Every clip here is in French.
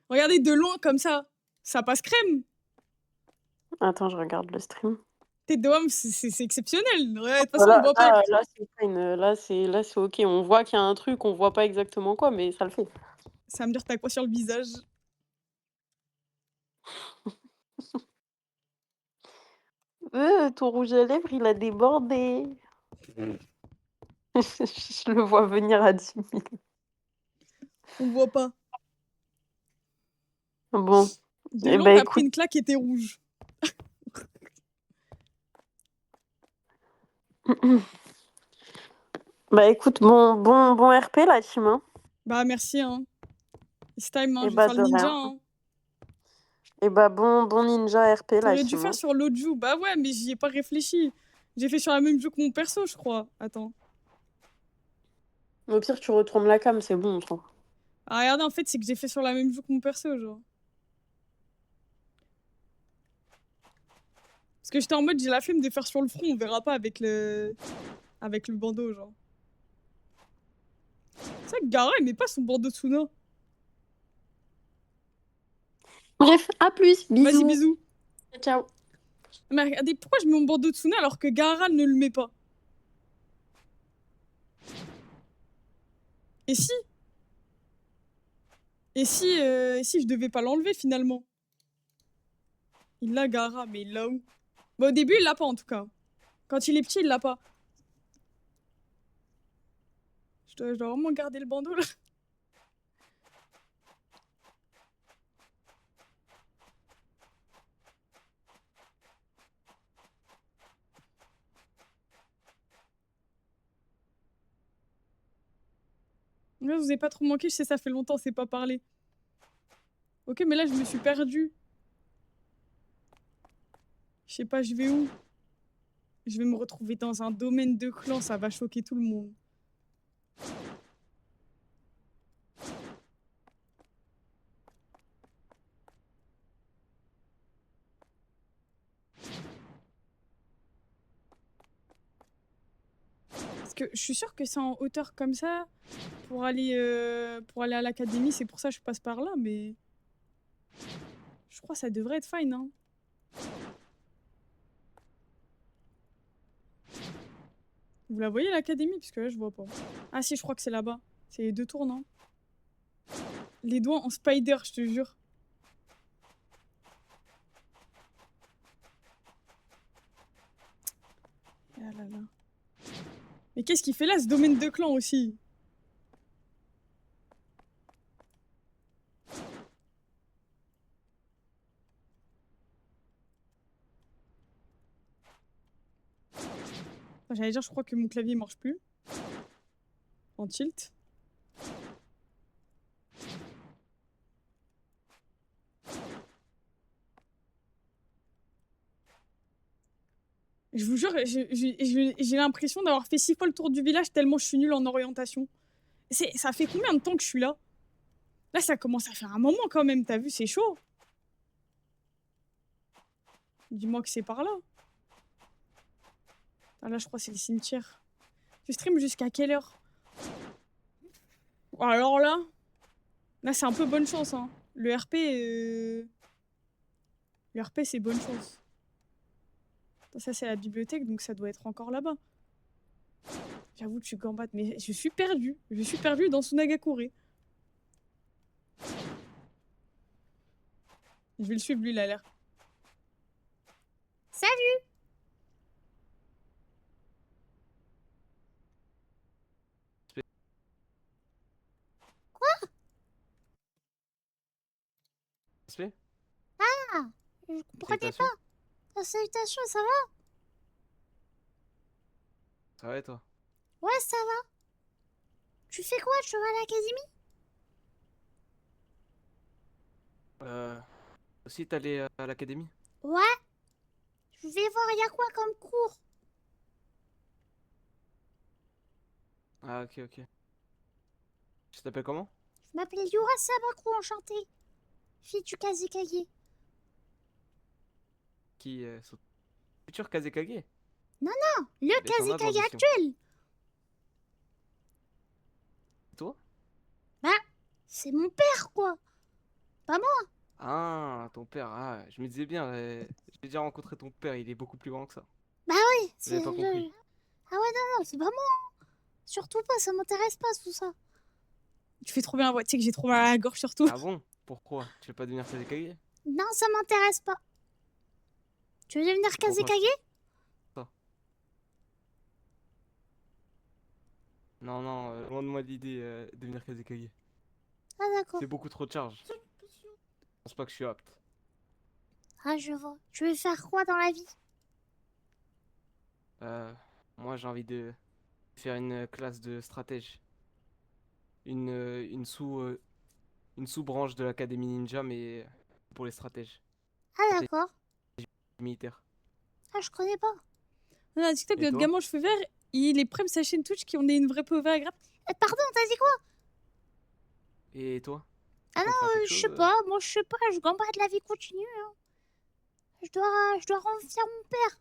Regardez de loin comme ça passe crème. Attends, je regarde le stream. Tête de homme, c'est exceptionnel. Ouais, de toute façon, on Là voit pas. là là, c'est fine, là, c'est OK. On voit qu'il y a un truc, on voit pas exactement quoi, mais ça le fait. Ça va me dire tu quoi sur le visage? Ton rouge à lèvres, il a débordé. Je le vois venir à 10 000. On voit pas. Bon, De et loin, bah, tu pris écoute une claque et tu rouge. bah, écoute, bon RP la team, hein. Bah merci, hein. It's time, hein, Et je vais bah, faire le de ninja, rien. hein. Et bah, bon ninja RP Tu la aurais dû team, faire hein. sur l'autre joue. Bah ouais, mais j'y ai pas réfléchi. J'ai fait sur la même joue que mon perso, je crois. Attends. Au pire, tu retournes la cam, c'est bon, je crois. Ah, regardez, en fait, c'est que j'ai fait sur la même joue que mon perso, genre. Parce que j'étais en mode, j'ai la flemme de faire sur le front, on verra pas avec le bandeau, genre. C'est vrai que Gara, il met pas son bandeau Tsuna. Bref, à plus, Vas-y, bisous. bisous. Ciao. Mais regardez, pourquoi je mets mon bandeau Tsuna alors que Gara ne le met pas? Et si et si je devais pas l'enlever finalement? Il l'a Gara, mais il l'a où? Bah, au début, il l'a pas en tout cas. Quand il est petit, il l'a pas. Je dois vraiment garder le bandeau là. Là, je vous ai pas trop manqué, je sais, ça fait longtemps, c'est pas parlé. Ok, mais là, je me suis perdue. Je sais pas, je vais où? Je vais me retrouver dans un domaine de clan, ça va choquer tout le monde. Parce que je suis sûre que c'est en hauteur comme ça pour aller à l'académie, c'est pour ça que je passe par là, mais je crois que ça devrait être fine, hein. Vous la voyez l'académie? Parce que là, je vois pas. Ah si, je crois que c'est là-bas. C'est les 2 tours, non? Les doigts en spider, je te jure. Ah là là. Mais qu'est-ce qu'il fait là, ce domaine de clan aussi? Enfin, j'allais dire, je crois que mon clavier marche plus. En tilt. Je vous jure, j'ai l'impression d'avoir fait 6 fois le tour du village tellement je suis nulle en orientation. Ça fait combien de temps que je suis là? Là, ça commence à faire un moment quand même, t'as vu, c'est chaud. Dis-moi que c'est par là. Ah là, je crois que c'est le cimetière. Tu stream jusqu'à quelle heure? Alors là, c'est un peu bonne chance, hein. Le RP, c'est bonne chance. Ça, c'est la bibliothèque, donc ça doit être encore là-bas. J'avoue que je suis gambade, mais je suis perdue. Je suis perdue dans Sunagakure. Je vais le suivre, lui, il a l'air. Salut! Respect. Ah! Je comprenais pas. Salutations, ça va? Ça va et toi? Ouais, ça va. Tu fais quoi? Tu vas à l'académie? Aussi t'es allé à l'académie? Ouais. Je vais voir, il y a quoi comme cours? Ah ok ok. Tu t'appelles comment? Je m'appelle Yura Sabaku, enchantée. Fille du Kazekage. Qui futur Kazekage? Non, non, le Il est en Kazekage advendition. actuel. Toi? Bah, c'est mon père, quoi. Pas moi. Ah, ton père. Ah, je me disais bien, j'ai déjà rencontré ton père, il est beaucoup plus grand que ça. Bah oui, J'avais pas compris. Ah ouais, non, c'est pas moi. Surtout pas, ça m'intéresse pas tout ça. Tu fais trop bien la voix, tu sais que j'ai trop mal à la gorge surtout. Ah bon? Pourquoi? Tu veux pas devenir Kazekage? Non, ça m'intéresse pas. Tu veux devenir Pourquoi Kazekage? ça? Non, non, loin de moi l'idée de devenir Kazekage. Ah d'accord. C'est beaucoup trop de charge. Je pense pas que je suis apte. Ah je vois. Tu veux faire quoi dans la vie? Euh, Moi j'ai envie de faire une classe de stratège. Une sous-branche de l'Académie Ninja, mais pour les stratèges Ah d'accord. militaires. Ah je connais pas. Non, TikTok, Et notre toi? gamin cheveux verts, il est prêt sa chaîne Twitch qui en est une vraie pauvre agréable. Pardon, t'as dit quoi? Et toi? Ah Tu comptes faire quelque je sais chose? pas, moi je sais pas, je gamberge la vie continue. Hein. Je dois rendre fier mon père.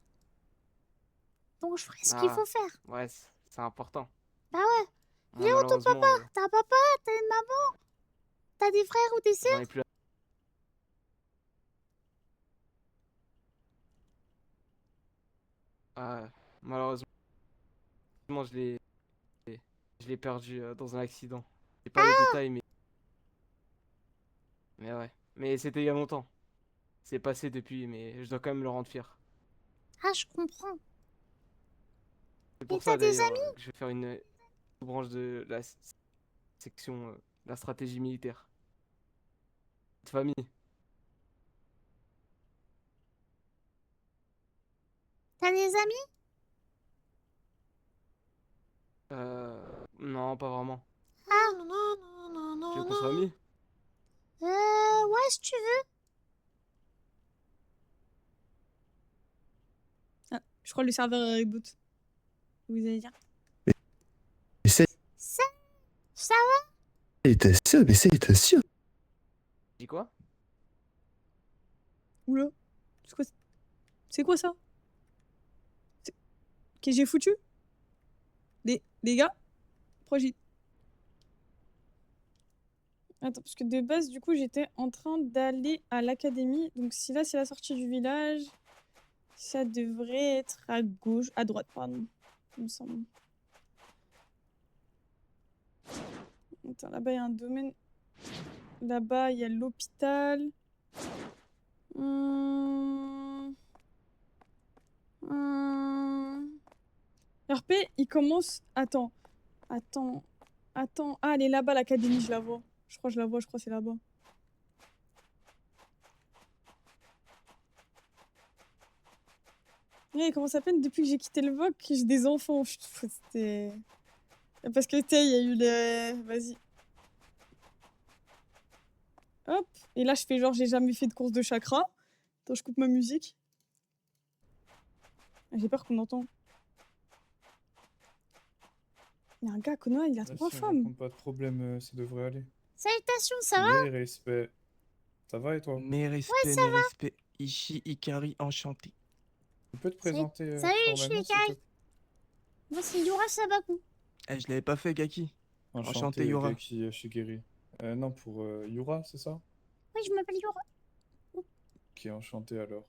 Donc je ferai ce qu'il Ah, faut faire. ouais, c'est important. Bah ouais. Moi, Il est où ton malheureusement, papa? T'as un papa? T'as une maman? T'as des frères ou des sœurs? j'en ai plus. Ah, malheureusement, je l'ai perdu dans un accident. J'ai pas les détails, mais ouais. Mais c'était il y a longtemps. C'est passé depuis, mais je dois quand même le rendre fier. Ah je comprends. C'est Et pour t'as ça des d'ailleurs amis? que je vais faire une branche de la section de la stratégie militaire. De famille. T'as des amis? Non, pas vraiment. Ah. Tu veux qu'on soit amis? Ouais si tu veux. Ah, je crois que le serveur reboot. Vous allez dire. Essaye, Ça va? essaye. Dis quoi? Oula. C'est quoi ça? Qu'est-ce que j'ai foutu? Les gars? Pourquoi. Attends, parce que de base, du coup, j'étais en train d'aller à l'académie. Donc, si là, c'est la sortie du village, ça devrait être à gauche, à droite, pardon. Il me semble. Attends, là-bas, il y a un domaine. Là-bas, il y a l'hôpital. RP, il commence. Attends. Ah, elle est là-bas, l'académie, je la vois. Je crois que c'est là-bas. Ouais, comment ça s'appelle? Depuis que j'ai quitté le VOC, j'ai des enfants. C'était. Parce que, tu sais, il y a eu les. Vas-y. Hop. Et là, je fais genre, j'ai jamais fait de course de chakra. Attends, je coupe ma musique. Ah, j'ai peur qu'on entend. Il y a un gars, Konoha, il a trois femmes. Pas de problème, ça devrait aller. Salutations, ça va? Mes respects. Ça va et toi? Mes respects, mes respects. Ishi Ikari, enchanté. Tu peux te présenter Salut, formellement, Ishi s'il te Ikari. plaît? Moi c'est Yura Sabaku. Eh, je l'avais pas fait, Gaki. Enchanté, Enchanté, Yura. Gaki Shigeri. Non, pour Yura, c'est ça? Oui, je m'appelle Yura. Ok, enchanté alors.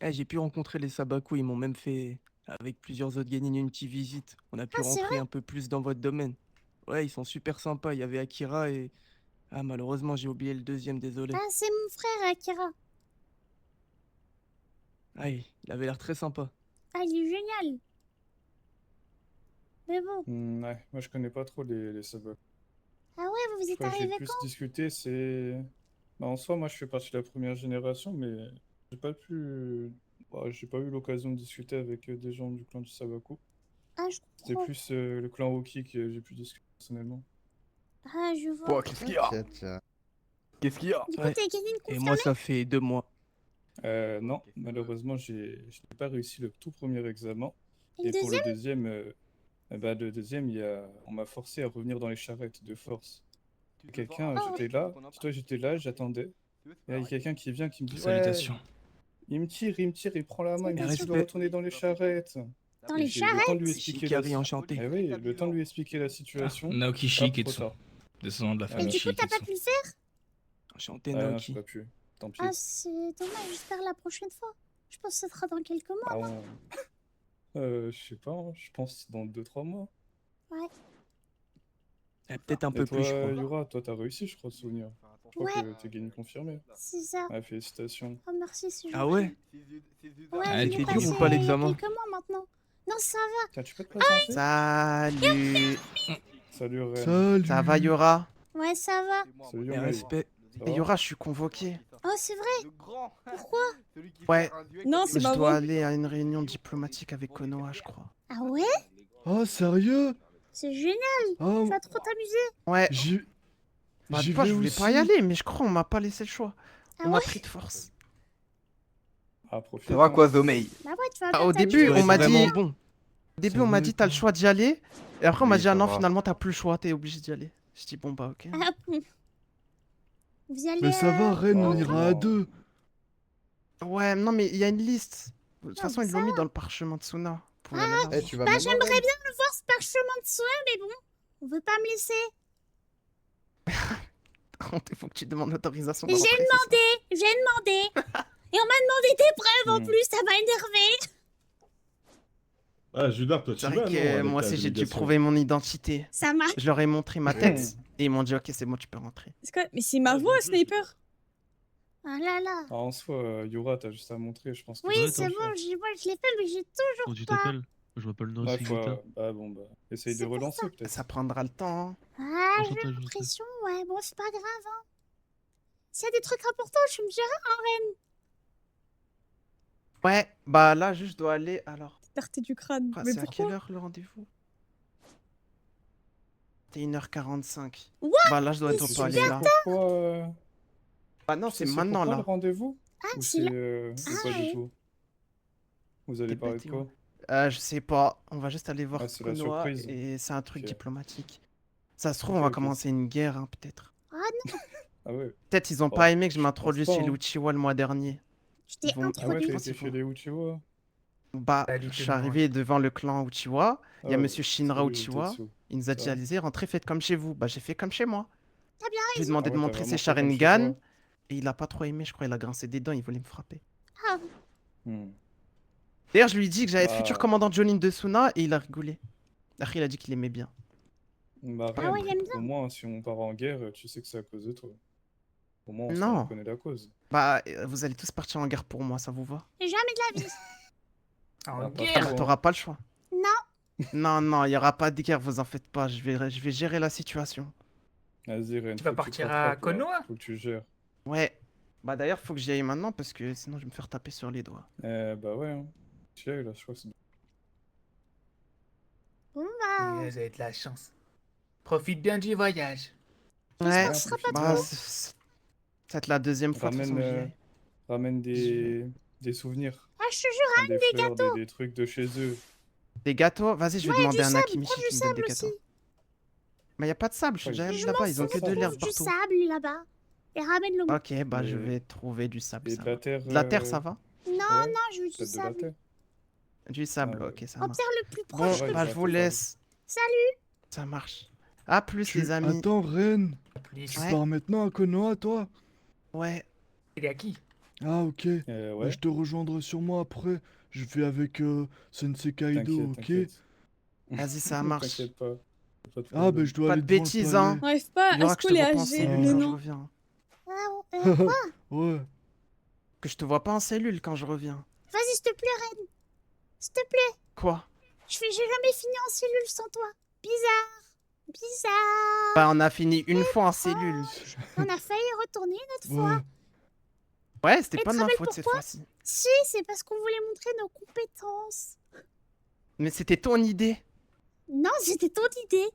Eh, j'ai pu rencontrer les Sabaku, ils m'ont même fait, avec plusieurs autres Genin, une petite visite. On a pu Ah, c'est rentrer vrai? un peu plus dans votre domaine. Ouais, ils sont super sympas. Il y avait Akira et... Ah, malheureusement, j'ai oublié le deuxième, désolé. Ah, c'est mon frère Akira. Ah, il avait l'air très sympa. Ah, il est génial. Mais bon. Ouais, moi je connais pas trop les sabbats. Ah ouais, vous Je êtes crois que j'ai arrivé plus quand? discuté, c'est... Bah, en soi, moi je fais partie de la première génération, mais j'ai pas eu l'occasion de discuter avec des gens du clan du Sabaku. Ah, je C'était comprends. plus le clan Oki que j'ai pu discuter personnellement. Ah, je vois. Bon, qu'est-ce qu'il y a? Qu'est-ce qu'il y a? Du coup, Ouais. t'es Genin Et moi, confirmé? ça fait 2 mois. Non, malheureusement, je n'ai pas réussi le tout premier examen. Et le Et pour le deuxième? deuxième, on m'a forcé à revenir dans les charrettes de force. Quelqu'un, Ah j'étais là, j'attendais. Et il y a quelqu'un qui vient, qui me dit, ouais, Salutations. il me tire, il prend la main, il me dit de Respect. retourner dans les charrettes. Dans Et les j'ai eu le temps de lui charrettes? expliquer Ishikari, enchanté. Eh oui, le temps de lui expliquer la situation. Naoki Hop, Shiketsu, trop tard. descendant de la Et famille du coup, t'as pas Shiketsu. pu le faire? Enchanté, Ah non, Naoki. je peux plus. Tant pis. Ah, c'est dommage, j'espère la prochaine fois. Je pense que ce sera dans quelques mois. Ah, je sais pas, hein, je pense dans 2-3 mois. Ouais. Peut-être un Et peu toi, plus, je crois. Yura, toi, t'as réussi, je crois, de souvenir. Je crois Ouais. que t'es gagné confirmé. C'est ça. Ah, félicitations. Oh, merci, c'est gentil. Ah ouais? Ouais, Ah, je elle l'ai était passé dure ou pas, il y a l'examen? quelques mois maintenant. Non, ça va. Tiens, tu peux te présenter? Salut. Salut, Ren. Salut. Ça va, Yura? Ouais, ça va. Salut, Mes Yomaï. respects. Ça Et va? Yura, je suis convoqué. Oh, c'est vrai. Pourquoi? Ouais, Non, c'est je pas dois vrai. aller à une réunion diplomatique avec Konoha, je crois. Ah ouais? Oh, sérieux? C'est génial. Oh, Tu vas trop t'amuser. Ouais, j'y bah, j'y de base, vais je voulais aussi. pas y aller, mais je crois on m'a pas laissé le choix. Ah On m'a ouais? pris de force. Ah, profite. Ça va hein. quoi, Zomeï? Bah ouais, tu vas Ah, bien au t'amuser. début, Ouais, on m'a c'est dit. vraiment Bon. Au début, Ça on m'a va dit et t'as le toi? choix d'y aller. Et après, on m'a Oui, dit ah ça non, va. finalement, t'as plus le choix, t'es obligé d'y aller. Je dis bon, bah ok. Ah bon. Vous allez. Mais ça va, Ren, on Oh, ira à vraiment. 2. Ouais, non, mais il y a une liste. De toute façon, mais ils l'ont mis dans le parchemin de Suna. Vous pouvez aller la Eh, voir. tu vas Bah, maintenant, j'aimerais Ren? bien le voir ce parchemin de soin, mais bon. On veut pas me laisser. Par contre, il faut que tu demandes l'autorisation. J'ai demandé. J'ai demandé. Et on m'a demandé des preuves en Hmm. plus, ça m'a énervé. Ah, Judar, toi, tu C'est vas, vrai non, que avec moi ta aussi, j'ai dû délégation? prouver mon identité. Ça m'a. Je leur ai montré ma tête. Et ils m'ont dit ok, c'est bon, tu peux rentrer. C'est quoi? Mais c'est ma voix, Sniper. Ah là là. Ah, en soi, Yura, t'as juste à montrer, je pense que Oui, tu c'est peux bon, le faire. moi je l'ai fait, mais j'ai toujours Comment tu pas. t'appelles? Je m'appelle Ouais, Nossi Gita. bah bon, bah, essaye de C'est pour relancer, peut-être. Ça prendra le temps. Hein. Ah, Enchanté, j'ai je sais. l'impression, ouais, bon, c'est pas grave, hein. S'il y a des trucs importants, je me dirai, hein, Ren. Ouais, bah là, juste, je dois aller. Alors, Clarté du crâne. ah, Mais c'est à quelle pourquoi? heure le rendez-vous? C'était 1h45. What? Bah là, je dois Mais être au c'est palais super là. Pourquoi Bah non, tu c'est sais maintenant pourquoi le là. rendez-vous? Ah, Ou c'est c'est là. ou pas Ah, du oui. tout? Vous allez T'es parler bête, de quoi? Je sais pas. On va juste aller voir Ah, c'est la Konoha surprise. et c'est un truc Ok. diplomatique. Ça se trouve, Ok, on va ok. commencer une guerre, hein, peut-être. Ah non, Ah ouais. Peut-être ils ont Oh, pas aimé que je je pense m'introduise pas, chez hein. les Uchiwa le mois dernier. je t'ai Ils vont- Ah ouais, introduit. t'as pense été qu'ils chez vont- les Uchiwa? Bah, Salut, je suis tout le monde. arrivé devant le clan Uchiwa. Il y a Ah, monsieur Shinra salut, Uchiwa. Utetsu. Il nous a Ça dit va? allez-y, rentrez, faites comme chez vous. Bah, j'ai fait comme chez moi. T'as bien Je lui ai raison. demandé Ah de ouais, t'as montrer ses vraiment fait comme chez Sharingan. toi? Et il a pas trop aimé, je crois. Il a grincé des dents, il voulait me frapper. Ah, Hmm. D'ailleurs, je lui ai dit que j'allais être futur Bah. commandant Jonin de Suna et il a rigolé. Après, il a dit qu'il aimait bien. Bah, Ah Ren, ouais, il aime bien. au moins, si on part en guerre, tu sais que c'est à cause de toi. Au moins, on Non. connaît la cause. Bah, vous allez tous partir en guerre pour moi, ça vous va? jamais de la vie. En Ah, pas guerre. trop, Alors, hein. t'auras pas le choix. Non. Non, non, il y aura pas de guerre, vous en faites pas. Je vais gérer la situation. Vas-y, Ren, Tu vas faut que partir te à rattrapes, là. Konoha? Faut que tu gères. Ouais. Bah, d'ailleurs, faut que j'y aille maintenant parce que sinon, je vais me faire taper sur les doigts. Bah ouais, hein. Tu y es, là, je crois que c'est... Bon bah. Vous avez de la chance. Profite bien du voyage. Ouais, que ce sera pas bah, trop. c'est peut-être la deuxième fois de toute façon que j'y aille. ramène Je des souvenirs. Ah, je te jure, Enfin, des fleurs, des trucs de chez eux. Des gâteaux? Vas-y, je vais Ouais, demander du à sable, Nakimichi prends du qui me donne des sable gâteaux. aussi. Mais y a pas de sable, je suis Ouais, déjà Je là-bas, m'en ils ont fous, que de l'herbe du partout. sable là-bas. Et ramène-le-moi. Ok, bah je Mais- vais trouver du sable, Et ça de la va. terre. De la terre, ça va? Non, ouais, non, je veux du peut-être de la sable. terre. Du sable, ouais. ok, ça En marche. terre le plus Bon, proche Ouais, que bah il je va vous te laisse. Salut. Ça marche. À plus, les amis. Attends, Ren, Plus. tu Ouais. pars maintenant à Konoha, toi? Ouais. Il est à qui? Ah, ok. Bah, Ouais, je te rejoindrai sûrement après. Je vais avec Sensei Kaido, ok? t'inquiète. Vas-y, ça marche. T'inquiète pas. Pas de Ah, bah problème. je dois Pas aller de devant le bêtises, hein. palais. N'arrive pas Il y aura à que je te scoler vois à pas en G, cellule le quand je nom. reviens. Ah, Ouais. Ouais. Que je te vois pas en cellule quand je reviens. vas-y, s'il te plaît, Ren. S'il te plaît. Quoi? J'ai jamais fini en cellule sans toi. Bizarre. Bizarre. Bah on a fini une fois en cellule. On a failli retourner une autre fois. Ouais. Ouais, c'était Et pas tu de ma savais faute cette pourquoi fois-ci. Si, c'est parce qu'on voulait montrer nos compétences. Mais c'était ton idée. Non, c'était ton idée.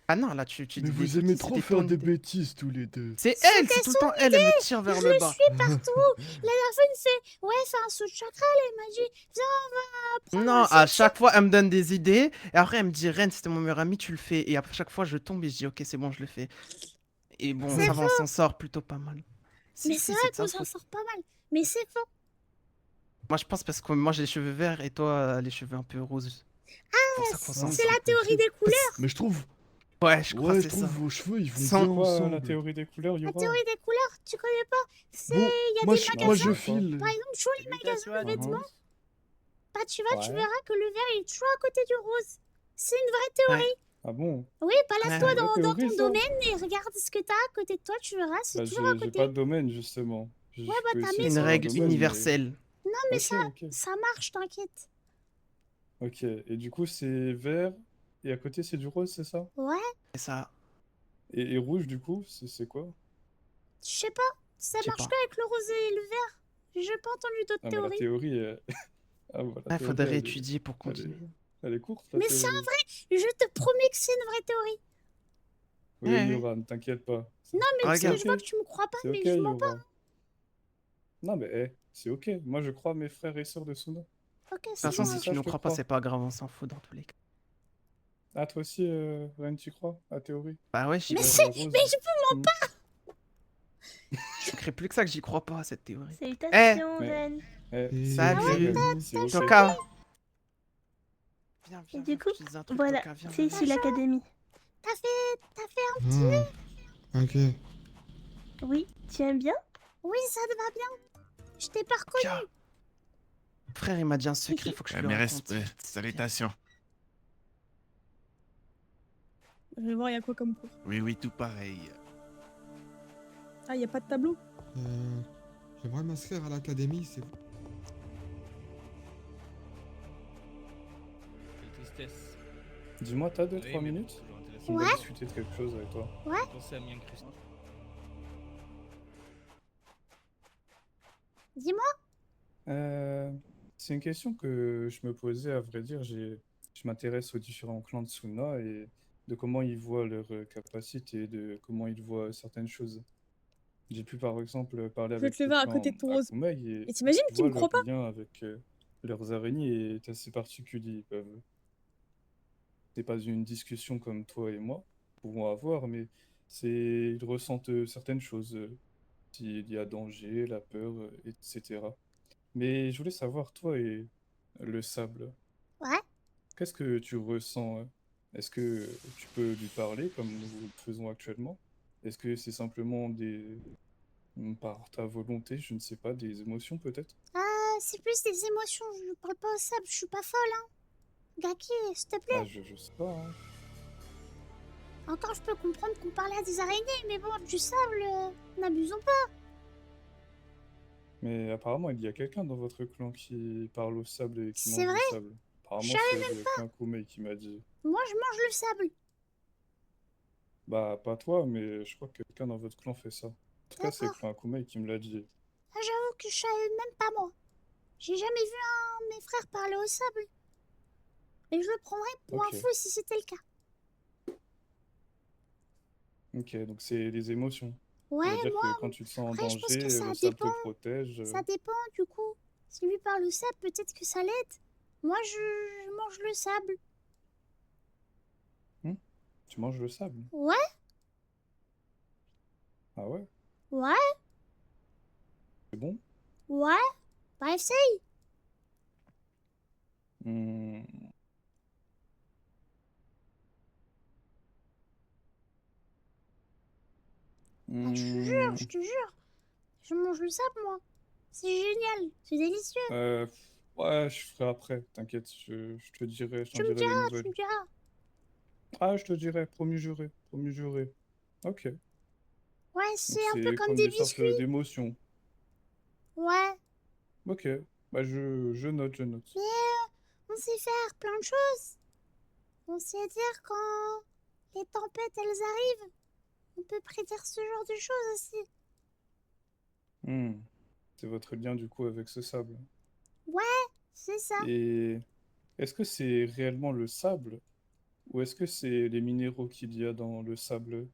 Ah non, là tu Mais dis vous des aimez bêtises, trop c'était faire ton des idée. bêtises tous les deux. C'est C'était elle, c'est tout le temps elle, elle me tire vers Je le le bas. suis partout. La dernière fois, il me fait ouais, fais un saut de chakra. Là, il m'a dit viens, on va prendre Non, un à saut. chaque fois, elle me donne des idées. Et après, elle me dit, Ren, c'était mon meilleur ami, tu le fais. Et à chaque fois, je tombe et je dis, ok, c'est bon, je le fais. Et bon, C'est ça va, on s'en sort plutôt pas mal. Si, Mais si, c'est vrai de sa qu'on s'en faute. sort pas mal. Mais c'est faux. Moi, je pense parce que moi, j'ai les cheveux verts et toi, les cheveux un peu roses. Ah, Pour ça qu'on s'en c'est sort. la théorie des couleurs. Mais je trouve Ouais, je crois Ouais, que je c'est ça. trouve vos cheveux, ils vont Sans- bien Quoi, la ensemble. théorie des couleurs, La Yura? théorie des couleurs, tu connais pas? C'est... Bon, Il y a moi, des je, magasins, moi je pas. file. par exemple, sur les magasins de vêtements, Mhm. bah tu vas, tu Ouais. verras que le vert il est toujours à côté du rose. C'est une vraie théorie. Ouais. Ah bon? Oui, balade-toi Ouais. Vraie dans théorie, ton ça? domaine et regarde ce que t'as à côté de toi, tu verras, c'est Bah, toujours à j'ai côté. pas de domaine, justement. Je bah, peux ta essayer C'est de une trouver un règle domaine, mais... universelle. Non, mais Ok, ok. ça marche, t'inquiète. Ok, et du coup, c'est vert, et à côté, c'est du rose, c'est ça? Ouais, C'est ça. Et rouge, du coup, c'est quoi? je sais pas, ça Je sais marche pas. qu'avec le rose et le vert. J'ai pas entendu d'autres Ah, mais la théories. théorie... Ah, bah, la Ouais, théorie, faudrait étudier pour elle est... continuer. elle est courte, la Mais c'est théorie. un vrai, je te promets que c'est une vraie théorie. Oui, Ouais. Yura, ne t'inquiète pas. Non, mais parce que Regarde. je vois que tu me crois pas, C'est mais ok, je mens pas. Yura. Non, mais c'est ok. Moi, je crois à mes frères et sœurs de Suna. Ok, De toute c'est façon, bon. si ça, tu je nous te crois pas, crois. c'est pas grave, on s'en fout dans tous les cas. Ah, toi aussi, Ren, tu crois à la théorie? Bah ouais, j'y Mais crois. c'est, mais je peux Hmm. Je crée plus que ça que j'y crois pas à cette théorie. Salutations, Mais- Ren. Eh, Salut. c'est ok. Toka. Viens, Et viens, du viens, coup, je te dis un truc, voilà, Toka, viens, c'est viens, ici l'académie. T'as fait un petit nœud? Ok. Oui, tu aimes bien? Oui, ça te va bien. Je t'ai pas reconnu. Toka. Frère, il m'a dit un secret, faut que je te le Mes raconte. respects, salutations. Je vais voir, il y a quoi comme cours. Oui, tout pareil. Ah, il y a pas de tableau. J'aimerais m'inscrire à l'académie, c'est... Quelle tristesse. Dis-moi, t'as Oui, 2-3 mais minutes? toujours intéressant. On va Ouais. discuter de quelque chose avec toi. Pensez à Mian Christophe. Dis-moi. C'est une question que je me posais, à vrai dire. Je m'intéresse aux différents clans de Suna et de comment ils voient leurs capacités, de comment ils voient certaines choses. J'ai pu par exemple parler Je vais avec te le le faire à clan côté de ton rose. Akumai Et t'imagines je qu'ils me vois croient pas? leur lien avec leurs araignées est assez particulier. C'est pas une discussion comme toi et moi pouvons avoir, mais ils ressentent certaines choses, s'il y a danger, la peur, etc. Mais je voulais savoir, toi et le sable, Ouais. qu'est-ce que tu ressens? Est-ce que tu peux lui parler comme nous le faisons actuellement? Est-ce que c'est simplement par ta volonté, je ne sais pas, des émotions peut-être? C'est plus des émotions. Je parle pas au sable. Je suis pas folle, hein. Gaki, s'il te plaît. Ah, je sais pas, hein. Encore, je peux comprendre qu'on parlait à des araignées, mais bon, du sable, n'abusons pas. Mais apparemment, il y a quelqu'un dans votre clan qui parle au sable et qui C'est mange vrai? du sable. Apparemment, Je savais c'est le clan Akumei qui m'a dit. Moi, je mange le sable. Bah, pas toi, mais je crois que quelqu'un dans votre clan fait ça. En tout cas, c'est le D'accord. clan Akumei qui me l'a dit. Ah, j'avoue que je savais même pas, moi. J'ai jamais vu un de mes frères parler au sable. Et je le prendrais pour Ok. un fou si c'était le cas. Ok, donc c'est des émotions. Ouais, Ça veut dire moi, que quand tu te sens en après, je pense danger, que ça le sable dépend. te protège. Ça dépend, du coup. Si lui parle au sable, peut-être que ça l'aide. Moi, je mange le sable. Tu manges le sable. Ouais, Ah ouais? ouais, C'est bon? ouais. Bah, essaye. Hmm. Ah, je te jure, je te jure. Je mange le sable, moi. C'est génial, c'est délicieux. Ouais, je ferai après, t'inquiète, je te dirai, je t'en Tu me dirai des diras, nouvelles. tu me diras. Ah, je te dirai, promis juré, promis juré. Ok. Ouais, Donc c'est un peu c'est comme comme des des sortes biscuits. d'émotions. Ouais, Ok, bah je note, je note. mais on sait faire plein de choses. On sait dire quand les tempêtes, elles arrivent. On peut prédire ce genre de choses aussi. Hmm. C'est votre lien du coup avec ce sable. Ouais, c'est ça. Et est-ce que c'est réellement le sable ou est-ce que c'est les minéraux qu'il y a dans le sable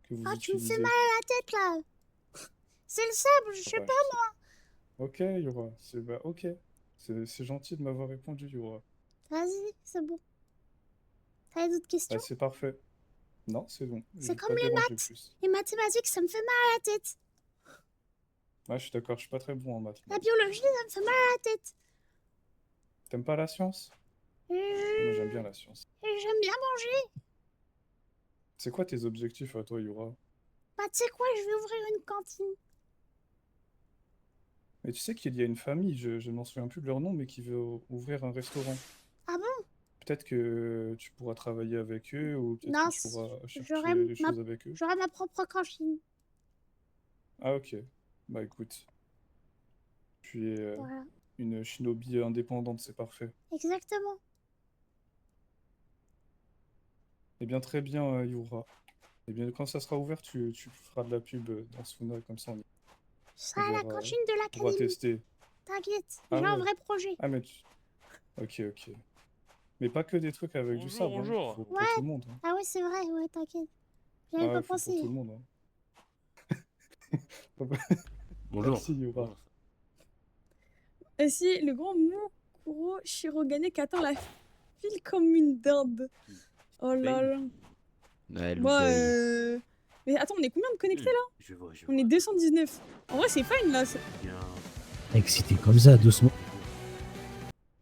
que vous Ah, tu me fais utilisez? mal à la tête, là. C'est le sable, je Ah sais bah, pas, je sais. moi. Ok, Yura, ok. C'est gentil de m'avoir répondu, Yura. Vas-y, c'est bon. T'as d'autres Ah, questions? c'est parfait. Non, c'est bon. Je C'est vais comme pas les déranger maths. plus. Les mathématiques, ça me fait mal à la tête. Ouais, je suis d'accord, je suis pas très bon en maths. La biologie, ça me fait mal à la tête. T'aimes pas la science? Moi, j'aime bien la science. J'aime bien manger. C'est quoi tes objectifs à toi, Yura? Bah, tu sais quoi, je vais ouvrir une cantine. Mais tu sais qu'il y a une famille, je ne m'en souviens plus de leur nom, mais qui veut ouvrir un restaurant. Ah bon? Peut-être que tu pourras travailler avec eux ou peut-être Non, que tu pourras j'aurai chercher les ma... choses avec eux. j'aurai ma propre cantine. Ah ok. Bah écoute, tu es Voilà. une shinobi indépendante, c'est parfait. Exactement. Eh bien très bien, Yura. Eh bien quand ça sera ouvert, tu feras de la pub dans Suna, comme ça Ce sera à la verra- cantine de on pourra l'académie. tester. T'inquiète, Ah j'ai un ouais. vrai projet. Ah mais Ok, ok. Mais pas que des trucs avec du sable, hein. bonjour. Faut pour Ouais. tout le monde. Hein. Ah ouais, c'est vrai, ouais, t'inquiète. J'avais Ouais, pas faut pour pensé. tout le monde. Hein. Bonjour. Merci, Yura. Ainsi, le grand Mukuro Shirogane qui attend la file comme une dinde. Oh là là. Ouais, Moi, Mais attends, on est combien de connectés là? Je vois, je On est 219. En vrai, c'est fine là. bien. Excité comme ça, doucement.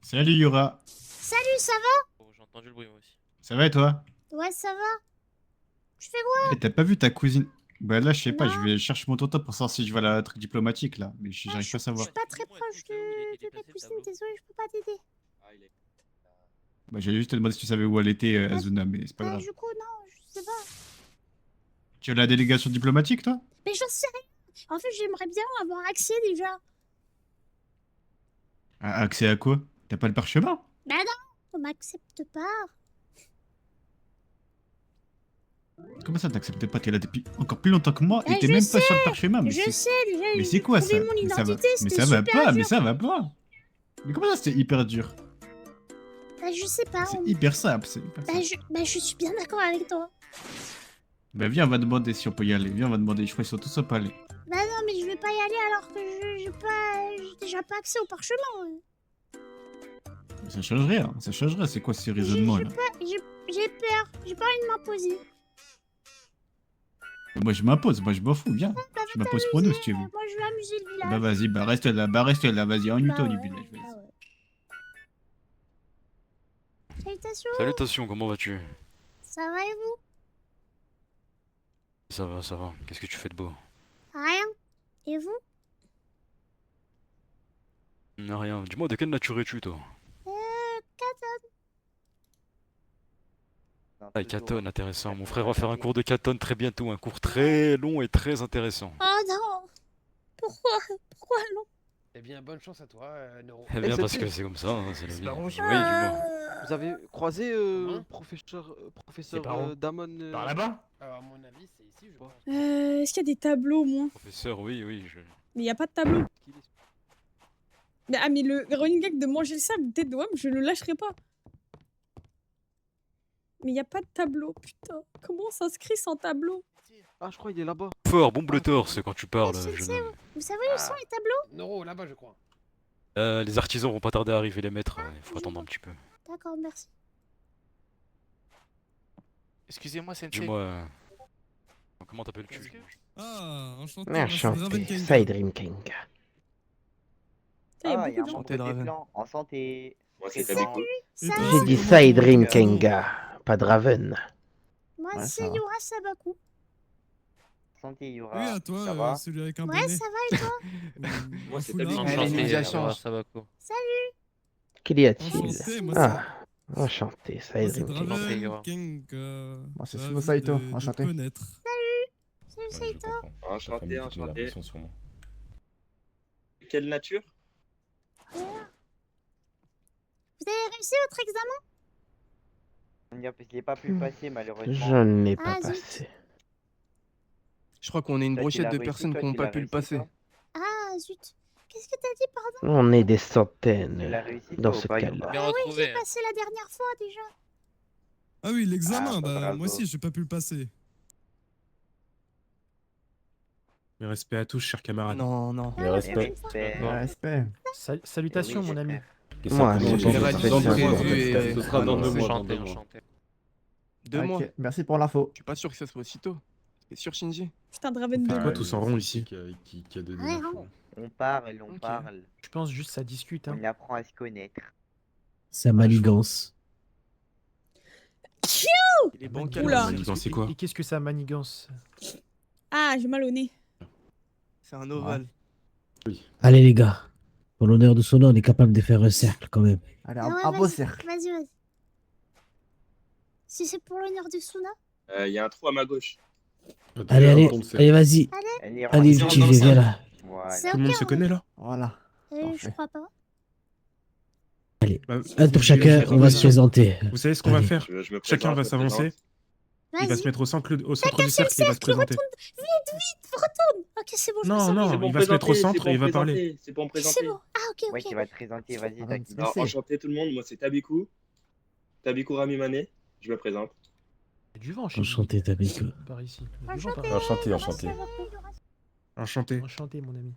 Salut Yura. Salut, ça va? J'ai entendu le bruit moi aussi. Ça va et toi? Ouais, ça va. Tu fais quoi? Eh, t'as pas vu ta cousine? Bah là, je sais pas, Non. je vais chercher mon tonton pour savoir si je vois la truc diplomatique là, mais j'arrive pas à Je savoir. suis pas très proche de ma cousine, désolé, je peux pas t'aider. Bah j'allais juste te demander si tu savais où elle était, Azuna, mais c'est pas Bah, grave. du coup, non, je sais pas. Tu as la délégation diplomatique toi? Mais j'en sais rien. En fait, j'aimerais bien avoir accès déjà. Accès à quoi? T'as pas le parchemin? Bah non, on m'accepte pas. Comment ça t'acceptes pas? T'es là depuis encore plus longtemps que moi Bah, et t'es je même pas sur le sais, parchemin, mais Je sais, déjà, mais j'ai c'est quoi trouvé ça? mon Mais ça va, identité, mais c'était ça va super pas, mais dur. ça va pas. Mais comment ça c'était hyper dur? Bah, je sais pas. C'est hyper simple, c'est hyper simple. Bah, je suis bien d'accord avec toi. Bah viens, on va demander si on peut y aller. Viens, on va demander. Je crois qu'ils sont tous pas aller. Bah non, mais je vais pas y aller alors que j'ai déjà pas accès au parchemin. Ça change rien, ça change rien. C'est quoi ces raisonnements là? J'ai peur, j'ai pas envie de m'imposer. Moi je m'impose, moi je m'en fous, viens. Bah, Je m'impose pour nous si tu veux. moi, je vais amuser le village. Bah vas-y, bah reste là, vas-y, ennuie-toi Bah du ouais, village. Vas-y. bah ouais. Salutations. Salutations, comment vas-tu? Ça va et vous? Ça va, ça va. Qu'est-ce que tu fais de beau? Rien. Et vous? Rien. Dis-moi, de quelle nature es-tu, toi? Katon. Ah, Katon, intéressant. Mon frère va faire un cours de Katon très bientôt. Un cours très long et très intéressant. Oh non. Pourquoi? Pourquoi non? Eh bien, bonne chance à toi, Neuro. Eh bien, parce que c'est comme ça, hein, c'est la vie. Baron, Oui, dis-moi. Vous avez croisé Hein professeur C'est par où? Damon Par là-bas? Alors, à mon avis, c'est ici, je pense. Est-ce qu'il y a des tableaux au moins? Professeur, oui, oui. Mais il y a pas de tableau. Mais le running gag de manger le sable tête de WAM, je le lâcherai pas. Mais il y a pas de tableau, putain. Comment on s'inscrit sans tableau? Ah, je crois qu'il est là-bas. Fort, bombe le torse quand tu parles, Je jeune sais, homme. vous savez où sont les tableaux? Neuro, là-bas, je crois. Les artisans vont pas tarder à arriver les mettre. Il faut attendre un petit peu. D'accord, merci. Excusez-moi, Sensei. Dis-moi, comment t'appelles-tu? Ah, enchanté. Enchanté, Saïdrim King. Il y a Ah, beaucoup de gens. Enchanté, Draven. Enchanté. J'ai dit Saïdrim King, pas Draven. Moi, Ouais, c'est ça va. Yura Sabaku. Enchanté, Yura. Oui, à toi, Ça va? celui avec un Ouais, bonnet. ça va et toi? Moi, c'est David. Elle est ninja change. Salut. Qu'il y a-t-il? Enchanté, moi, Ah, enchanté, moi, c'est Saïdrim King. Draven King. Moi, c'est ravi Sumo Saito, de enchanté. connaître. Salut, Saito. Enchanté, enchanté. Quelle nature? Vous avez réussi votre examen? Je l'ai pas pu passer, malheureusement. Je n'ai pas Ah, zut. passé. Je crois qu'on est une Toi, tu brochette l'as de réussi, personnes toi, qui n'ont tu pas l'as pu le réussi, passer. toi? Ah, zut. Qu'est-ce que t'as dit, pardon? On est des Tu centaines l'as réussi, dans toi, ce ou pas, cas-là. Yura? Ah oui, j'ai passé la dernière fois déjà. Ah oui, l'examen, Ah, bah, bravo. moi aussi, j'ai pas pu le passer. Mes respects à tous, chers camarades. Non, non. Ah, la Respect. prochaine fois. Respect. Salutations, Eh oui, mon ami. j'espère. Moi, Dans j'ai deux mois, fait dans deux ça. mois, prévu ce sera dans 2 mois. Enchanté, enchanté. 2 mois. Ok, merci pour l'info. Je suis pas sûr que ça soit aussitôt. T'es sûr, Shinji? Putain, Draven 2. Pourquoi tous en rond ici? Qui a donné Ouais, l'info. On parle, on Ok. parle. Je pense juste que ça discute. Hein. On apprend à se connaître. Sa manigance. Il est bancal. Oula. Manigance, c'est quoi? Et qu'est-ce que ça manigance? Ah, j'ai mal au nez. C'est un ovale. Allez les gars, pour l'honneur de Sona, on est capable de faire un cercle quand même. Allez, Ah ouais, un beau vas-y, cercle. vas-y. Si c'est pour l'honneur de Suna. Il y a un trou à ma gauche. Allez, vas-y. Allez, Allez, le petit, viens là. C'est Tout le monde se connaît là? Voilà. Je crois pas. Allez, Bah, un tour chacun, on va se présenter. Vous savez ce qu'on va Allez. faire? Je me Chacun présente, va je me s'avancer. Il va se mettre au centre du cercle et il va se présenter. Vite, retourne. Ok, c'est bon, je me Non, sens non, mieux. il va se mettre au centre et il va parler. C'est pour me C'est présenter. bon. Ah, ok, Ouais, ok. qui va te présenter, vas-y, t'inquiète. Alors, enchanté tout le monde, moi c'est Tabikou. Tabikou Ramimane, je me présente. Il y a du vent chez Enchanté, Tabiko. par ici. Enchanté. Enchanté. Enchanté, mon ami.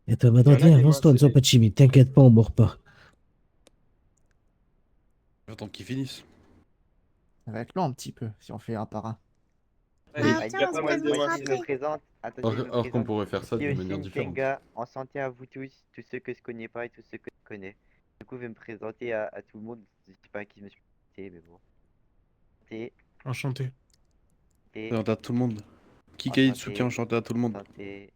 Et toi, maintenant, viens, avance-toi, ne sois pas timide, t'inquiète pas, on mord pas. J'attends qu'ils finissent. Ça va être long un petit peu si on fait un par un. Allez, Ah, il y tiens, a on pas se mal de présentera mains. Je me présente. Attendez, je me Or qu'on présente. pourrait faire ça de Je suis manière aussi différente. Kenga, enchanté à vous tous ceux que je connais pas et tous ceux que je connais. Du coup, je vais me présenter à tout le monde. Je sais pas à qui je me suis présenté, mais bon. Enchanté. Enchanté à tout le monde. Kikaïtsuki, enchanté à tout le monde. Enchanté.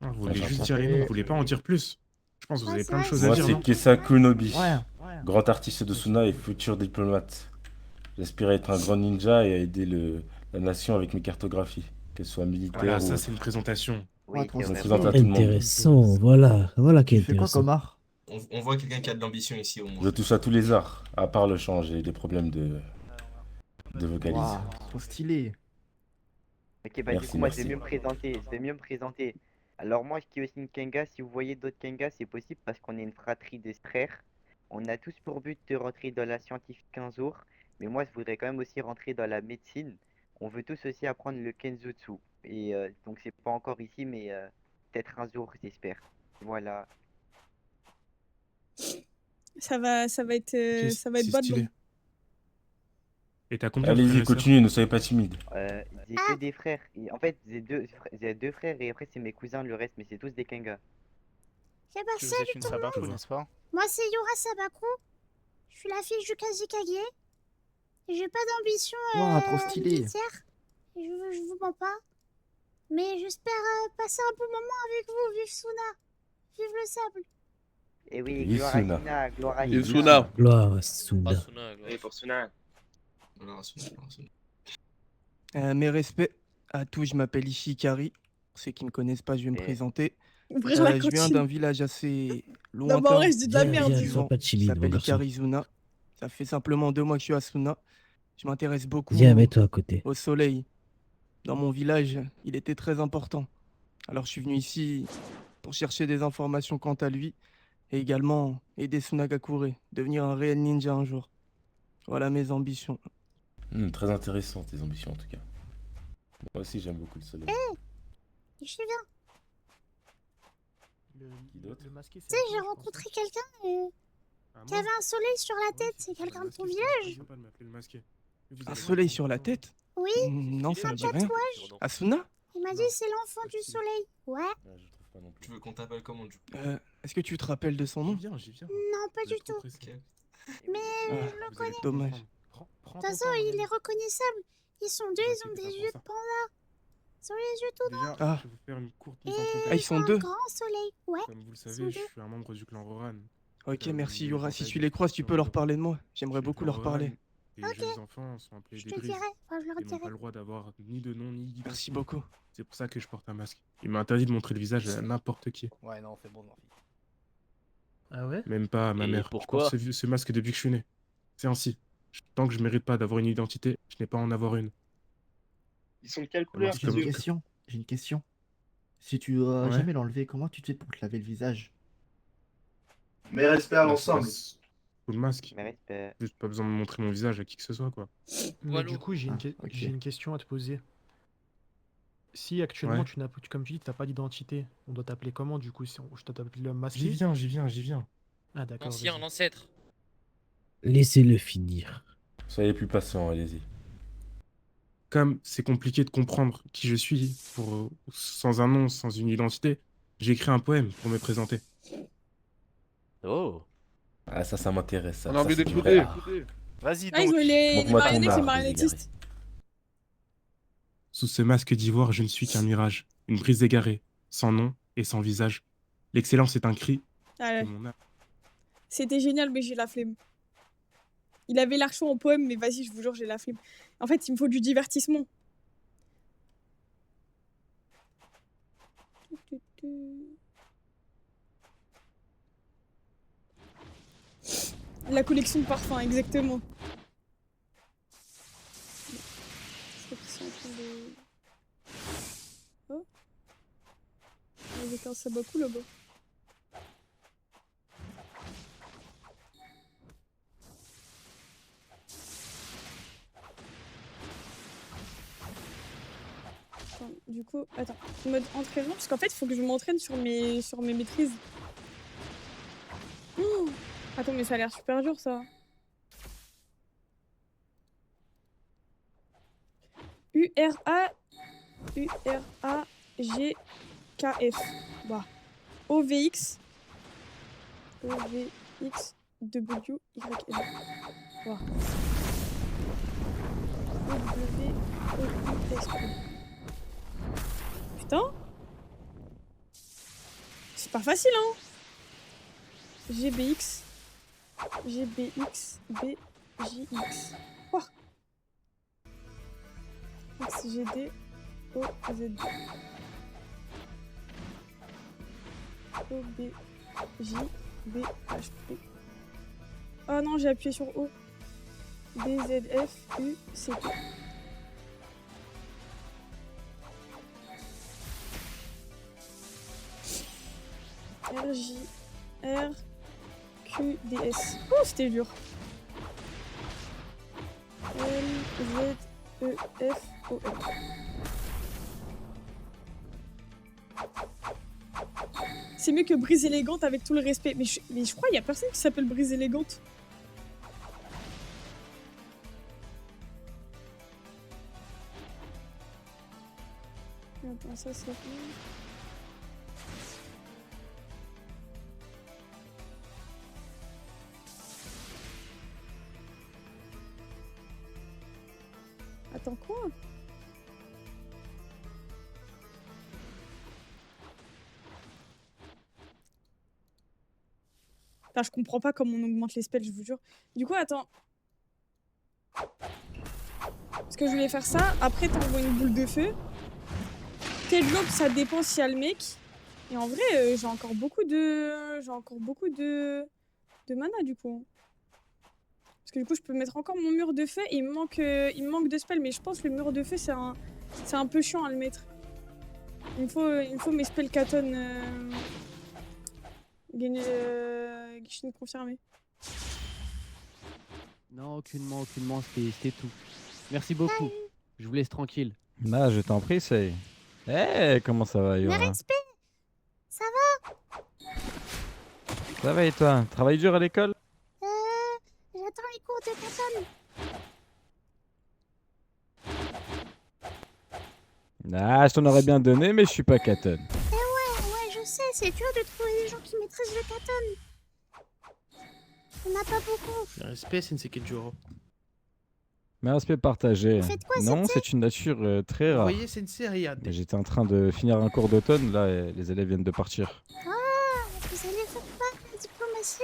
Ah, vous voulez juste dire les noms, vous voulez pas en dire plus? Je pense que vous avez plein de choses à Moi, dire, c'est non? Kessa Kunobi, Ouais. grand artiste de Suna et futur diplomate. J'aspire à être un grand ninja et à aider la nation avec mes cartographies, qu'elles soient militaires Voilà, ou ça autres. c'est une présentation. Oui, Ouais, c'est Je me vrai. présente à tout le monde. Intéressant, voilà qui est Tu fais quoi intéressant. comme art? On voit quelqu'un qui a de l'ambition ici au moins. Je touche à tous les arts, à part le chant, j'ai des problèmes de vocaliser. Waouh, trop stylé. Ok, bah du Merci, coup, moi merci. je vais mieux me présenter. Alors moi, je suis aussi une Kenga. Si vous voyez d'autres Kengas, c'est possible parce qu'on est une fratrie de frères. On a tous pour but de rentrer dans la scientifique un jour. Mais moi, je voudrais quand même aussi rentrer dans la médecine. On veut tous aussi apprendre le Kenjutsu. Et donc c'est pas encore ici, mais peut-être un jour, j'espère. Voilà. Ça va être C'est bas de stylé. long. Et t'as combien de frères Allez-y, et sœurs? continuez, ne soyez pas timide. J'ai que des frères. En fait, j'ai deux frères et après c'est mes cousins, le reste, mais c'est tous des Kengas. Eh bah, salut tout le monde. n'est-ce pas? Moi, c'est Yura Sabaku. Je suis la fille du Kazikage. J'ai pas d'ambition Waouh, trop stylé. militaire. Je vous mens pas. Mais j'espère passer un bon moment avec vous. Vive Suna. Vive le sable. Et oui, Vive gloire à Suna. Suna, gloire à Vive Suna. Suna. Gloire à Suna. Allez, pour Suna. Mes respects à tous, je m'appelle Ishikari. Pour ceux qui ne me connaissent pas, je vais me présenter. Ouvrir la Je viens cantine. d'un village assez Non, bah, en lointain, vrai, je dis de la Viens, merde. viens, dis sois donc. pas qui timide, mon s'appelle garçon. Ikarizuna. Ça fait simplement 2 mois que je suis à Suna. Je m'intéresse beaucoup Viens, mets-toi à côté. au soleil. Dans mon village, il était très important. Alors je suis venu ici pour chercher des informations quant à lui et également aider Sunagakure, devenir un réel ninja un jour. Voilà mes ambitions. Très intéressant tes ambitions en tout cas. Moi aussi j'aime beaucoup le soleil. Je suis bien. Qui d'autre? Tu sais, j'ai rencontré quelqu'un qui avait un soleil sur la tête. C'est quelqu'un de ton village? Un soleil sur la tête? Oui. Non, ça Un me dit rien. tatouage. Asuna? Il m'a dit c'est l'enfant du soleil. Ouais. Tu veux qu'on t'appelle comment du coup? Est-ce que tu te rappelles de son nom? Non, pas du tout. Mais je le connais. Dommage. De toute façon, il est reconnaissable. Ils sont deux, ils ont des yeux de panda. Ils ont les yeux tout noirs. Ah. Je vais vous faire une courte Et mise en contexte. Ah, ils sont deux. un grand soleil. Ouais. Comme vous le ils sont savez, je deux. suis un membre du clan Roran. Ok, merci Yura. Si tu les croises, tu peux leur parler de moi. J'aimerais beaucoup leur parler. Les jeunes enfants sont appelés Je des te grises. dirai. Enfin, je leur Ils n'ont pas dirai. le droit d'avoir ni de nom ni d'identité. Merci beaucoup. C'est pour ça que je porte un masque. Il m'a interdit de montrer le visage à n'importe qui. Ouais, non, c'est bon, non. Ah ouais? Même pas à ma Et mère. pourquoi Je porte ce masque depuis que je suis né. C'est ainsi. Tant que je mérite pas d'avoir une identité, je n'ai pas à en avoir une. Ils sont de quelle couleur J'ai tes une yeux? J'ai une question. Si tu dois Ouais. jamais l'enlever, comment tu te fais pour te laver le visage? Mais respect à l'ensemble. Sous le masque. Mais respect. Juste pas besoin de montrer mon visage à qui que ce soit, quoi. Mais du coup, j'ai Ah, ok. j'ai une question à te poser. Si actuellement, Ouais. tu n'as, comme tu dis, tu n'as pas d'identité, on doit t'appeler comment du coup? Si je dois t'appeler le masqué? J'y viens, j'y viens, j'y viens. Ah d'accord. L'ancien, vas-y. l'ancêtre. Laissez-le finir. Soyez plus patient, allez-y. Comme c'est compliqué de comprendre qui je suis sans un nom, sans une identité, J'ai écrit un poème pour me présenter. Oh. Ah, ça m'intéresse. Ça, On a envie c'est du d'écouter. vrai art. Vas-y Ah, ils ont donc. les Montre-moi ton marionnettes, art, les les marionnettistes. Sous ce masque d'ivoire, je ne suis qu'un mirage, une brise égarée, sans nom et sans visage. L'excellence est un cri Ah que ouais. mon âme. C'était génial, mais j'ai la flemme. Il avait l'air chaud en poème, mais vas-y, je vous jure, j'ai la flemme. En fait, il me faut du divertissement. La collection de parfums, exactement. Je crois qu'ils sont en train de... Oh. Avec un sabaku là-bas. Attends, du coup, attends, mode entraînement, parce qu'en fait, il faut que je m'entraîne sur mes maîtrises. Oh, attends, mais ça a l'air super dur, ça. U-R-A-G-K-F. Bah. O-V-X. O-V-X. W-Y-L. Bah. O-W-O-I-S-P. Putain. C'est pas facile, hein. GBX. GBX. BJX. Oh. XGD. OZD. OBJ. BHP. Oh non, j'ai appuyé sur O. BZF. UCP. RJRQDS. Oh, c'était dur. LZEFOL. C'est mieux que Brise élégante avec tout le respect. Mais je crois qu'il y a personne qui s'appelle Brise élégante. Attends, ça c'est... Attends, quoi? Putain, je comprends pas comment on augmente les spells, je vous jure. Du coup, attends. Parce que je voulais faire ça, après t'envoies une boule de feu. Tel job, ça dépend s'il y a le mec. Et en vrai, j'ai encore beaucoup de... de mana, du coup. Parce que du coup, je peux mettre encore mon mur de feu et il me manque de spells. Mais je pense que le mur de feu, c'est un peu chiant à le mettre. Il me faut mes spells Katon Genshin confirmé. Non, aucunement, c'était tout. Merci beaucoup. Je vous laisse tranquille. Bah, je t'en prie, c'est. Eh, comment ça va, Le Yora? respect. Ça va? Ça va et toi? Travaille dur à l'école? J'attends les cours de Katon. Ah, je t'en aurais bien donné, mais je suis pas Katon. Ouais, je sais, c'est dur de trouver des gens qui maîtrisent le Katon. On n'a pas beaucoup. Le respect, Sensei Kejuro. Mais respect partagé. Vous faites quoi, Non, Sensei? c'est une nature très rare. Envoyez Sensei Riyad. Mais j'étais en train de finir un cours d'automne, là, et les élèves viennent de partir. Ah, vous allez faire quoi? La diplomatie?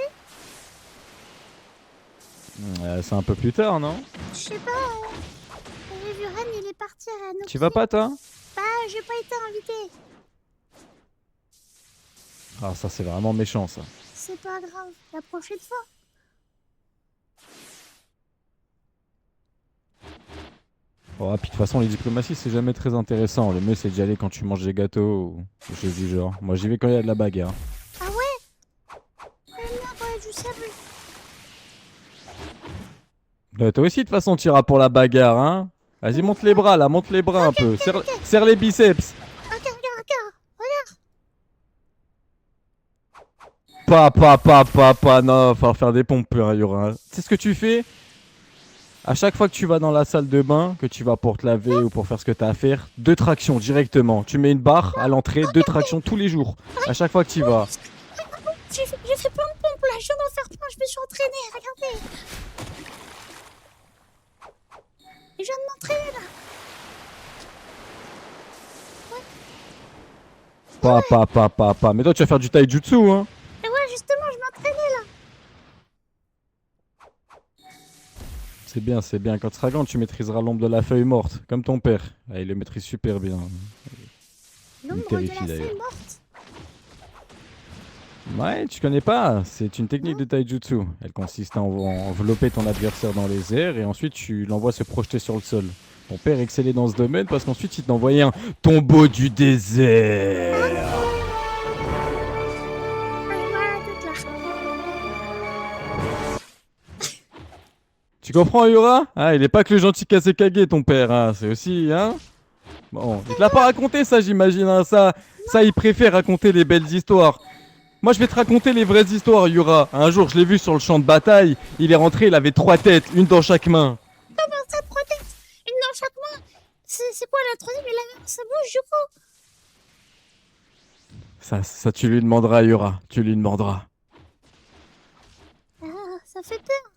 C'est un peu plus tard, non? Je sais pas. J'ai vu Ren, il est parti à Anoki. Tu vas pas, toi? Bah, j'ai pas été invité. Ah, ça, c'est vraiment méchant, ça. C'est pas grave, la prochaine fois. Oh, puis de toute façon, les diplomaties, c'est jamais très intéressant. Le mieux, c'est d'y aller quand tu manges des gâteaux ou des choses du genre. Moi, j'y vais quand il y a de la bagarre. Ah ouais? Merde, ouais, je savais. Toi aussi, de toute façon, tu iras pour la bagarre, hein? Vas-y, monte les bras, là, monte les bras un peu. Serre les biceps. Regarde. Pas, non, va falloir faire des pompes, hein, Yora. C'est ce que tu fais? À chaque fois que tu vas dans la salle de bain, que tu vas pour te laver ou pour faire ce que tu as à faire, 2 tractions directement. Tu mets une barre à l'entrée, 2 tractions tous les jours. À chaque fois que tu y vas. J'ai fait plein de pompes là, je viens d'en faire plein, je me suis entraînée, regardez. Et je viens de m'entraîner là. Pas. Mais toi, tu vas faire du taijutsu, hein. Et ouais, justement, je m'entraînais là. C'est bien. Quand tu seras grand, tu maîtriseras l'ombre de la feuille morte, comme ton père. Ah, il le maîtrise super bien. Il me L'ombre de la terrifie d'ailleurs. feuille morte. Ouais, tu connais pas, c'est une technique de taijutsu. Elle consiste à envelopper ton adversaire dans les airs et ensuite tu l'envoies se projeter sur le sol. Ton père excellait dans ce domaine parce qu'ensuite il t'envoyait un tombeau du désert. Tu comprends, Yura? Ah, il est pas que le gentil Kasekage, ton père, hein. C'est aussi, hein? Bon, il te l'a pas raconté ça, j'imagine, hein. Ça, il préfère raconter les belles histoires. Moi, je vais te raconter les vraies histoires, Yura. Un jour, je l'ai vu sur le champ de bataille. Il est rentré, il avait 3 têtes, une dans chaque main. Comment ça, 3 têtes? Une dans chaque main? C'est quoi la troisième? Ça bouge du coup? Ça, tu lui demanderas, Yura. Tu lui demanderas. Ah, ça fait peur.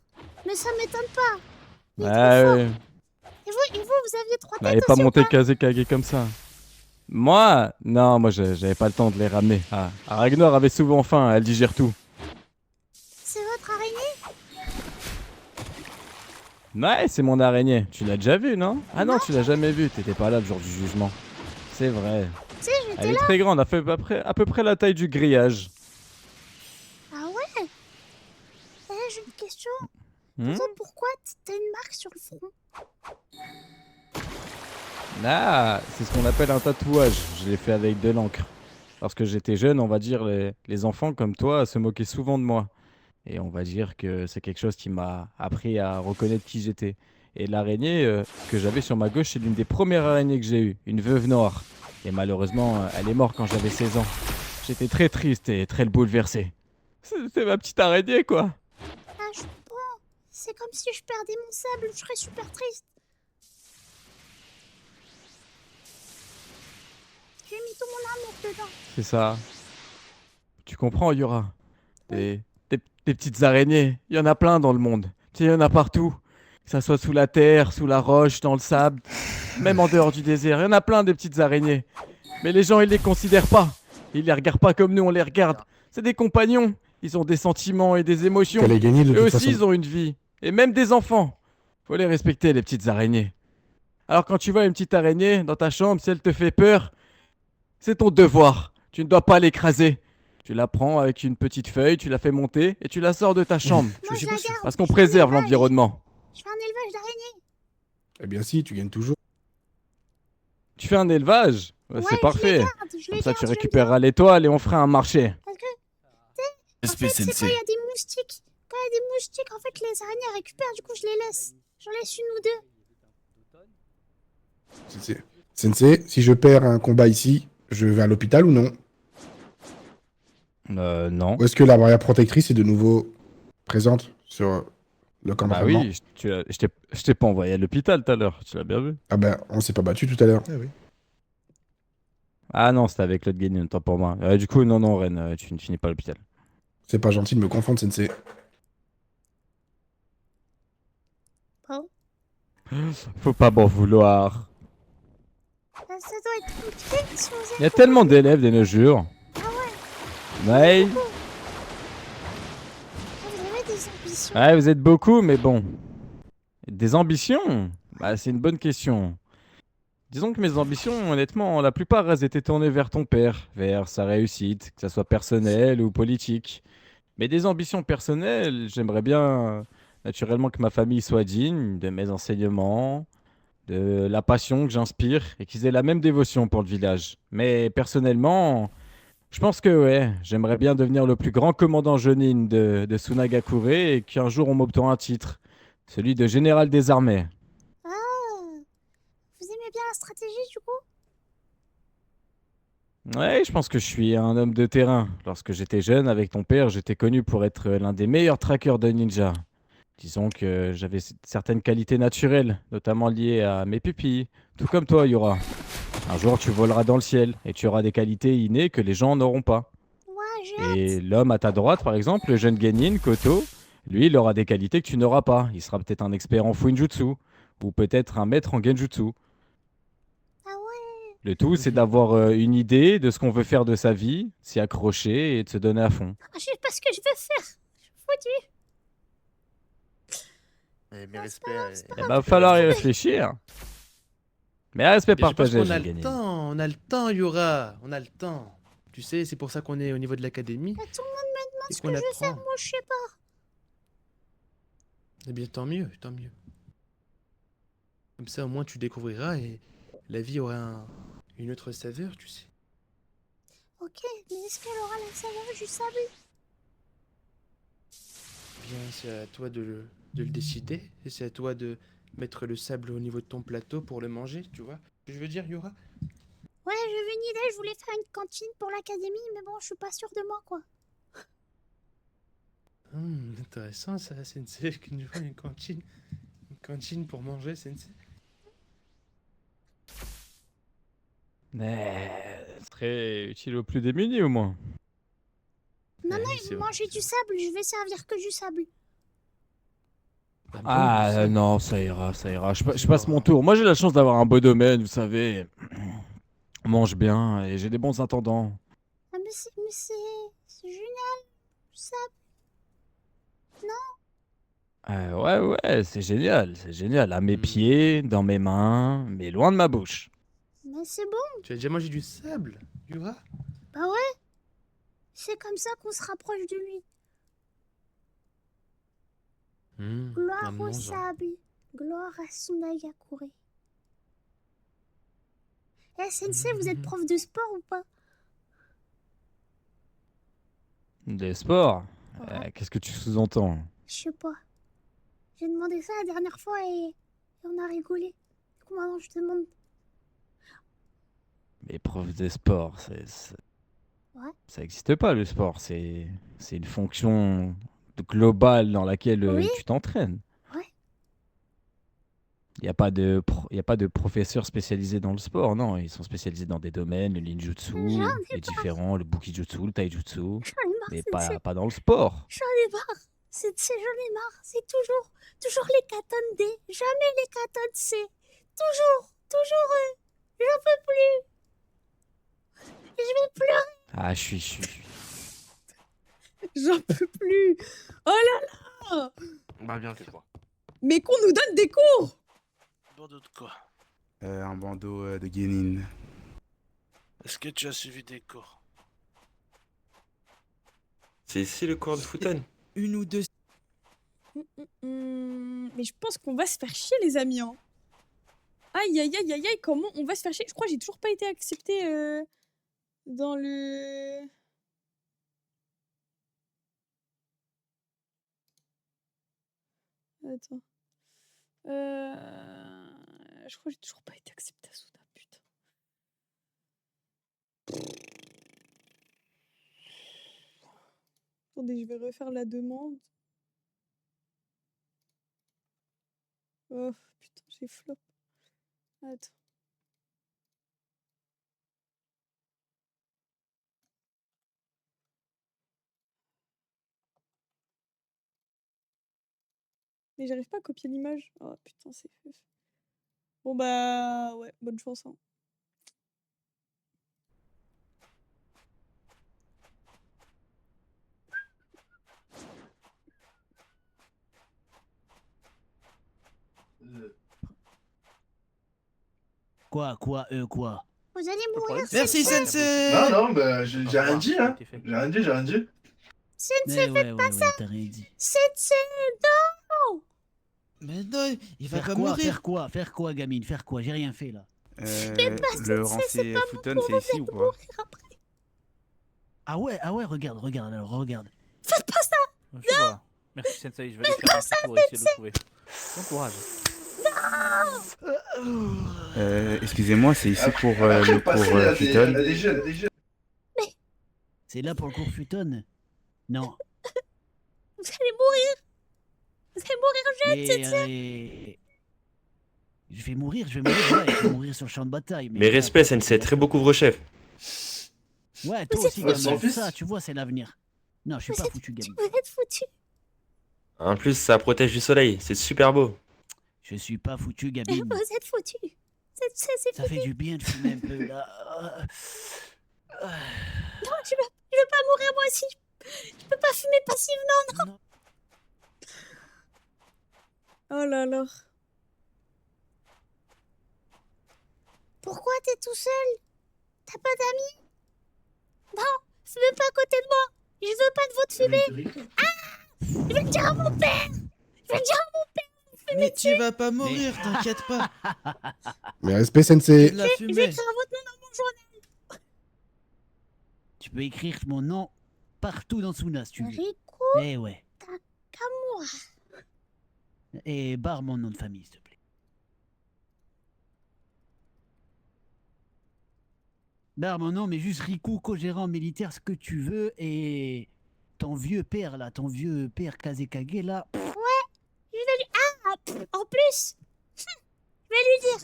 Mais ça m'étonne pas. Ouais. Et vous, vous aviez 3 On n'avait têtes pas aussi ou monté pas? Kasekage comme ça. Moi? Non, moi, j'avais pas le temps de les ramener. Ah, Ragnar avait souvent faim, elle digère tout. C'est votre araignée? Ouais, c'est mon araignée. Tu l'as déjà vue, non? Ah non, tu l'as jamais vue. T'étais pas là le jour du jugement. C'est vrai. Tu sais, Elle j'étais est là. très grande, elle fait à peu près la taille du grillage. Ah ouais? Eh, j'ai une question. Hmm? Toi, pourquoi t'as une marque sur le front? Ah, c'est ce qu'on appelle un tatouage. Je l'ai fait avec de l'encre. Lorsque j'étais jeune, on va dire, les enfants comme toi se moquaient souvent de moi. Et on va dire que c'est quelque chose qui m'a appris à reconnaître qui j'étais. Et l'araignée que j'avais sur ma gauche, c'est l'une des premières araignées que j'ai eues, une veuve noire. Et malheureusement, elle est morte quand j'avais 16 ans. J'étais très triste et très bouleversé. C'est ma petite araignée, quoi. Ah, je comprends. C'est comme si je perdais mon sable, je serais super triste. J'ai mis tout mon amour dedans. C'est ça. Tu comprends, Yura? Des petites araignées, il y en a plein dans le monde. Tu sais, il y en a partout. Que ça soit sous la terre, sous la roche, dans le sable, même en dehors du désert. Il y en a plein des petites araignées. Mais les gens, ils les considèrent pas. Ils les regardent pas comme nous, on les regarde. C'est des compagnons. Ils ont des sentiments et des émotions. Qu'elle ait gagné de Eux toute aussi, façon. ils ont une vie. Et même des enfants. Faut les respecter, les petites araignées. Alors quand tu vois une petite araignée dans ta chambre, si elle te fait peur, c'est ton devoir. Tu ne dois pas l'écraser. Tu la prends avec une petite feuille, tu la fais monter et tu la sors de ta chambre. Moi, je la garde. Parce qu'on préserve l'environnement. Je fais un élevage d'araignées. Eh bien si, tu gagnes toujours. Tu fais un élevage? Ouais, Ouais, c'est je parfait. les garde, je Comme les ça, garde, tu j'aime récupéreras l'étoile et on fera un marché. Parce que, tu sais, en fait, c'est quand il y a des moustiques. Quand il y a des moustiques, en fait, les araignées récupèrent, du coup, je les laisse. J'en laisse une ou deux. Sensei, si je perds un combat ici, je vais à l'hôpital ou non? Non. Ou est-ce que la barrière protectrice est de nouveau présente sur le camp Bah d'entraînement? oui, je t'ai pas envoyé à l'hôpital tout à l'heure, tu l'as bien vu. Ah ben, on s'est pas battu tout à l'heure. Ah non, c'était avec l'autre gagnant, tant pour moi. Du coup, non, Ren, tu ne finis pas à l'hôpital. C'est pas gentil de me confondre, Sensei. Pardon? Faut pas m'en vouloir. Ça doit être compliqué si vous êtes Il y a tellement d'élèves de nos jours. Ah ouais? Ouais. Vous avez des ambitions. Ouais, vous êtes beaucoup, mais bon. Des ambitions? Bah, c'est une bonne question. Disons que mes ambitions, honnêtement, la plupart, elles étaient tournées vers ton père, vers sa réussite, que ça soit personnelle ou politique. Mais des ambitions personnelles, j'aimerais bien, naturellement, que ma famille soit digne de mes enseignements, de la passion que j'inspire et qu'ils aient la même dévotion pour le village. Mais personnellement, je pense que ouais, j'aimerais bien devenir le plus grand commandant Jonin de Sunagakure et qu'un jour on m'obtient un titre, celui de général des armées. Ah, vous aimez bien la stratégie, du coup? Ouais, je pense que je suis un homme de terrain. Lorsque j'étais jeune avec ton père, j'étais connu pour être l'un des meilleurs trackers de ninja. Disons que j'avais certaines qualités naturelles, notamment liées à mes pupilles. Tout comme toi, Yura. Un jour, tu voleras dans le ciel et tu auras des qualités innées que les gens n'auront pas. Ouais, j'ai hâte. Et l'homme à ta droite, par exemple, le jeune Genin, Koto, lui, il aura des qualités que tu n'auras pas. Il sera peut-être un expert en Fuinjutsu, ou peut-être un maître en Genjutsu. Ah ouais. Le tout, c'est d'avoir une idée de ce qu'on veut faire de sa vie, s'y accrocher et de se donner à fond. Je sais pas ce que je veux faire. Je suis foutu. Mes respects. Il va falloir y réfléchir. Mais respect Et je pense partagé, qu'on a jeune le Genin. temps, on a le temps, Yura, on a le temps. Tu sais, c'est pour ça qu'on est au niveau de l'académie. Tout le monde me demande Et ce qu'on que je veux apprend. faire, moi je sais pas. Eh bien, tant mieux, tant mieux. Comme ça, au moins, tu découvriras et la vie aura une autre saveur, tu sais. Ok, mais est-ce qu'elle aura la saveur du sable? Eh bien, c'est à toi de le décider. Et c'est à toi de mettre le sable au niveau de ton plateau pour le manger, tu vois. Je veux dire, Yura. Ouais, j'avais une idée, je voulais faire une cantine pour l'académie, mais bon, je suis pas sûre de moi, quoi. Intéressant ça, Sensei, une cantine. Une cantine pour manger, Sensei. Mais ce serait utile aux plus démunis, au moins. Non, non, oui, ils c'est vont vrai, manger du sable, je vais servir que du sable. Ah non, ça ira, ça ira. Je passe mon tour. Moi, j'ai la chance d'avoir un beau domaine, vous savez. On mange bien et j'ai des bons intendants. Ah, mais c'est génial, du sable. Non? Ouais, c'est génial, c'est génial. À mes pieds, dans mes mains, mais loin de ma bouche. Mais c'est bon. Tu as déjà mangé du sable, Yura? Bah ouais. C'est comme ça qu'on se rapproche de lui. Gloire au sable, gloire à Tsunagakure. Eh, Sensei, vous êtes prof de sport ou pas? Des sports? Ouais. Qu'est-ce que tu sous-entends? Je sais pas. J'ai demandé ça la dernière fois et on a rigolé. Du coup, maintenant, je te demande. Mais prof de sport, Ouais. ça n'existe pas le sport. C'est une fonction globale dans laquelle Oui. tu t'entraînes. Ouais. Il n'y a pas de professeurs spécialisés dans le sport, non. Ils sont spécialisés dans des domaines, le ninjutsu, les différents, le bukijutsu, le taijutsu, J'en ai marre, mais Sensei. pas dans le sport. J'en ai marre. J'en ai marre. C'est toujours les katons D. Jamais les katons C. Toujours eux. J'en peux plus. Je vais pleurer. Ah, je suis. J'en peux plus. Oh là là. Bah, bien fait, quoi. Mais qu'on nous donne des cours. Bandeau de quoi? Un bandeau de Genin. Est-ce que tu as suivi des cours? C'est ici le cours de Futon. Une ou deux. Mais je pense qu'on va se faire chier, les amis. Hein. Aïe, aïe, aïe, aïe, aïe, comment on va se faire chier? Je crois que j'ai toujours pas été acceptée dans le... Attends. Je crois que j'ai toujours pas été acceptée à Souda, putain. Attendez, je vais refaire la demande. Oh putain, j'ai flop. Attends. Mais j'arrive pas à copier l'image. Oh putain, c'est fait. Bon bah ouais, bonne chance. Hein. Quoi? Vous allez mourir, Merci, Sensei. Non, bah, j'ai rien dit, hein. J'ai rien dit. Sensei, faites pas ça. T'as rien dit. Sensei, non. Mais non, il va Faire pas quoi? mourir. Faire quoi, gamine? Faire quoi? J'ai rien fait là. Le rancé Futon, c'est ici ou pas? Ah ouais, regarde, regarde. Faites pas ça. Je vois. Merci Sensei, je vais aller faire un petit tour et essayer de le trouver. Bon courage. Excusez-moi, c'est ici pour le cours Futon. C'est là pour le cours Futon? Non. Vous allez mourir. Je vais mourir, ouais, je vais mourir sur le champ de bataille. Mais respect, Sensei, très beau couvre-chef. Ouais, toi aussi, gamin, ça, tu vois, c'est l'avenir. Non, je suis pas foutu, gamin. Vous êtes foutu. En plus, ça protège du soleil, c'est super beau. Je suis pas foutu, Gabine. Vous êtes foutu. C'est Ça fait du bien de fumer un peu, là. Non, je veux pas mourir moi aussi. Je peux pas fumer passivement, non. Oh là là. Pourquoi t'es tout seul? T'as pas d'amis? Non, fumez pas à côté de moi. Je veux pas de votre fumée. Ah! Je vais le dire à mon père. Je vais le dire à mon père. Mais tu vas pas mourir, t'inquiète pas. Mais respect, Sensei. De la Je vais fumée. écrire votre nom dans mon journal. Tu peux écrire mon nom partout dans Suna, si tu veux. Riku Eh ouais. Takamura. Et barre mon nom de famille, s'il te plaît. Barre mon nom, mais juste Riku, co-gérant militaire, ce que tu veux, et ton vieux père, là, ton vieux père Kazekage, là. Ouais, je vais lui... Ah, en plus. Je vais lui dire.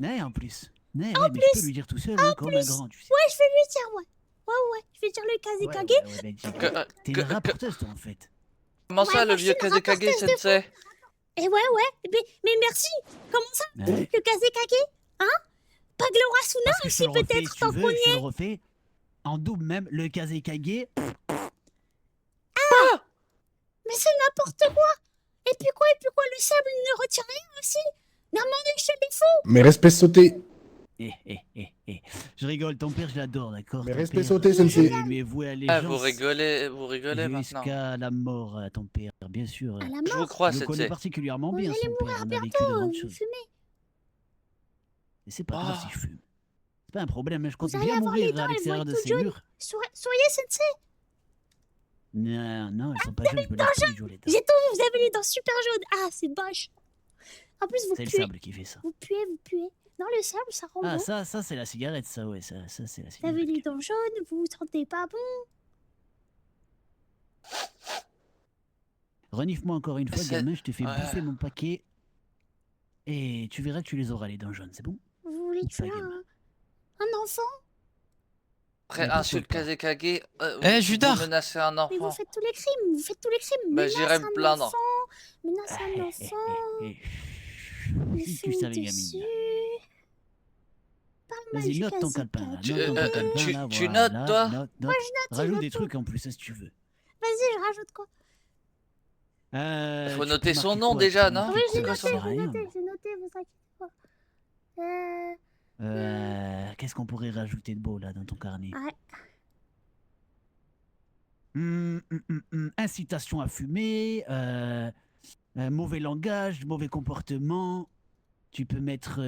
Ouais, en plus. Ouais, En ouais, mais plus. je peux lui dire tout seul, hein, comme un grand, tu sais. Ouais, je vais lui dire, ouais. Ouais, je vais dire le Kazekage. Ouais, t'es une rapporteuse, toi, en fait. Comment ça, Ouais, le moi, je vieux suis une Kazekage, rapporteuse de Sensei? Et mais merci. Comment ça? Ouais. Le Kazekage? Hein? Pas Glora Suna Parce que je te aussi, le refais, peut-être, si tu tant veux, qu'on je te y le est. refais. En double même, le Kazekage. Mais c'est n'importe quoi. Et puis quoi, le sable ne retient rien aussi. Demandez chez les fous. Mais respect, sauter. Je rigole, ton père, je l'adore, d'accord? Mais Ton respect père, sauter, Sensei. je lui ai voué Ah, allégeance vous rigolez maintenant. jusqu'à la mort, ton père, bien sûr. À la Je vous mort. crois, Je le connais Sensei. particulièrement Vous bien, allez son père. mourir On a vécu de bientôt. grandes choses. Fumez. Mais c'est pas grave si je fume. C'est pas un problème, hein, je compte Vous allez bien avoir les mourir dents, à elles vont l'extérieur être de toutes ces jaunes. murs. Soyez sensei. Non, elles sont pas jaunes, je me lave tous les jours les dents. J'ai tout vu, vous avez les dents super jaunes. Ah, c'est moche. En plus, vous C'est le puez. sable qui fait ça. Vous puez. Non, le sable, ça rend Ah, bon. ça c'est la cigarette, ça, ouais, ça c'est la Vous cigarette. avez les dents jaunes, vous vous sentez pas bon. Renifle-moi encore une fois, C'est- gamin, je te fais Ouais. bouffer mon paquet. Et tu verras que tu les auras, les dents jaunes, c'est bon? Vous voulez tuer un enfant? Après, Mais pourquoi insulte pas Kazekage, Eh, Judar. vous menacez un Mais vous enfant. faites tous les crimes. Bah, Menace j'irai me un plaindre. enfant. Menace un enfant. Le Si tu fume savais, dessus. gamine. Parle mal Vas-y, du note ton Kazekage. calepin, là. Tu- Note ton calepin, tu- là, tu voilà, notes, toi note. Moi, je note, Rajoute je des note. trucs en plus, ça, si tu veux. Vas-y, je rajoute quoi? Faut Tu noter peux son marquer nom quoi, déjà, tu peux non? Oui, marquer j'ai quoi, noté, ça sert à rien. j'ai noté, vous inquiétez pas. Qu'est-ce qu'on pourrait rajouter de beau, là, dans ton carnet? Ouais. Incitation à fumer, mauvais langage, mauvais comportement. Tu peux mettre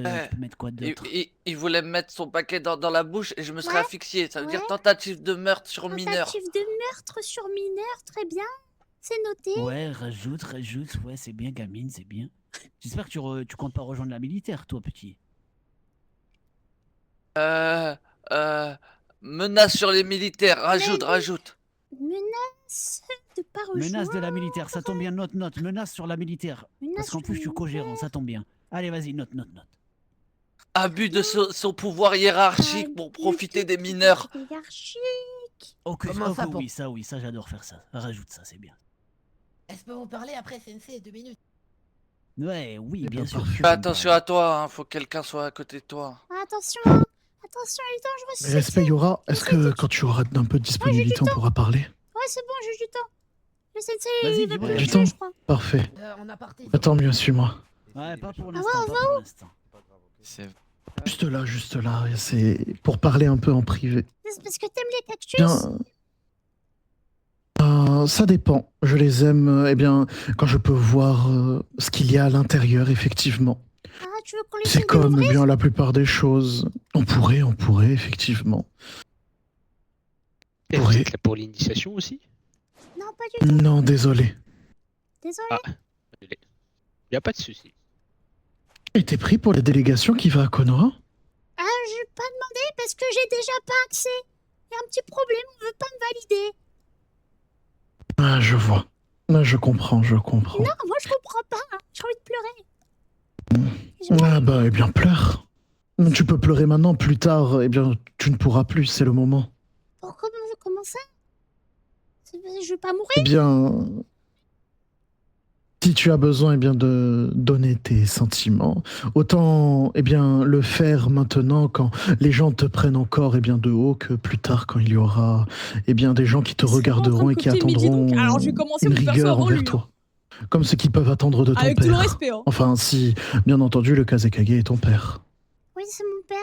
quoi d'autre? Il voulait me mettre son paquet dans la bouche et je me serais asphyxié. Ça veut dire tentative de meurtre sur mineur. Tentative de meurtre sur mineur, très bien. C'est noté. Ouais, rajoute, ouais, c'est bien, gamine, c'est bien. J'espère que tu comptes pas rejoindre la militaire, toi, petit. Menace sur les militaires. Rajoute. Menace de pas rejoindre. Menace de la militaire, ça tombe bien, note. Menace sur la militaire. Menace Parce qu'en sur plus, la je suis co-gérant, ça tombe bien. Allez, vas-y, note. Abus de son pouvoir hiérarchique pour profiter des mineurs. Hiérarchique. Ok, Comment ça, pour- oui, ça, j'adore faire ça. Rajoute ça, c'est bien. Est-ce que vous parler après, Sensei, 2 minutes? Ouais, oui, bien sûr. Fais attention à toi, hein. Faut que quelqu'un soit à côté de toi. Attention, il est dangereux. Mais respect, Yora, est-ce que quand tu auras un peu de disponibilité, on pourra parler? Ouais, c'est bon, j'ai du temps. Le sensei, Vas-y, il va dis-moi. plus Du jouer, temps? je crois. Parfait. On a parti. Attends, mieux, suis-moi. Ouais, pas pour Ah l'instant, ouais, on pas va pour où? l'instant. Juste là, c'est pour parler un peu en privé. C'est parce que t'aimes les cactus? Bien. Ça dépend. Je les aime, quand je peux voir ce qu'il y a à l'intérieur, effectivement. Ah, tu veux qu'on les C'est essaye de comme l'ouvrir? bien la plupart des choses. On pourrait, effectivement. Et vous êtes là pour l'initiation aussi? Non, pas du tout. Non, désolé. Désolé. Il n'y a pas de souci. Et t'es pris pour la délégation qui va à Konoha? Ah, j'ai pas demandé parce que j'ai déjà pas accès. Il y a un petit problème, on veut pas me valider. Ah, je vois. Ah, je comprends. Non, moi je comprends pas. Je Ah bah, eh bien, pleure. Tu peux pleurer maintenant, plus tard, eh bien, tu ne pourras plus, c'est le moment. Bon, comment ça? Je vais pas mourir? Eh bien, si tu as besoin, eh bien, de donner tes sentiments, autant, eh bien, le faire maintenant quand les gens te prennent encore, eh bien, de haut que plus tard quand il y aura, eh bien, des gens qui te regarderont et qui copier Midi, attendront donc. Alors, je vais commencer une mon perso rigueur avant envers lui, toi. Comme ceux qui peuvent attendre de ton Avec père. tout le respect, hein. Enfin, si, bien entendu, le Kazekage est ton père. Oui, c'est mon père.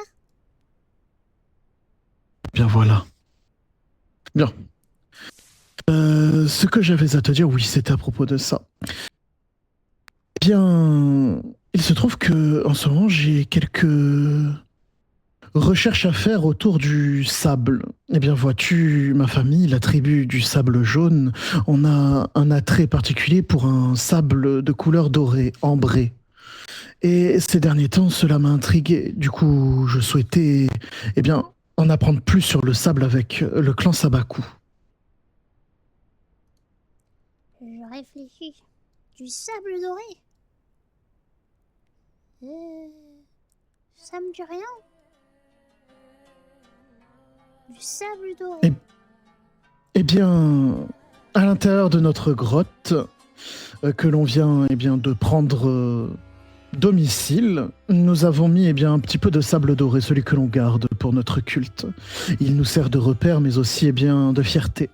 Bien voilà. Bien. Ce que j'avais à te dire, oui, c'était à propos de ça. Bien, il se trouve que en ce moment, j'ai quelques recherches à faire autour du sable. Eh bien, vois-tu, ma famille, la tribu du sable jaune, on a un attrait particulier pour un sable de couleur dorée, ambré. Et ces derniers temps, cela m'a intrigué. Du coup, je souhaitais, eh bien, en apprendre plus sur le sable avec le clan Sabaku. Je réfléchis. Du sable doré? Ça me dit rien. Du sable doré. Eh bien, à l'intérieur de notre grotte, que l'on vient eh bien, de prendre domicile, nous avons mis eh bien, un petit peu de sable doré, celui que l'on garde pour notre culte. Il nous sert de repère, mais aussi eh bien, de fierté.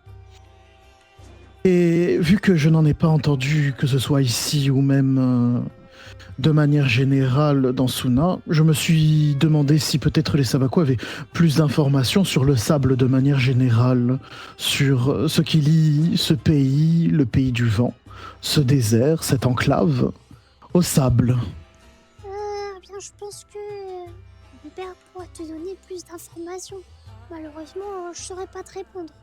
Et vu que je n'en ai pas entendu, que ce soit ici ou même de manière générale dans Suna, je me suis demandé si peut-être les Sabaku avaient plus d'informations sur le sable de manière générale, sur ce qui lie ce pays, le pays du vent, ce désert, cette enclave, au sable. Bien, je pense que mon père pourra te donner plus d'informations. Malheureusement, je saurais pas te répondre.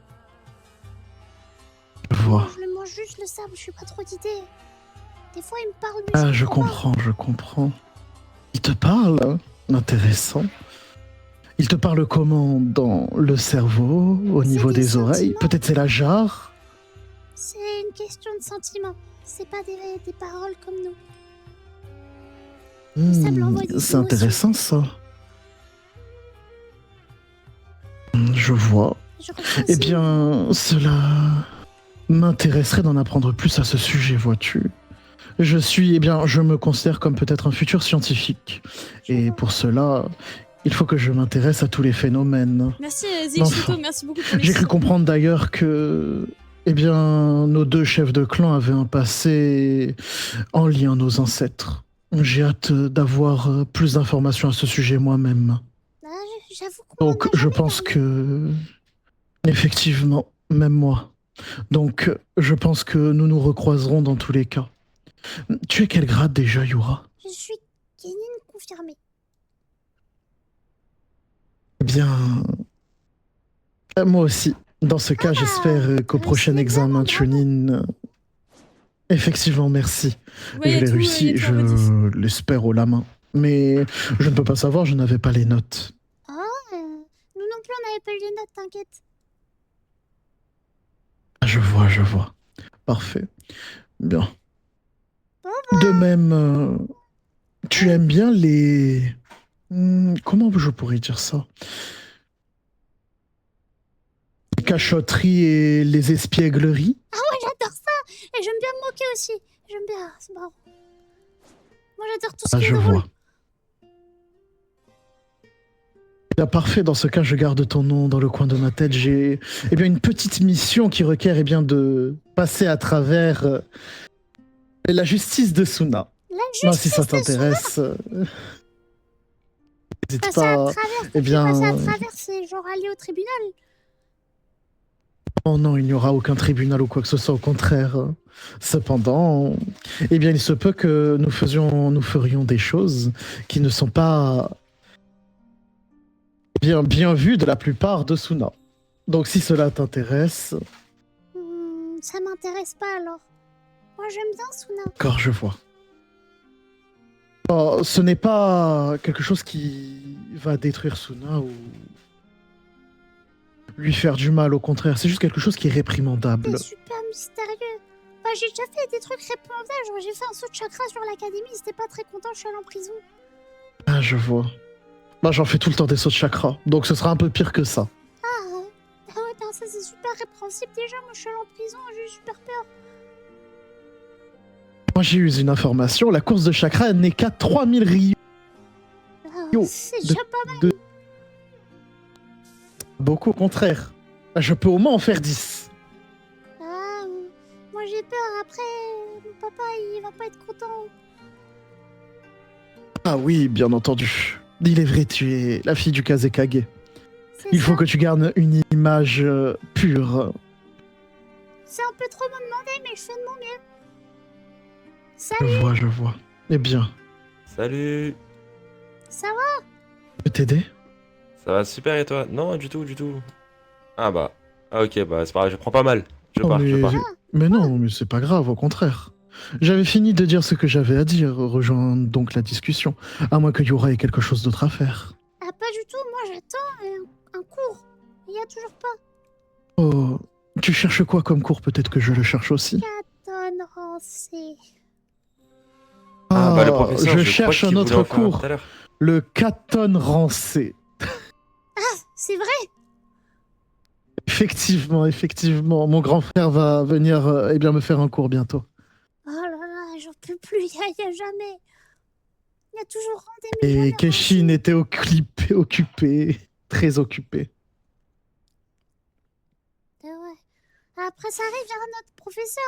Je vois. Je le mange juste le sable, je suis pas trop d'idées. Des fois, il me parle, mais Ah, je je comprends comprends, je comprends. Il te parle, hein? Intéressant. Il te parle comment? Dans le cerveau, au niveau des oreilles? Peut-être c'est la jarre? C'est une question de sentiment. C'est pas des paroles comme nous. sable envoie des C'est émotions. intéressant ça. Je vois. Eh bien, cela m'intéresserait d'en apprendre plus à ce sujet, vois-tu. Je me considère comme peut-être un futur scientifique. Et pour cela, il faut que je m'intéresse à tous les phénomènes. Merci Zixito, merci beaucoup pour les J'ai cru comprendre d'ailleurs que, eh bien, nos deux chefs de clan avaient un passé en lien nos ancêtres. J'ai hâte d'avoir plus d'informations à ce sujet moi-même. J'avoue qu'on Donc, je pense que, effectivement, même moi. Donc, je pense que nous nous recroiserons dans tous les cas. Tu es quel grade déjà, Yura? Je suis Kenin confirmé. Eh bien, moi aussi. Dans ce cas, j'espère qu'au prochain examen Chunin... Effectivement, merci. Ouais, Je l'ai tout, réussi, je l'espère haut la main. Mais je ne peux pas savoir, je n'avais pas les notes. Oh, nous non plus, on n'avait pas eu les notes, t'inquiète. Je vois. Parfait. Bien. De même, tu aimes bien les... comment je pourrais dire ça? Les cachotteries et les espiègleries? Ah ouais, j'adore ça. Et j'aime bien me moquer aussi. J'aime bien, c'est marrant. Moi, j'adore tout ce qui est Je drôle. vois. Bien, parfait, dans ce cas, je garde ton nom dans le coin de ma tête. J'ai une petite mission qui requiert de passer à travers la justice de Suna. Moi, si ça t'intéresse, n'hésite Passer pas. à travers, passer à travers, c'est genre aller au tribunal. Oh non, il n'y aura aucun tribunal ou quoi que ce soit, au contraire. Cependant, il se peut que nous ferions des choses qui ne sont pas bien vues de la plupart de Suna. Donc si cela t'intéresse... Ça m'intéresse pas alors. Moi, j'aime bien Suna. D'accord, je vois. Oh, ce n'est pas quelque chose qui va détruire Suna ou lui faire du mal, au contraire. C'est juste quelque chose qui est réprimandable. C'est super mystérieux. Enfin, j'ai déjà fait des trucs réprimandables. Genre, j'ai fait un saut de chakra sur l'académie. Ils étaient pas très contents, je suis allée en prison. Ah, je vois. Bah, j'en fais tout le temps des sauts de chakra, donc ce sera un peu pire que ça. Ah ouais, non, ça c'est super répréhensible déjà. Moi, je suis allée en prison, j'ai eu super peur. Moi, j'ai eu une information, la course de chakra n'est qu'à 3000 Ryu. C'est déjà pas mal. Beaucoup au contraire. Je peux au moins en faire 10. Ah, moi j'ai peur. Après, mon papa, il va pas être content. Ah oui, bien entendu. Il est vrai, tu es la fille du Kazekage. Il faut que tu gardes une image pure. C'est un peu trop me demander, mais je fais de mon mieux. Je vois. Eh bien, Salut. Ça va? je peux t'aider? Ça va super et toi? Non, du tout, du tout. Ah bah. Ah ok, bah c'est pas grave, je prends pas mal. Je pars, je pars. Mais non, mais c'est pas grave, au contraire. J'avais fini de dire ce que j'avais à dire, rejoins donc la discussion, à moins que Yura ait quelque chose d'autre à faire. Ah, pas du tout. Moi, j'attends un cours. Il y a toujours pas. Oh, tu cherches quoi comme cours? Peut-être que je le cherche aussi. Katon Rancé. Ah bah le professeur, je je cherche crois qu'il un voulait autre en faire un cours. tout à l'heure. Le Katon Rancé. Ah, c'est vrai? Effectivement, mon grand frère va venir eh bien me faire un cours bientôt. Oh là là, j'en peux plus. Il y a jamais. Il y a toujours rendez mais Et Keshin était occupé, très occupé. ouais. Après, ça arrive, il y a notre professeur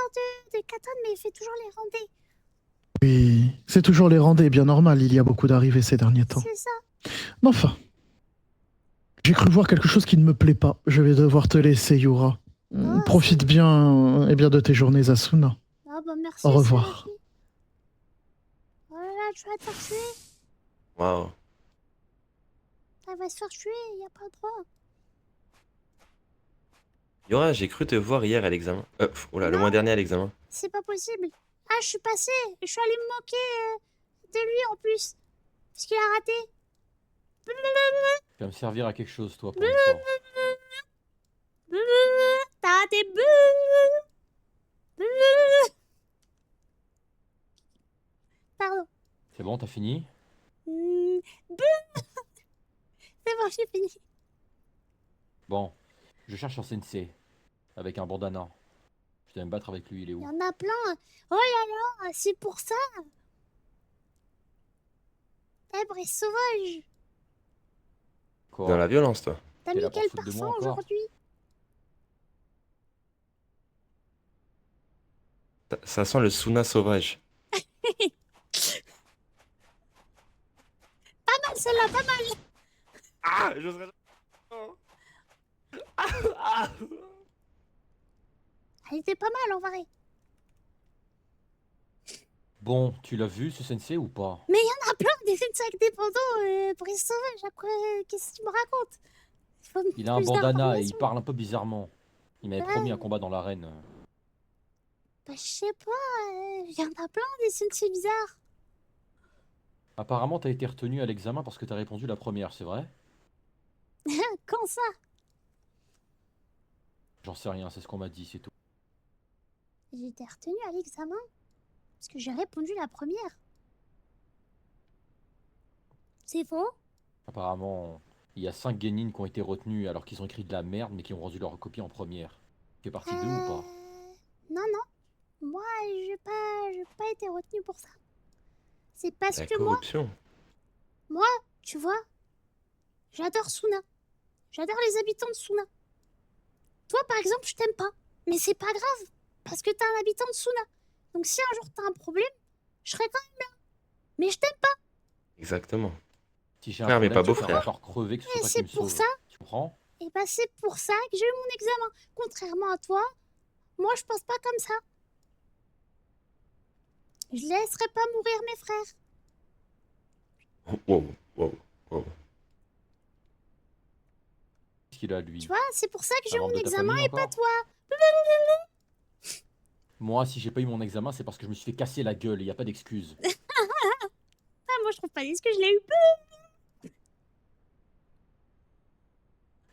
de Katon, mais il fait toujours les rendez. Oui, c'est toujours les rendez, bien normal, il y a beaucoup d'arrivées ces derniers temps. C'est ça. Mais enfin, j'ai cru voir quelque chose qui ne me plaît pas. Je vais devoir te laisser, Yura. Profite bien, eh bien de tes journées à Suna. Ah bah merci. Au revoir. Oh là là, tu vas te faire tuer. Waouh. Elle va se faire tuer, il n'y a pas le droit. Yora, j'ai cru te voir hier à l'examen. Oula, le mois dernier à l'examen. C'est pas possible. Ah, je suis passée. Je suis allée me moquer de lui en plus. Parce qu'il a raté. Tu vas me servir à quelque chose, toi, pour une fois. T'as raté. Pardon. C'est bon, t'as fini? C'est bon, j'ai fini. Bon, je cherche un sensei. Avec un bandana. Je dois me battre avec lui, il est Il où? y en a plein. Oh là là, c'est pour ça. Eh, Brice sauvage. Quoi? Dans la violence, toi. T'as T'es mis là pour quel te foutre de parfum moi encore? aujourd'hui? Ça sent le Suna sauvage. Pas mal celle-là, pas mal. Ah, j'oserais. Elle était pas mal en vrai. Bon, tu l'as vu, ce sensei, ou pas? Mais il y en a plein des sacs dépendants, Brice sauvage. Après, qu'est-ce que tu me racontes? Il a un plus bandana et il d'informations. parle un peu bizarrement. Il m'avait Ouais. promis un combat dans l'arène. Bah, je sais pas, il y en a plein des sensei bizarres. Apparemment, t'as été retenu à l'examen parce que t'as répondu la première, c'est vrai? Quand ça? J'en sais rien, c'est ce qu'on m'a dit, c'est tout. J'ai été retenue à l'examen parce que j'ai répondu la première. C'est faux? Apparemment, il y a 5 genin qui ont été retenus alors qu'ils ont écrit de la merde mais qui ont rendu leur copie en première. Tu fais partie d'eux ou pas? Non, non. Moi, j'ai pas été retenue pour ça. C'est parce La que moi, corruption. tu vois, j'adore Suna. J'adore les habitants de Suna. Toi, par exemple, je t'aime pas. Mais c'est pas grave, parce que t'es un habitant de Suna. Donc si un jour t'as un problème, je serai quand même là. Mais je t'aime pas. Exactement. Si j'ai un Frère, mais problème, pas tu beau vas frère. encore crever que ce Et soit toi qui c'est me pour sauve. ça. Tu comprends? Et bah c'est pour ça que j'ai eu mon examen. Contrairement à toi, moi je pense pas comme ça. Je laisserai pas mourir mes frères. Wow, wow, wow. Qu'est-ce qu'il a, lui? Tu vois, c'est pour ça que j'ai eu Un mon membre de ta examen famille et pas encore? toi. Moi, si j'ai pas eu mon examen, c'est parce que je me suis fait casser la gueule et y a pas d'excuse. Ah, moi je trouve pas que je l'ai eu.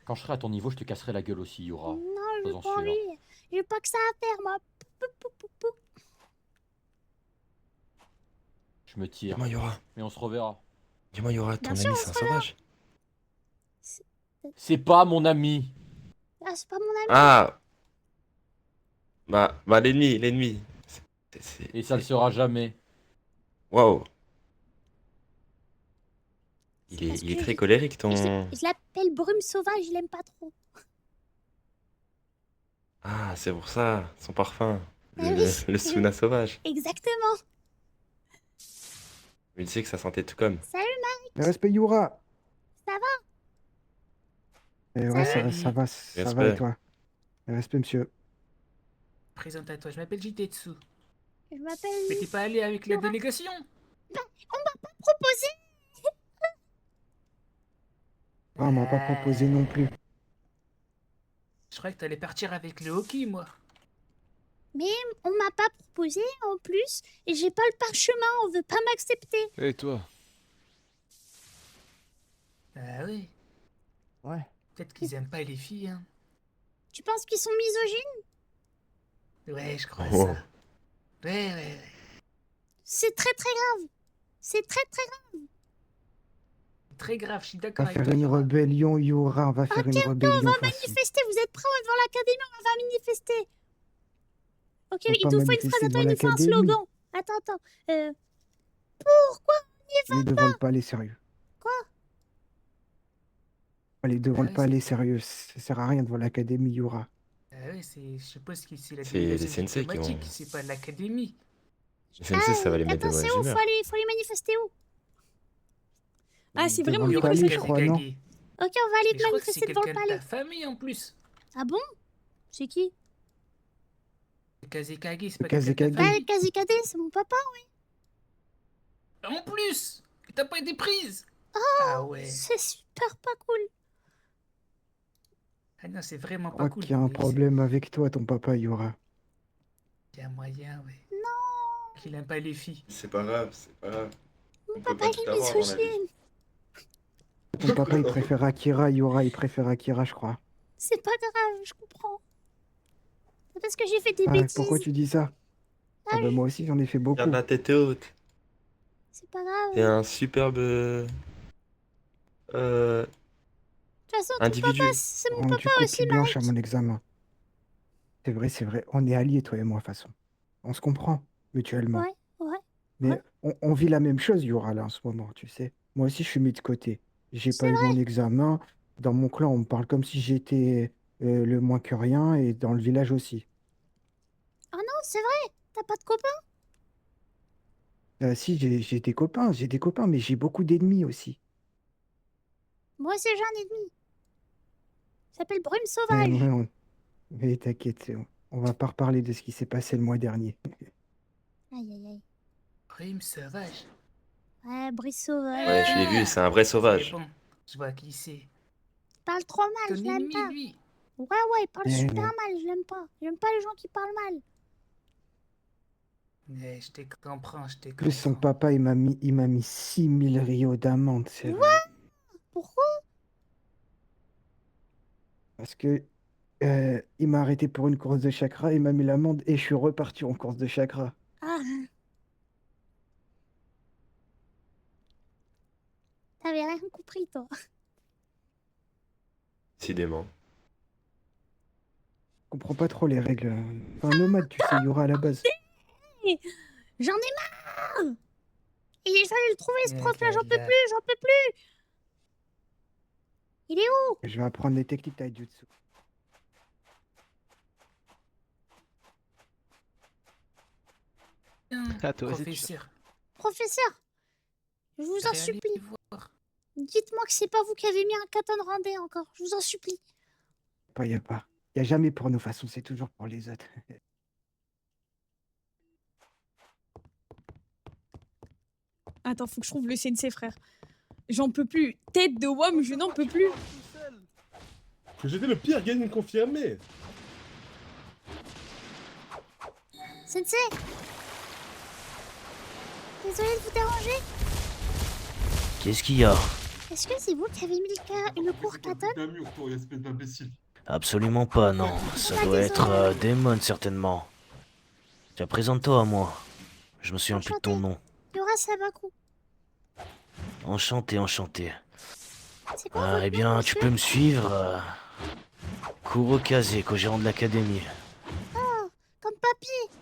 Quand je serai à ton niveau, je te casserai la gueule aussi, Yora. Non, j'ai Sois-en pas sûr. envie. J'ai pas que ça à faire, moi. Je me tire. Comment Yora? Mais on se reverra. Dis-moi, Yura, ton Bien sûr, ami, on c'est un sera là. sauvage? C'est pas mon ami. Ah, c'est pas mon ami. Ah! Bah, l'ennemi. Et ça le sera jamais. Waouh! Parce Il est que très colérique, ton... je l'appelle Brume Sauvage, je l'aime pas trop. Ah, c'est pour ça, son parfum. Ah oui, Le Suna sauvage. Exactement. Mais il sait que ça sentait tout comme. Salut Mike, Le respect Yura. ça va? Ouais, Salut. ça va et Respect. toi? Le respect, monsieur. Présente à toi, je m'appelle Jitetsu. Je m'appelle... Mais t'es pas allé avec la délégation? Bah, on m'a pas proposé. Ah, on m'a pas proposé non plus. Je croyais que t'allais partir avec le hockey, moi. Mais on m'a pas proposé en plus, et j'ai pas le parchemin, on veut pas m'accepter. Et toi? Ah oui. Ouais. Peut-être qu'ils aiment pas les filles, hein. Tu penses qu'ils sont misogynes? Ouais, je crois Oh. ça. Ouais. C'est très très grave. C'est très très grave. Très grave, je suis On d'accord va avec faire toi. une rébellion, Yura. On va faire une Ok, on rébellion. va face- manifester. Vous êtes prêts? On va devant l'académie, on va manifester. Ok, On va il pas nous faut une manifester phrase. Attends, devant il nous faut un l'académie. slogan. Attends. Pourquoi on n'y Allez va devant pas? le palais, sérieux. Quoi? Allez devant Ah le ouais, palais, sérieux. Ça sert à rien devant l'académie, Yura. Ah ouais, je suppose que c'est la C'est les délégation sensei qui vont... diplomatique, c'est pas l'académie. Les sensei, ça va les mettre de Attends, c'est mauvaise où? humeur. Faut aller manifester où? Ah, c'est Devant vraiment le lui palais, que je crois, non? Ok, on va aller Mais je crois que c'est manifester devant le quelqu'un de palais. ta famille en plus. Ah bon? C'est qui? Kazekage, c'est pas Kazekage. quelqu'un de ta Ah, famille. Kazekade, c'est mon papa, oui. En plus, t'as pas été prise. Oh, Ah ouais. c'est super pas cool. Ah non, c'est vraiment Je pas crois cool. qu'il y a un mais problème avec toi, ton papa, Yura. Il y a moyen, ouais. Non, Qu'il aime pas les filles. C'est pas grave, c'est pas grave. mon papa il est misogyne. Ton papa, il préfère Akira, Yura, il préfère Akira, je crois. C'est pas grave, je comprends. C'est parce que j'ai fait des Ah, bêtises. pourquoi tu dis ça? Ah bah moi aussi, j'en ai fait beaucoup. Garde la tête haute. C'est pas grave. T'es un superbe... De toute façon, ton individu. papa, c'est mon Rendu papa aussi, copie blanche Mike. à mon examen. C'est vrai. On est alliés, toi et moi, de toute façon. On se comprend, mutuellement. Ouais. Mais on vit la même chose, Yura, là, en ce moment, tu sais. Moi aussi, je suis mis de côté. J'ai pas eu mon examen. Dans mon clan, on me parle comme si j'étais le moins que rien, et dans le village aussi. Oh non, c'est vrai. T'as pas de copain? Si, j'ai des copains, mais j'ai beaucoup d'ennemis aussi. Moi aussi, j'ai un ennemi. Il s'appelle Brume Ouais, Sauvage. Mais t'inquiète, on va pas reparler de ce qui s'est passé le mois dernier. Aïe. Prime sauvage. Ouais, Brice Sauvage. Ouais, je l'ai vu, c'est un vrai sauvage. C'est bon, je vois qui c'est. Il parle trop mal, Ton je l'aime ennemi, pas. lui. Ouais, il parle Eh, super mais- mal, je l'aime pas. J'aime pas les gens qui parlent mal. Ouais, je te comprends, je te En plus, son comprends. papa, il m'a mis 6000 rios d'amende, c'est vrai. Pourquoi? Parce que il m'a arrêté pour une course de chakra, il m'a mis l'amende et je suis reparti en course de chakra. Ah. T'avais rien compris, toi. Décidément. Je comprends pas trop les règles. Enfin, nomade, tu sais, Yura à la base. J'en ai marre. Et il fallait le trouver, ce Yeah, prof-là, j'en peux yeah. plus. Il est où? Je vais apprendre les techniques taijutsu. Ah, toi aussi, tu- Professeur, Professeur, je vous en allez supplie. voir. Dites-moi que c'est pas vous qui avez mis un katon randé encore. Je vous en supplie. Y a pas. Y a jamais pour nos façons, c'est toujours pour les autres. Attends, faut que je trouve le sensei, frère. J'en peux plus. Tête de WOM, je n'en peux plus. Que j'étais le pire gamin confirmé. Sensei, désolé de vous déranger. Qu'est-ce qu'il y a? Est-ce que c'est vous qui avez mis le cours katon? espèce d'imbécile. Absolument pas, non. Ça Ah, doit être désolé. Damon, certainement. Tiens, présente-toi à moi. Je me souviens plus de ton Enchanté. nom. Yura Sabaku. Enchanté, enchanté. C'est quoi votre Eh nom, bien, tu monsieur? peux me suivre Kurokaze, co-gérant de l'académie. Oh, comme papy.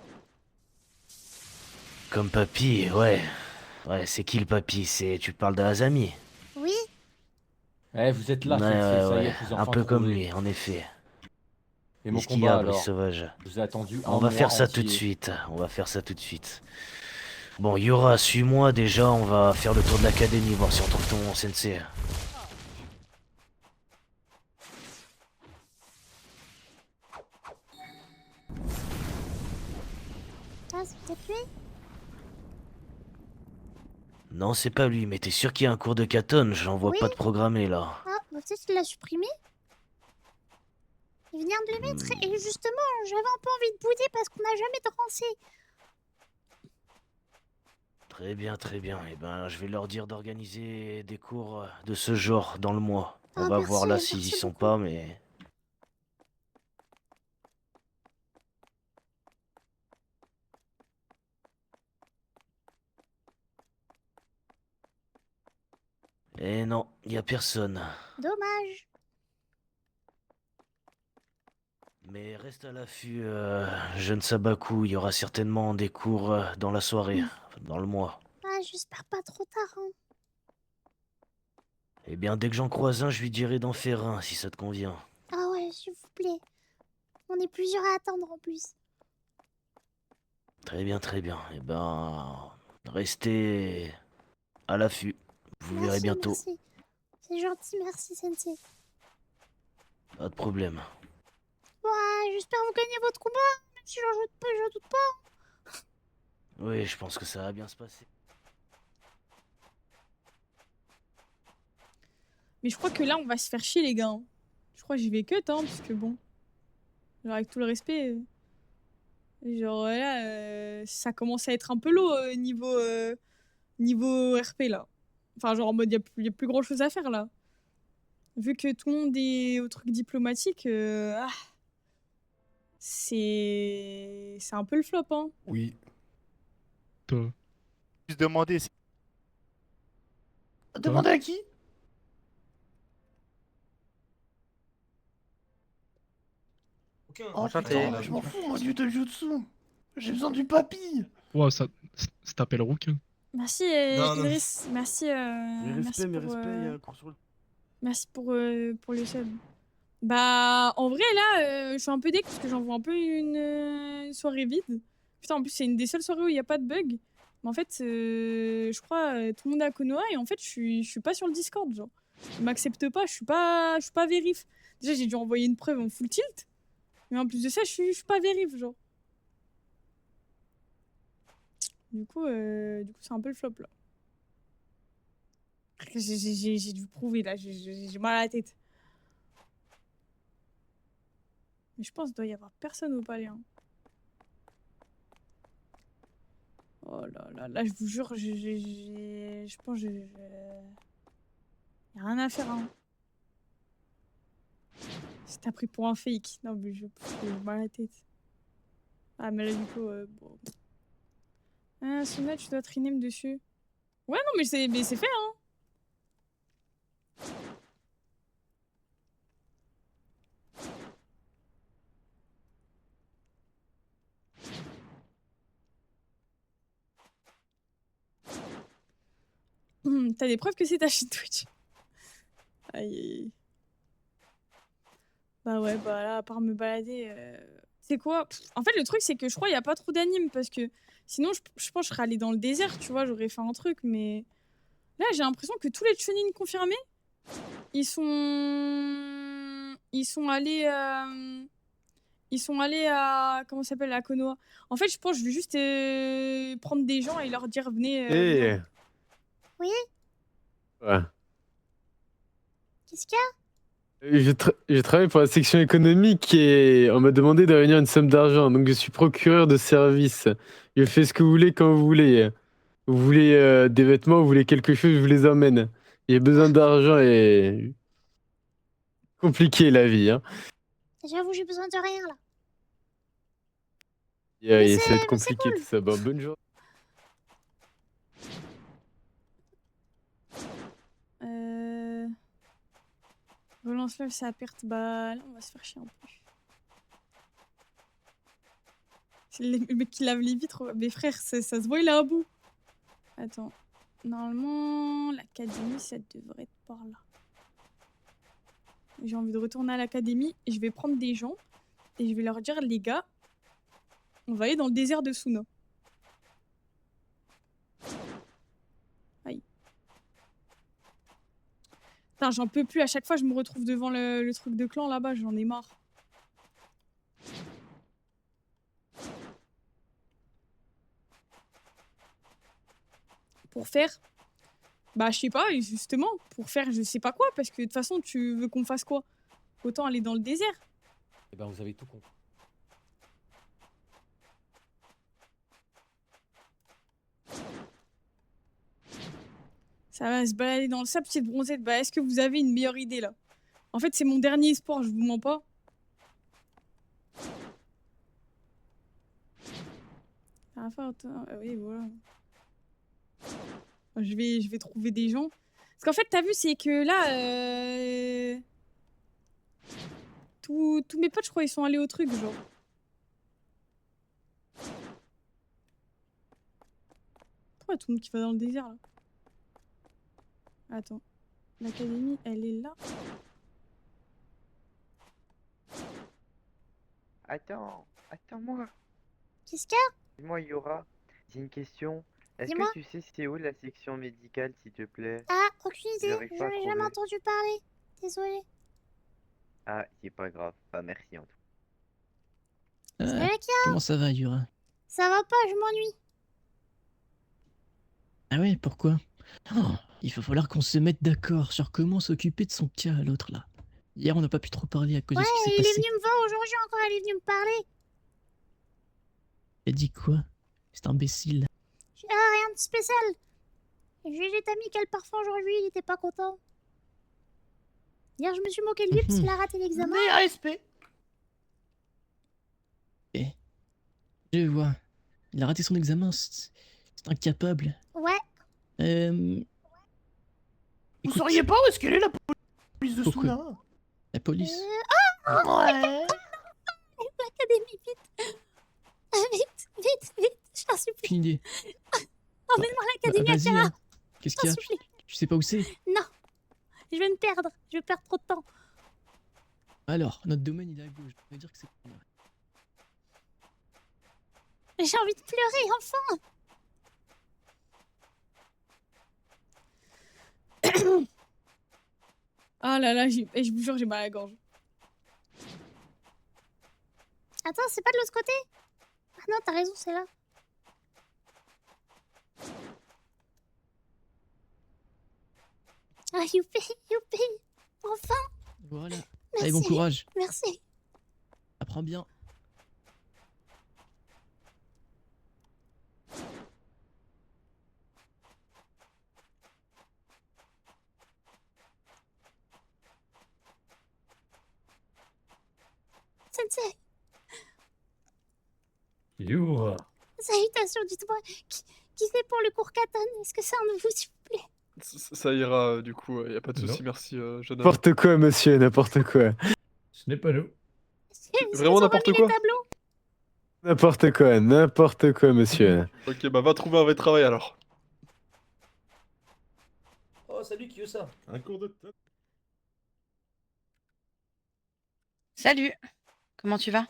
Comme papy, ouais. Ouais, c'est qui le papy? Tu parles d'Azami? Oui. Eh, vous êtes là, Ouais, Sensei, ouais, ça y ouais. est, je vous ai Un enfin peu comme trouvé. lui, en effet. Et mon Qu'est-ce qu'il y a, combat Brice alors? Sauvage? Je vous ai attendu On un va mois faire ça tout de entier. suite. On va faire ça tout de suite. Bon, Yora, suis-moi déjà. On va faire le tour de l'académie, voir si on trouve ton sensei. Ah, c'est peut-être lui. Non, c'est pas lui, mais t'es sûr qu'il y a un cours de Katon? J'en vois Oui. pas de programmé là. Ah, bah, peut-être qu'il l'a supprimé. Il vient de le mettre et justement, j'avais un peu envie de bouder parce qu'on n'a jamais de rancé. Très bien, très bien. Eh ben, je vais leur dire d'organiser des cours de ce genre dans le mois. On Ah, va voir là merci, s'ils y merci sont beaucoup. pas, mais... Eh non, y a personne. Dommage. Mais reste à l'affût, jeune Sabaku. Il y aura certainement des cours dans la soirée, dans le mois. Ah, j'espère pas trop tard. Hein. Eh bien, dès que j'en croise un, je lui dirai d'en faire un, si ça te convient. Ah ouais, s'il vous plaît. On est plusieurs à attendre en plus. Très bien, très bien. Eh ben, restez à l'affût. Vous verrez Merci, bientôt. merci. C'est gentil, merci Sensei. Pas de problème. Ouais, j'espère vous gagner votre combat, même si j'en doute pas. Oui, je pense que ça va bien se passer. Mais je crois que là, on va se faire chier, les gars. Hein. Je crois que j'y vais cut, hein, parce que bon. Genre, avec tout le respect. Genre, là, ça commence à être un peu lourd niveau RP, là. Enfin, genre, en mode, il y a plus grand chose à faire, là. Vu que tout le monde est au truc diplomatique, c'est un peu le flop, hein. Oui. Je demandais. Demandez à qui? Oh Enchanté. putain, je m'en fous, moi, du Taijutsu. J'ai besoin du papy. Wow, ça t'appelle Rook. Merci, Non, non. Idriss. Merci, merci mes pour, respects, il y a un cours sur le... merci pour le sub. Bah, en vrai, là, je suis un peu déc parce que j'en vois un peu une soirée vide. Putain, en plus, c'est une des seules soirées où il n'y a pas de bug. Mais en fait, je crois tout le monde est à Konoha et en fait, je suis pas sur le Discord, genre. Ils m'acceptent pas, je suis pas vérif. Déjà, j'ai dû envoyer une preuve en full tilt. Mais en plus de ça, je suis pas vérif, genre. Du coup, c'est un peu le flop, là. J'ai dû prouver, là. J'ai mal à la tête. Mais je pense qu'il doit y avoir personne au palais. Hein. Oh là là, là, je vous jure, je pense que y a rien à faire. Hein. Si t'as pris pour un fake. Non, mais j'ai mal à la tête. Ah, mais là, du coup, bon. Ah, Suna, tu dois te rename dessus. Ouais, non, mais c'est fait, hein. T'as des preuves que c'est ta chaîne Twitch. Aïe, aïe, aïe. Bah ouais, bah là, à part me balader... C'est quoi? En fait, le truc, c'est que je crois qu'il n'y a pas trop d'animes, parce que sinon, je pense que je serais allée dans le désert, tu vois, j'aurais fait un truc, mais... Là, j'ai l'impression que tous les Chunin confirmés, ils sont allés... Ils sont allés à... Comment ça s'appelle? À Konoha. En fait, je pense que je vais juste prendre des gens et leur dire, venez... venez. Oui? Ouais. Qu'est-ce qu'il y a? Je travaille pour la section économique et on m'a demandé de réunir une somme d'argent. Donc je suis procureur de service. Je fais ce que vous voulez quand vous voulez. Vous voulez des vêtements, vous voulez quelque chose, je vous les emmène. J'ai besoin d'argent et... Compliqué la vie. Hein. J'avoue, j'ai besoin de rien là. Ça va être compliqué tout ça. Bon, bonne journée. lance-flamme, c'est à perte. Bah là, on va se faire chier un peu. C'est le mec qui lave les vitres. Mes frères, ça se voit, il est à bout. Attends. Normalement, l'académie, ça devrait être par là. J'ai envie de retourner à l'académie. Et je vais prendre des gens. Et je vais leur dire, les gars, on va aller dans le désert de Suna. Aïe. Putain, j'en peux plus. À chaque fois, je me retrouve devant le truc de clan là-bas. J'en ai marre. Pour faire, bah je sais pas, justement, pour faire je sais pas quoi, parce que de toute façon tu veux qu'on fasse quoi? Autant aller dans le désert. Eh ben, vous avez tout compris. Ça va se balader dans le sable, petite bronzette. Bah est-ce que vous avez une meilleure idée là? En fait c'est mon dernier espoir, je vous mens pas. Oui voilà. Je vais trouver des gens. Parce qu'en fait, t'as vu, c'est que là... Tous mes potes, je crois, ils sont allés au truc, genre. Pourquoi tout le monde qui va dans le désert, là? Attends. L'académie, elle est là. Attends-moi. Qu'est-ce qu'il y a? Dis-moi, Yora, j'ai une question. Est-ce Dis-moi. que tu sais c'est où la section médicale, s'il te plaît? Ah, aucune idée. J'arrive pas à J'en ai jamais trouver. entendu parler. Désolée. Ah, c'est pas grave. Pas merci en tout Salut, Kia. Comment ça va, Yura? Ça va pas, je m'ennuie. Ah ouais, pourquoi? Oh, il va falloir qu'on se mette d'accord sur comment s'occuper de son cas à l'autre là. Hier, on n'a pas pu trop parler à cause Ouais, de ce qui s'est il est passé. venu me voir aujourd'hui encore, il est venu me parler. Elle dit quoi? C'est imbécile. Ah, rien de spécial. J'ai t'as mis quel parfum aujourd'hui, il était pas content. Hier, je me suis moqué de lui parce qu'il a raté l'examen. Mais respect. Eh, je vois. Il a raté son examen, c'est incapable. Ouais. Vous Écoute, sauriez pas où est-ce qu'elle est la police de Pourquoi Suna? la police. Ouais. L'académie, vite. Vite, vite, vite, je t'en supplie. Aucune idée. Emmène-moi à l'académie, Vas-y, Akira. hein. Qu'est-ce Je qu'il y t'en a? supplie. Tu sais pas où c'est? Non. Je vais me perdre. Je vais perdre trop de temps. Alors, notre domaine il est à gauche. On va dire que c'est par là. J'ai envie de pleurer, enfin. Ah là là, je vous jure, j'ai mal à la gorge. Attends, c'est pas de l'autre côté? Ah non, t'as raison, c'est là. Ah, youpi, youpi. Enfin. Voilà. Merci. Allez, bon courage. Merci. Apprends bien. Sensei, Yura. salutations, dites-moi, qui c'est pour le cours katane? Est-ce que c'est un de vous, s'il vous plaît? Ça ira, du coup, y a pas de souci, merci, jeune homme. N'importe quoi, monsieur, n'importe quoi. Ce n'est pas nous. Vraiment n'importe quoi? N'importe quoi, monsieur. Ok, bah va trouver un vrai travail alors. Oh, salut Kiyosa. Un cours de... Salut, comment tu vas?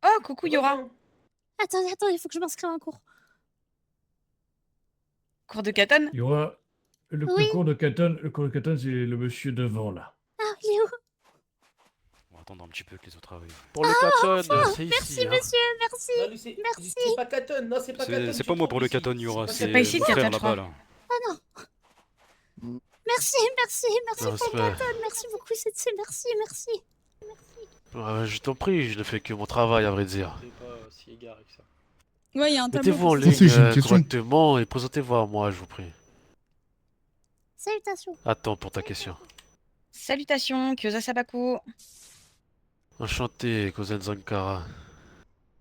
Oh, coucou Yora. Attendez, il faut que je m'inscrive à un cours. Cours de katane? Yura, le Oui. cours de Katon, c'est le monsieur devant, là. Ah, il est où? On va attendre un petit peu que les autres arrivent. Pour le Ah, katon, enfin. c'est Merci, ici. Hein. monsieur, merci. Non, lui, c'est Merci. c'est pas Katon, non, c'est pas Katon. C'est pas moi pour le Katon, Yura, c'est pas ici, mon le frère Katon, je là-bas, crois. là. Ah non. Merci Non, pour c'est le pas- katane. Merci beaucoup, Sensei, merci. Je t'en prie, je ne fais que mon travail, à vrai dire. pas si égaré que ça. Ouais, il y a un tableau. Mettez-vous en pour ça. ligne Sensei, j'ai une question. correctement et présentez-vous à moi, je vous prie. Salutations. Attends pour ta question. Salutations, Kyosa Sabaku. Enchanté, Kozen Zankara.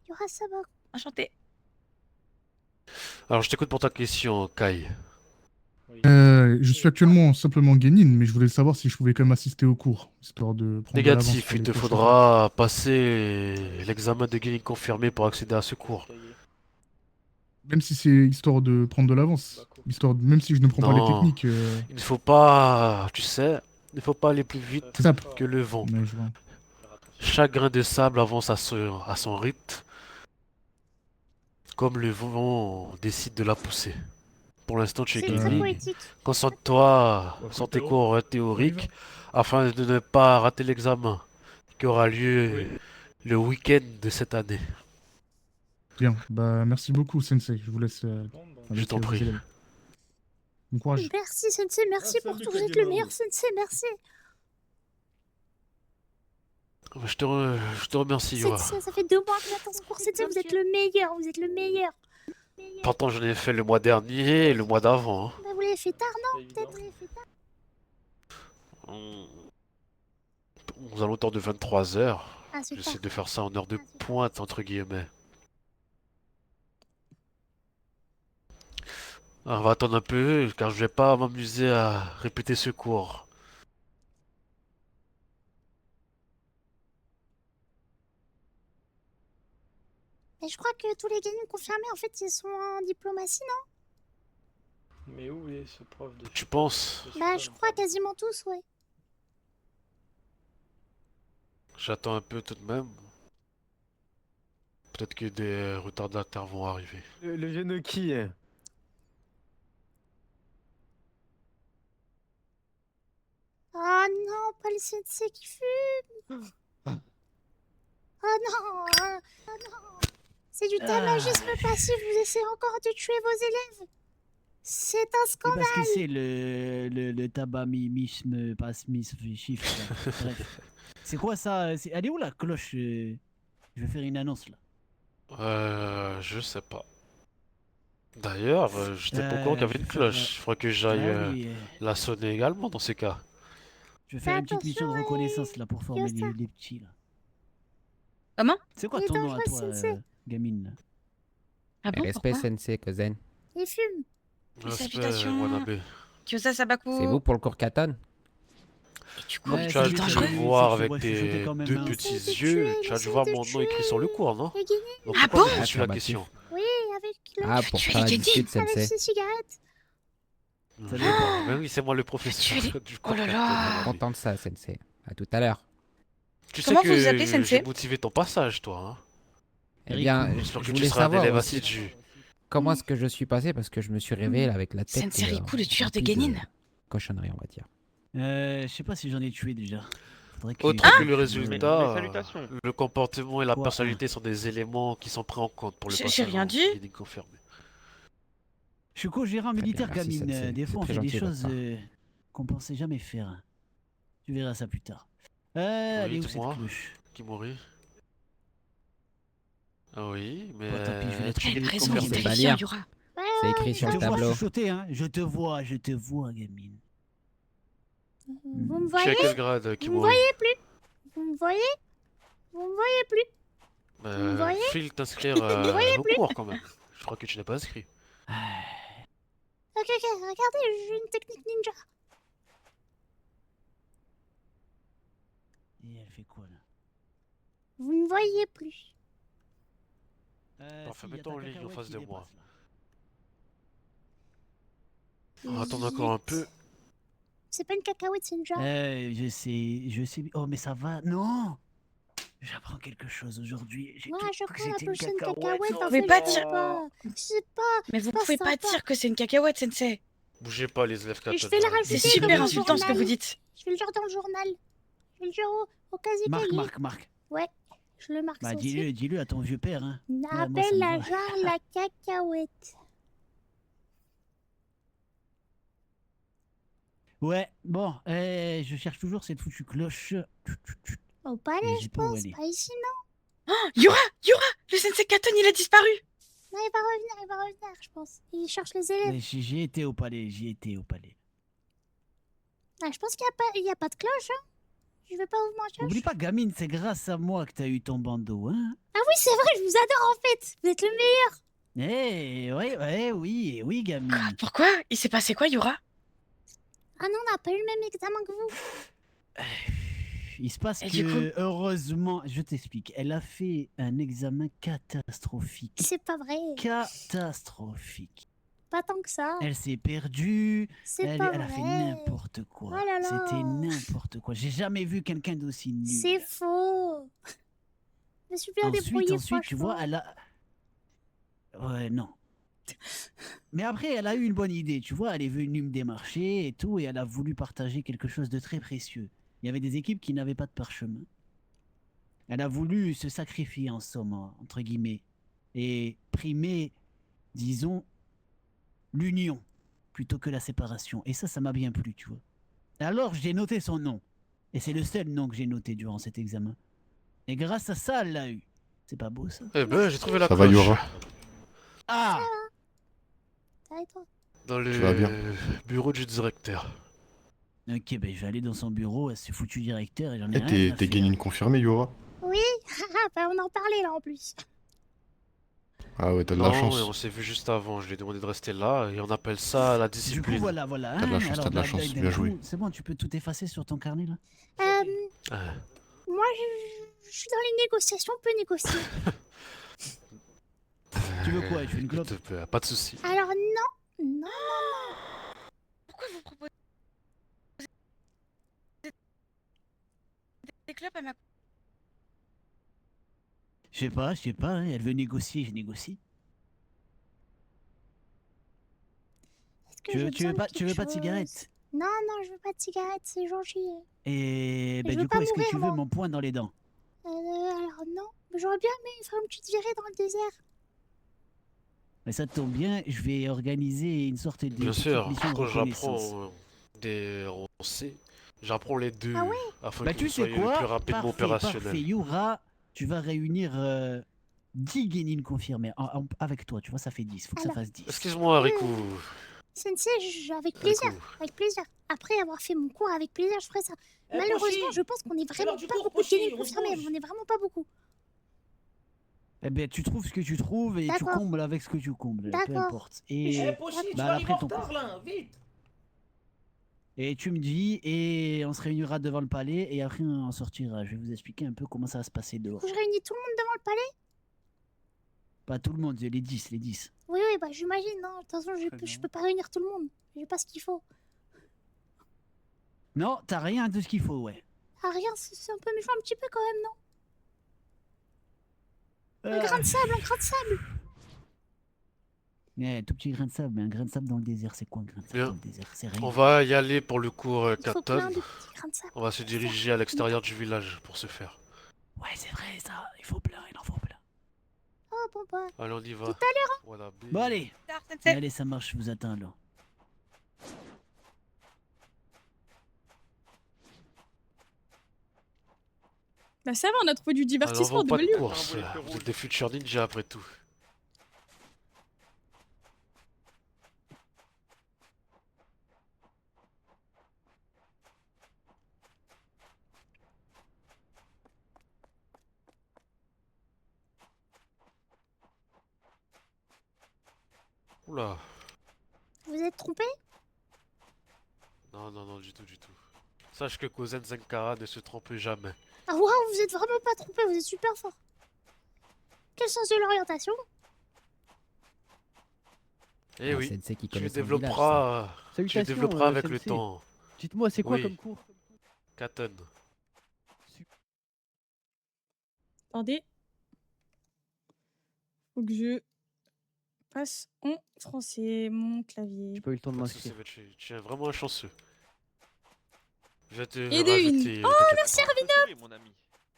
Yura Saba. Enchanté. Alors, je t'écoute pour ta question, Kai. Oui, Je suis actuellement simplement Genin, mais je voulais savoir si je pouvais quand même assister au cours, histoire de prendre de l'avance Négatif, pour il les te prochains. faudra passer l'examen de Genin confirmé pour accéder à ce cours. Même si c'est histoire de prendre de l'avance, même si je ne prends pas les Non, techniques. il ne faut pas, tu sais, il ne faut pas aller plus vite Sable. que le vent. Ouais, je vois. Chaque grain de sable avance à son rythme, comme le vent décide de la pousser. Pour l'instant, tu es C'est très guéri. poétique. Concentre-toi sur tes cours théoriques afin de ne pas rater l'examen qui aura lieu le week-end de cette année. Bien, bah merci beaucoup, Sensei. Je vous laisse. Je t'en vos prie. élèves. Bon courage. Merci, Sensei, merci pour tout. Vous êtes le meilleur, Sensei, merci. Je te remercie, Yura. Sensei, ça fait 2 mois que j'attends ce cours. Sensei, vous êtes le meilleur, vous êtes le meilleur. Pourtant, je l'ai fait le mois dernier et le mois d'avant. Hein. Bah, vous l'avez fait tard, non? Peut-être. Aux alentours de 23 heures. Ah, c'est J'essaie tard. de faire ça en heure de pointe, entre guillemets. On va attendre un peu, car je vais pas m'amuser à répéter ce cours. Mais je crois que tous les gagnants confirmés, en fait, ils sont en diplomatie, non? Mais où est ce prof de... Tu penses? Bah, je crois quasiment tous, ouais. J'attends un peu tout de même. Peut-être que des retardataires vont arriver. Le jeune Oki. Oh non, pas le sensei qui fume. Oh non, oh non. C'est du tabagisme passif, vous essayez encore de tuer vos élèves. C'est un C'est parce que scandale. c'est le tabagisme passif chiffre. Bref. C'est quoi ça? Elle est où la cloche? Je vais faire une annonce là. Je sais pas. D'ailleurs, j'étais pas au courant qu'il y avait une cloche. Il faudrait que j'aille Ah oui, la sonner également dans ces cas. Je vais faire une petite mission de attention, reconnaissance là pour former Yosa. les petits là. Comment? C'est quoi Il est ton nom à dangereux, toi, Sensei. gamine là? Ah bon, Respect pourquoi? Sensei, cousin. Il fume. Salutations. Wanabe. Kyosa Sabaku. C'est vous pour le cours Katon? Du coup, Comme tu c'est as dû dangereux. le voir C'est que avec moi, je chuchotais tes quand même, deux hein. petits Essaye de yeux, tuer, tu as dû essaye voir de mon nom écrit sur le cours, non? Les guinées. Donc Ah pourquoi bon? je suis la Affirmatif. question? Oui, avec le... Ah, pour tué faire la les dispute, avec Sensei. ses cigarettes. Mais oui, c'est moi le professeur du Oh là cours là. Katon. Content de ça, Sensei. À tout à l'heure. Tu Comment sais vous que vous appelez, j'ai Sensei? motivé ton passage, toi. Hein. Eh bien, J'espère je que tu voulais seras un savoir élève aussi assidu. comment est-ce que je suis passé parce que je me suis réveillé là, avec la tête. Sensei Riku, le tueur de remplie Genin. cochonnerie, on va dire. Je sais pas si j'en ai tué déjà. Faudrait que Autre que le résultat, le comportement et la Quoi? personnalité sont des éléments qui sont pris en compte pour le J'ai passage rien en dit. Genin confirmé. Je suis co-gérant militaire, merci, gamine. Sensei. Des C'est fois, on très fait des gentil de votre choses part. qu'on pensait jamais faire. Tu verras ça plus tard. Elle est où cette dis-moi. cloche? Kimori. Ah oui, mais Bon, tant pis, je vais la Elle trouver. est présente, confirme, il est c'est terrifiant, Balia. Yura. C'est écrit Je sur te le vois tableau. chuchoter, hein. Je te vois, gamine. Vous me tu es à voyez? quel grade, Vous me Kimori? voyez plus? Vous me voyez? Vous me voyez plus? Vous me voyez? File t'inscrire Vous me voyez au plus? cours quand même. Je crois que tu n'es pas inscrit. Ok, regardez, j'ai une technique ninja. Et elle fait quoi là? Vous me voyez plus. Parfait, si, y a mets-toi ta en ligne en cacahuète face qui de dépasse, moi. là. On va attendre encore un peu. C'est pas une cacahuète, c'est une jarre. Je sais. Oh, mais ça va. Non! J'apprends quelque chose aujourd'hui. J'ai Ouais, cru je que crois c'était la une prochaine cacahuète. cacahuète. Vous En pouvez fait, pas je sais dire- pas. C'est pas. Mais vous pas pouvez pas sympa. dire que c'est une cacahuète, Sensei. Bougez pas les élèves Et je Katon. vais le rajouter C'est dans super mon insultant ce que journal. vous dites. Je vais le dire dans le journal. Je vais le dire au Kazekali. Marc. Ouais, je le marque Bah, sans dis-le à ton vieux père, hein. Ouais, moi, ça Appelle me la va. jarre la cacahuète. Ouais, bon, je cherche toujours cette foutue cloche. Au palais, Mais je j'ai pas où pense. elle est. Pas ici, non? Oh, Yura! Le Sensei Katon, il a disparu! Non, il va revenir, je pense. Il cherche les élèves. Mais j'y étais au palais. Ah, je pense qu'il y a pas de cloche, hein. Je vais pas vous mentir. Oublie pas, gamine, c'est grâce à moi que t'as eu ton bandeau, hein. Ah oui, c'est vrai, je vous adore en fait. Vous êtes le meilleur. Oui, gamine. Pourquoi? Il s'est passé quoi, Yura? Ah non, on n'a pas eu le même examen que vous. Il se passe Et du que, heureusement, je t'explique, elle a fait un examen catastrophique. C'est pas vrai. Catastrophique. Pas tant que ça. Elle s'est perdue, C'est elle, pas elle a fait vrai. n'importe quoi. Oh là là. C'était n'importe quoi. J'ai jamais vu quelqu'un d'aussi nul. C'est faux. Je me suis bien débrouillée, Ensuite, tu vois, franchement. elle a... Ouais, non. Mais après, elle a eu une bonne idée, tu vois, elle est venue me démarcher et tout, et elle a voulu partager quelque chose de très précieux. Il y avait des équipes qui n'avaient pas de parchemin. Elle a voulu se sacrifier en somme, entre guillemets, et primer, disons, l'union plutôt que la séparation. Et ça m'a bien plu, tu vois. Alors, j'ai noté son nom. Et c'est le seul nom que j'ai noté durant cet examen. Et grâce à ça, elle l'a eu. C'est pas beau, ça? Eh ben, j'ai trouvé la Ça va, cloche. Yura? Ah! Ça va et toi? Dans Tu vas bien? le bureau du directeur. Ok, ben je vais aller dans son bureau, ce foutu directeur, et j'en ai Eh, rien à t'es faire. Guénine confirmée, Yura? Oui, bah on en parlait là en plus. Ah ouais, t'as de Non, la et chance. on s'est vu juste avant. Je lui ai demandé de rester là et on appelle ça la Du discipline. coup, voilà. T'as de la chance, Alors, t'as de la chance. d'un Bien coup, joué. c'est bon, tu peux tout effacer sur ton carnet, là? Ah. Moi, je suis dans les négociations, on peut négocier. Tu veux quoi? Tu veux une clope? Pas de soucis. Alors non. Pourquoi vous proposez des clopes à ma... Je sais pas, hein, elle veut négocier, je négocie. Est-ce que Tu j'ai veux besoin pas quelque de chose? cigarette? Non, je veux pas de cigarette, c'est gentil. Et je bah, veux du pas coup, est-ce que mourir, tu veux moi. mon poing dans les dents? Alors non, mais j'aurais bien aimé faire une petite virée dans le désert. Mais ça tombe bien, je vais organiser une sorte de Bien petite sûr, mission de quand reconnaissance. j'apprends des roncés, j'apprends les deux Ah ouais? afin Bah que tu vous sais soyez le quoi? plus rapidement Parfait, opérationnel. Yura, tu vas réunir 10 guénines confirmées avec toi, tu vois, ça fait 10, faut que ça Alors, fasse 10. Excuse-moi, Riku. Sensei, avec plaisir, Riku. avec plaisir. Après avoir fait mon cours avec plaisir, je ferai ça. Eh, Malheureusement, Pochi, je pense qu'on est c'est vraiment l'heure du pas cours, beaucoup de Pochi, guénines on se confirmées. bouge. On est vraiment pas beaucoup. Eh ben, tu trouves ce que tu trouves et tu D'accord. combles avec ce que tu combles, peu D'accord. importe. Et Eh, Pochi, tu bah, arrives après en ton retard là, vite. Et tu me dis, et on se réunira devant le palais, et après on sortira. Je vais vous expliquer un peu comment ça va se passer dehors. Je réunis tout le monde devant le palais? Pas tout le monde, les 10, les 10. Oui, bah j'imagine. Non, de toute façon, je peux pas réunir tout le monde. J'ai pas ce qu'il faut. Non, t'as rien de ce qu'il faut, ouais. Ah, rien, c'est un peu méchant, un petit peu quand même, non? Un Euh. grain de sable, un grain de sable. Tout petit grain de sable, mais un grain de sable dans le désert, c'est quoi un grain de sable Bien. dans le désert? C'est rien. On va y aller pour le cours Il faut plein Katon. de petits grains de sable. On va se diriger à l'extérieur du village pour ce faire. Ouais, c'est vrai ça, il faut plein, il en faut plein. Oh, bon, bah. Allez, on y va. Tout à l'heure, hein. Voilà, Bon, allez. Tard, Sensei. Allez, ça marche, je vous attends là. Bah ça va, on a trouvé du Alors, divertissement on de va pas belle de lieu. course. Vous êtes des futurs ninjas après tout. Oula. Vous êtes trompé? Non, non, non, du tout, du tout. Sache que Kozen Zenkara ne se trompe jamais. Ah, waouh, vous êtes vraiment pas trompé, vous êtes super fort. Quel sens de l'orientation? Eh Ah, oui, Sensei qui tu connaît le son village, développeras, ça. tu le Salutations, développeras avec le Sensei. temps. Dites-moi, c'est quoi Oui. comme cours? Katon. Attendez. Faut que je passe en français mon clavier. J'ai pas eu le temps de Pas de soucis, m'inscrire. mais tu es vraiment un chanceux. Je vais te Et de rajouter. une. ne Oh, t'inquiète merci pas. Arvino. mon ami.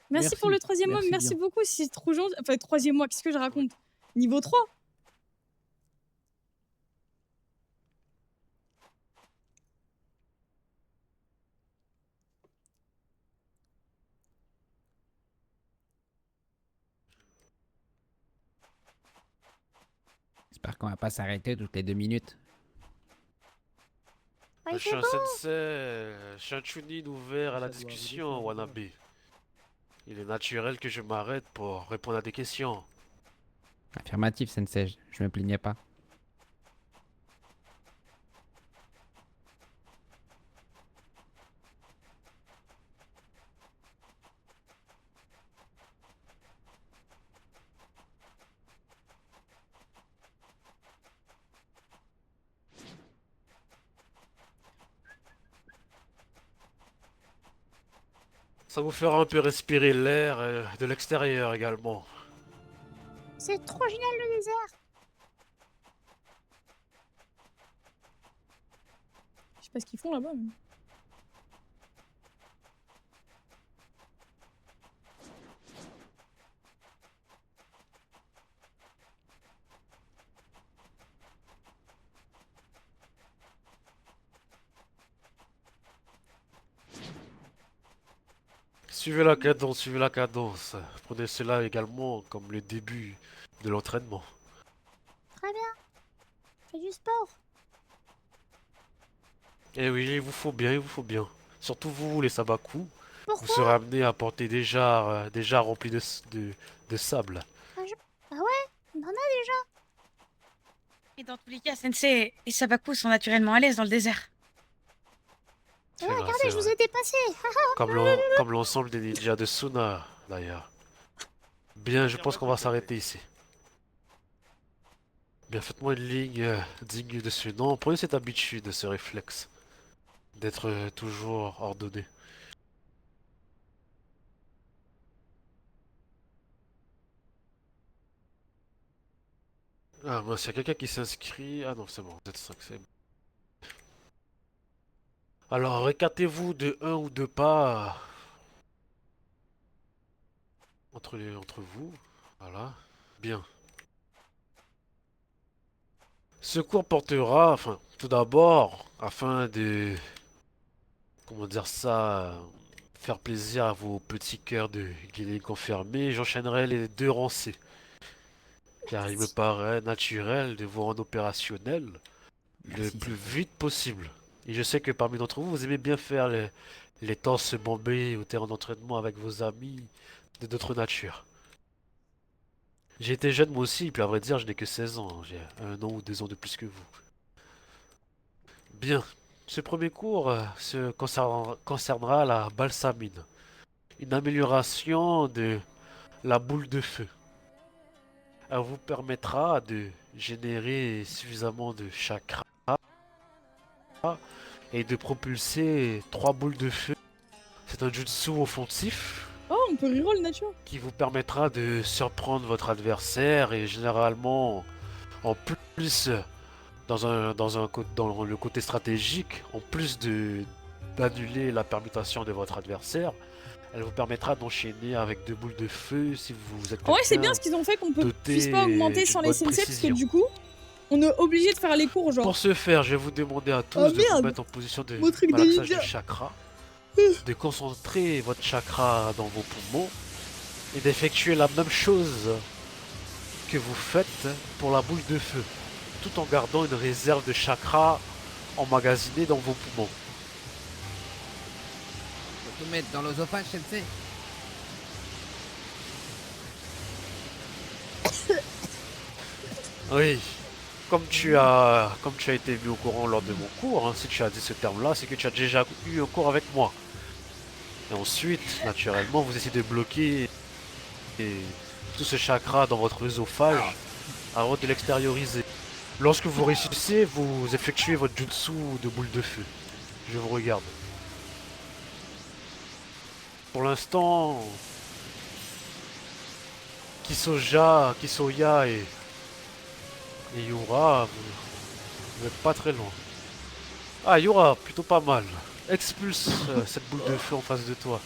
Merci pour le troisième homme, merci merci bien. beaucoup, c'est trop gentil. Enfin, troisième mois, qu'est-ce que je raconte? Niveau 3. J'espère qu'on va pas s'arrêter toutes les 2 minutes. Ah, Je il suis fait un beau. sensei, je suis un chunin ouvert à la discussion, Wanabe. Il est naturel que je m'arrête pour répondre à des questions. Affirmatif, Sensei, je me plaignais pas. Ça vous fera un peu respirer l'air de l'extérieur également. C'est trop génial le désert. Je sais pas ce qu'ils font là-bas. Mais... Suivez la cadence, suivez la cadence. Prenez cela également comme le début de l'entraînement. Très bien. Fais du sport. Eh oui, il vous faut bien, il vous faut bien. Surtout vous, les sabaku. Vous Pourquoi serez amenés à porter des jarres remplis de sable. Ah ouais, on en a déjà. Et dans tous les cas, Sensei, les Sabaku sont naturellement à l'aise dans le désert. Ouais, vrai, regardez, c'est je vous vrai. ai dépassé. Comme l'ensemble des ninjas de Suna, d'ailleurs. Bien, je pense qu'on va s'arrêter ici. Bien, faites-moi une ligne digne de ce nom. Prenez cette habitude, ce réflexe, d'être toujours ordonné. Ah mince, il y a quelqu'un qui s'inscrit. Ah non, c'est bon, vous êtes 5, c'est bon. Alors, récatez-vous de 1 ou 2 pas entre vous. Voilà. Bien. Ce cours portera, enfin, tout d'abord, afin de, comment dire ça, faire plaisir à vos petits cœurs de guinée confirmés, j'enchaînerai les 2 rangs C. Car il me paraît naturel de vous rendre opérationnel le plus vite possible. Et je sais que parmi d'entre vous, vous aimez bien faire les torses bombés au terrain d'entraînement avec vos amis de d'autres natures. J'ai été jeune moi aussi, puis à vrai dire, je n'ai que 16 ans. J'ai 1 an ou 2 ans de plus que vous. Bien. Ce premier cours concernera la balsamine. Une amélioration de la boule de feu. Elle vous permettra de générer suffisamment de chakras et de propulser 3 boules de feu. C'est un jutsu offensif. Oh, on peut reroll nature. Qui vous permettra de surprendre votre adversaire et généralement, en plus, dans le côté stratégique, en plus d'annuler la permutation de votre adversaire, elle vous permettra d'enchaîner avec 2 boules de feu si vous êtes. En vrai, c'est bien ce qu'ils ont fait qu'on puisse pas augmenter sans les sensei parce que du coup, on est obligé de faire les cours genre. Pour ce faire, je vais vous demander à tous Oh, de merde. vous mettre en position de Mon truc de malaxage ninja. du chakra, de concentrer votre chakra dans vos poumons et d'effectuer la même chose que vous faites pour la boule de feu, tout en gardant une réserve de chakra emmagasinée dans vos poumons. Faut tout mettre dans l'osophage, Sensei. Oui, comme tu as été mis au courant lors de mon cours, hein, si tu as dit ce terme-là, c'est que tu as déjà eu un cours avec moi. Et ensuite, naturellement, vous essayez de bloquer tout ce chakra dans votre œsophage avant de l'extérioriser. Lorsque vous réussissez, vous effectuez votre jutsu de boule de feu. Je vous regarde. Pour l'instant, Kisoya et Yura, vous n'êtes pas très loin. Ah, Yura, plutôt pas mal. Expulse cette boule de feu en face de toi.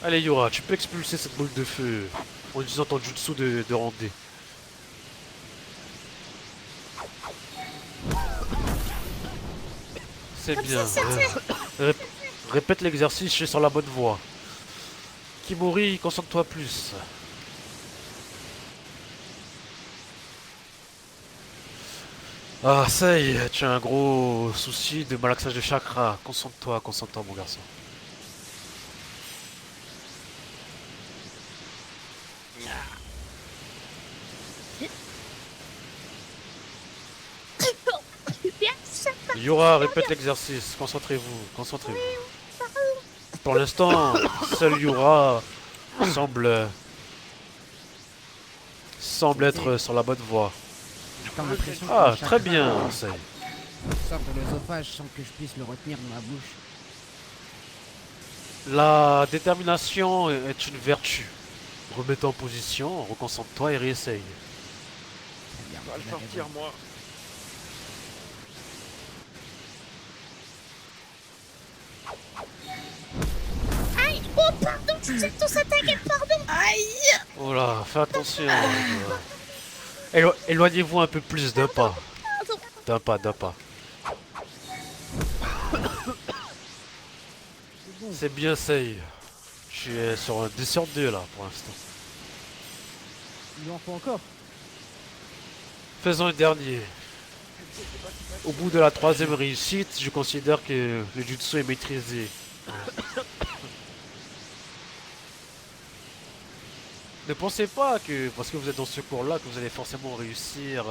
Allez Yura, tu peux expulser cette boule de feu en utilisant ton jutsu de randé. C'est bien. Répète l'exercice, je suis sur la bonne voie. Kimori, concentre-toi plus. Ah, ça y est, tu as un gros souci de malaxage de chakra. Concentre-toi mon garçon. Yura, répète l'exercice. Concentrez-vous. Pour l'instant, seul Yura semble être sur la bonne voie. J'ai comme l'impression que Ah, mon très chakra bien, ça y est. sort de l'œsophage sans que je puisse le retenir dans ma bouche. La détermination est une vertu. Remets-toi en position, reconcentre-toi et réessaye. Très bien, Je vais le vous avez sortir, raison. moi. Aïe! Oh, pardon, je sais tous attaquer, pardon! Aïe! Oh là, fais attention. Éloignez-vous un peu plus d'un pas. D'un pas, d'un pas. C'est bien, Sei. Je suis sur un 2 sur 2 là pour l'instant. Il en faut encore. Faisons un dernier. Au bout de la 3e réussite, je considère que le jutsu est maîtrisé. Ne pensez pas que, parce que vous êtes dans ce cours-là, que vous allez forcément réussir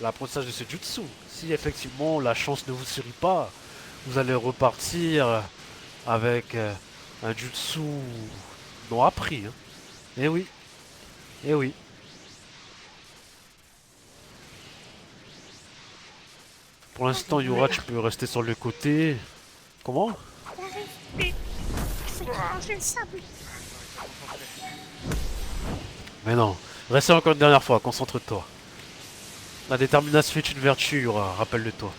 l'apprentissage de ce jutsu. Si effectivement la chance ne vous sourit pas, vous allez repartir avec un jutsu non appris. Hein. Eh oui, eh oui. Pour l'instant, Yura, tu peux rester sur le côté. Comment? Il faut manger le sable. Mais non, reste encore une dernière fois, concentre-toi. La détermination est une vertu, Yura, rappelle-le-toi.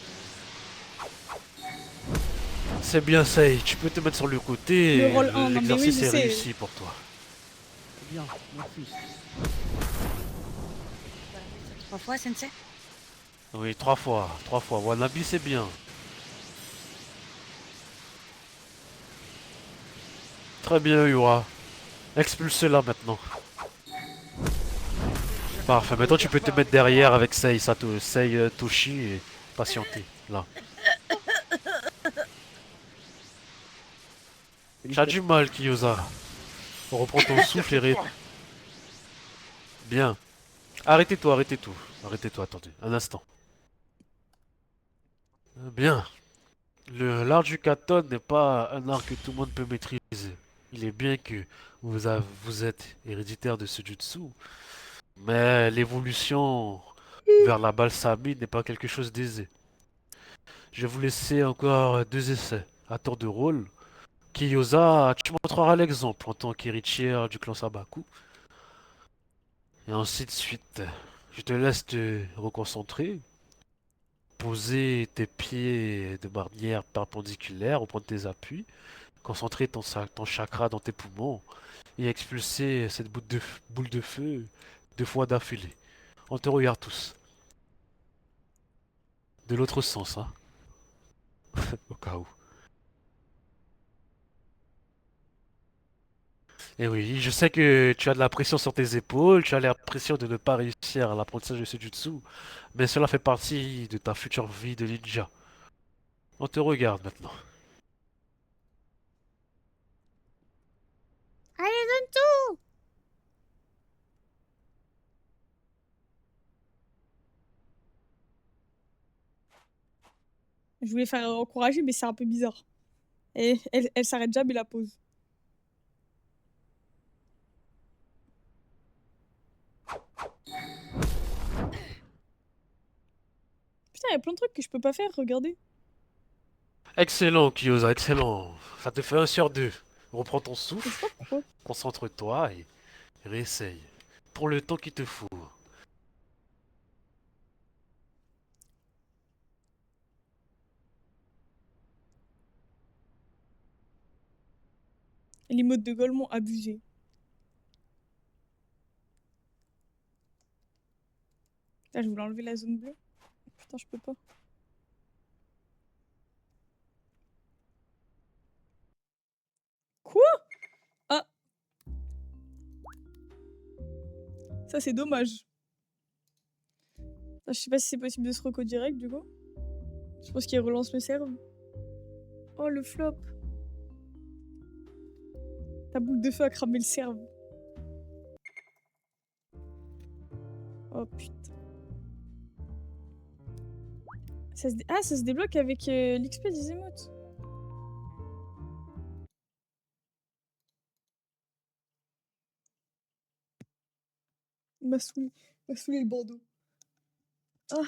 C'est bien, Sei, tu peux te mettre sur le côté. Le rôle 1, non mais oui, L'exercice je est sais. réussi pour toi. Bien, merci. 3 fois, Sensei? Oui, 3 fois, 3 fois. Wannabe, c'est bien. Très bien, Yura. Expulse-la maintenant. Parfait, maintenant tu peux te mettre derrière avec Sei, Sei Toshi et patienter, là. T'as du mal, Kiyosa. Reprends ton souffle et Bien. Arrêtez-toi, arrêtez tout. Arrêtez-toi, attendez, un instant. Bien. L'art du katon n'est pas un art que tout le monde peut maîtriser. Il est bien que vous êtes héréditaire de ce jutsu, mais l'évolution vers la balsamine n'est pas quelque chose d'aisé. Je vais vous laisser encore 2 essais à tour de rôle. Kiyosa, tu montreras l'exemple en tant qu'héritière du clan Sabaku. Et ainsi de suite. Je te laisse te reconcentrer. Poser tes pieds de manière perpendiculaire, reprendre tes appuis. Concentrer ton chakra dans tes poumons. Et expulser cette boule de feu 2 fois d'affilée. On te regarde tous. De l'autre sens, hein. Au cas où. Et oui, je sais que tu as de la pression sur tes épaules, tu as l'impression de ne pas réussir à l'apprentissage de ce jutsu, mais cela fait partie de ta future vie de ninja. On te regarde maintenant. Allez, donne tout! Je voulais faire encourager, mais c'est un peu bizarre. Et elle s'arrête jamais la pause. Putain, il y a plein de trucs que je peux pas faire, regardez. Excellent, Kiyosa, excellent. Ça te fait 1 sur 2. Reprends ton souffle, concentre-toi et réessaye. Pour le temps qu'il te faut. Les modes de Golemont abusés. Putain, je voulais enlever la zone bleue. Putain, je peux pas. Quoi? Ah. Ça, c'est dommage. Ah, je sais pas si c'est possible de se reco direct, du coup. Je pense qu'il relance le serve. Oh, le flop. Ta boule de feu a cramé le serve. Oh, putain. Ah, ça se débloque avec l'XP des émotes. Il m'a saoulé le bandeau. Ah.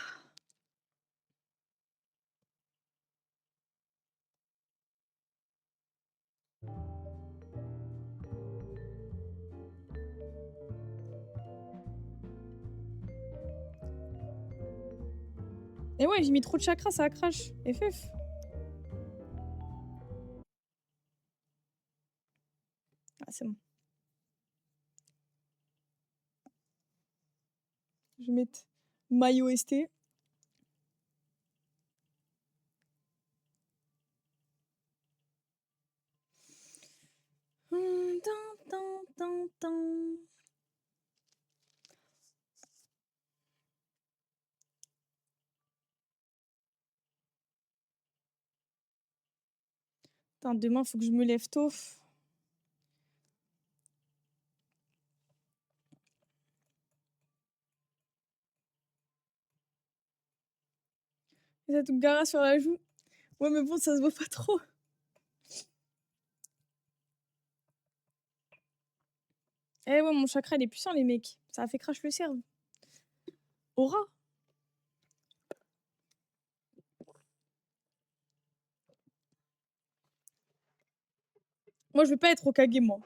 Et ouais, j'ai mis trop de chakras, ça crache. FF. Ah, c'est bon. Je vais mettre My OST. Tan, tan, tan, tan. Putain, demain, faut que je me lève tôt. Et ça te gara sur la joue. Ouais, mais bon, ça se voit pas trop. Eh ouais, mon chakra, il est puissant, les mecs. Ça a fait crash le cerveau. Aura. Moi, je vais pas être Hokage, moi.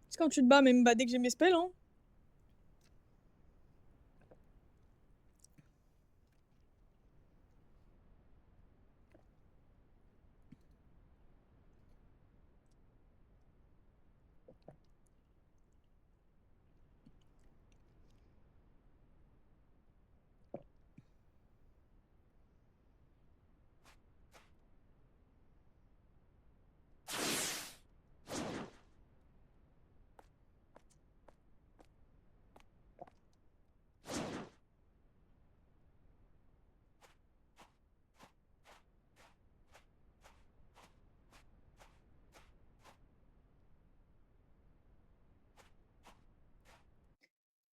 C'est quand tu te bats, même bah, dès que j'ai mes spells, hein.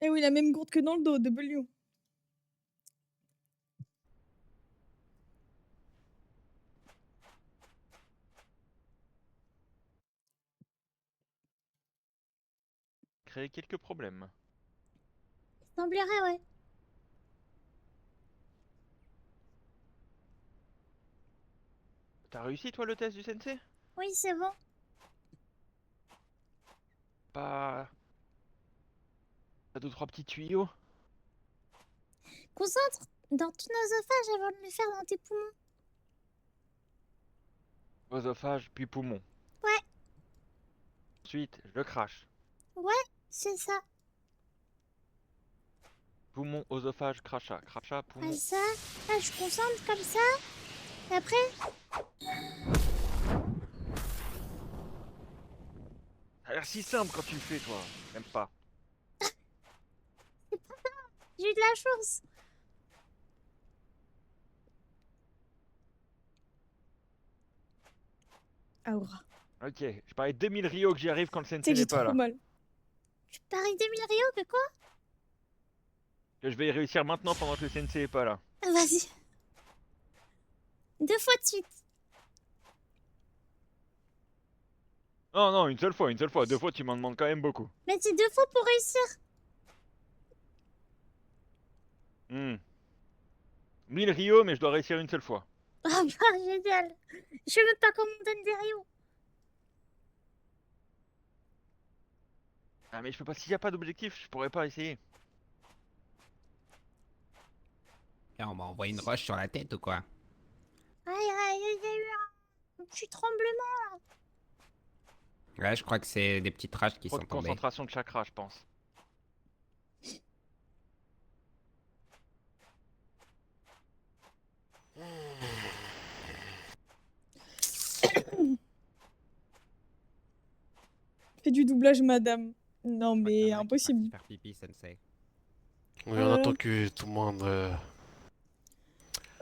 Eh oui, la même gourde que dans le dos, W. Créer quelques problèmes. Semblerait, ouais. T'as réussi toi le test du sensei? Oui, c'est bon. Pas... T'as 2-3 petits tuyaux? Concentre dans ton oesophage avant de le faire dans tes poumons. Oesophage puis poumon. Ouais, Ensuite, je crache. ouais, c'est ça. Poumon, oesophage, crachat. Crachat, poumon. Comme ça. Là, je concentre comme ça. Et après, Ça a l'air si simple quand tu le fais toi. Même pas. j'ai eu de la chance. Aura. Ok, je parie 2000 Rio que j'y arrive quand le Tu sais sensei que j'ai n'est pas trop là. mal. Tu paries 2000 Rio que quoi? Que je vais y réussir maintenant pendant que le sensei est pas là. Vas-y. 2 fois de suite. Non, non, une seule fois, une seule fois. 2 fois, tu m'en demandes quand même beaucoup. Mais c'est 2 fois pour réussir. 1000 Rio, mais je dois réussir une seule fois. Ah bah, génial. Je sais même pas comment on donne des Rio. Ah mais je peux pas, s'il y a pas d'objectif, je pourrais pas essayer. Et on m'envoie une roche sur la tête ou quoi? Aïe, aïe, il y a eu un petit tremblement là. Ouais, je crois que c'est des petites roches qui Trop sont de tombées. concentration de chakra, je pense. Fais du doublage, madame. Non, mais impossible. Faire pipi, sensei. Oui, on attend que tout le monde.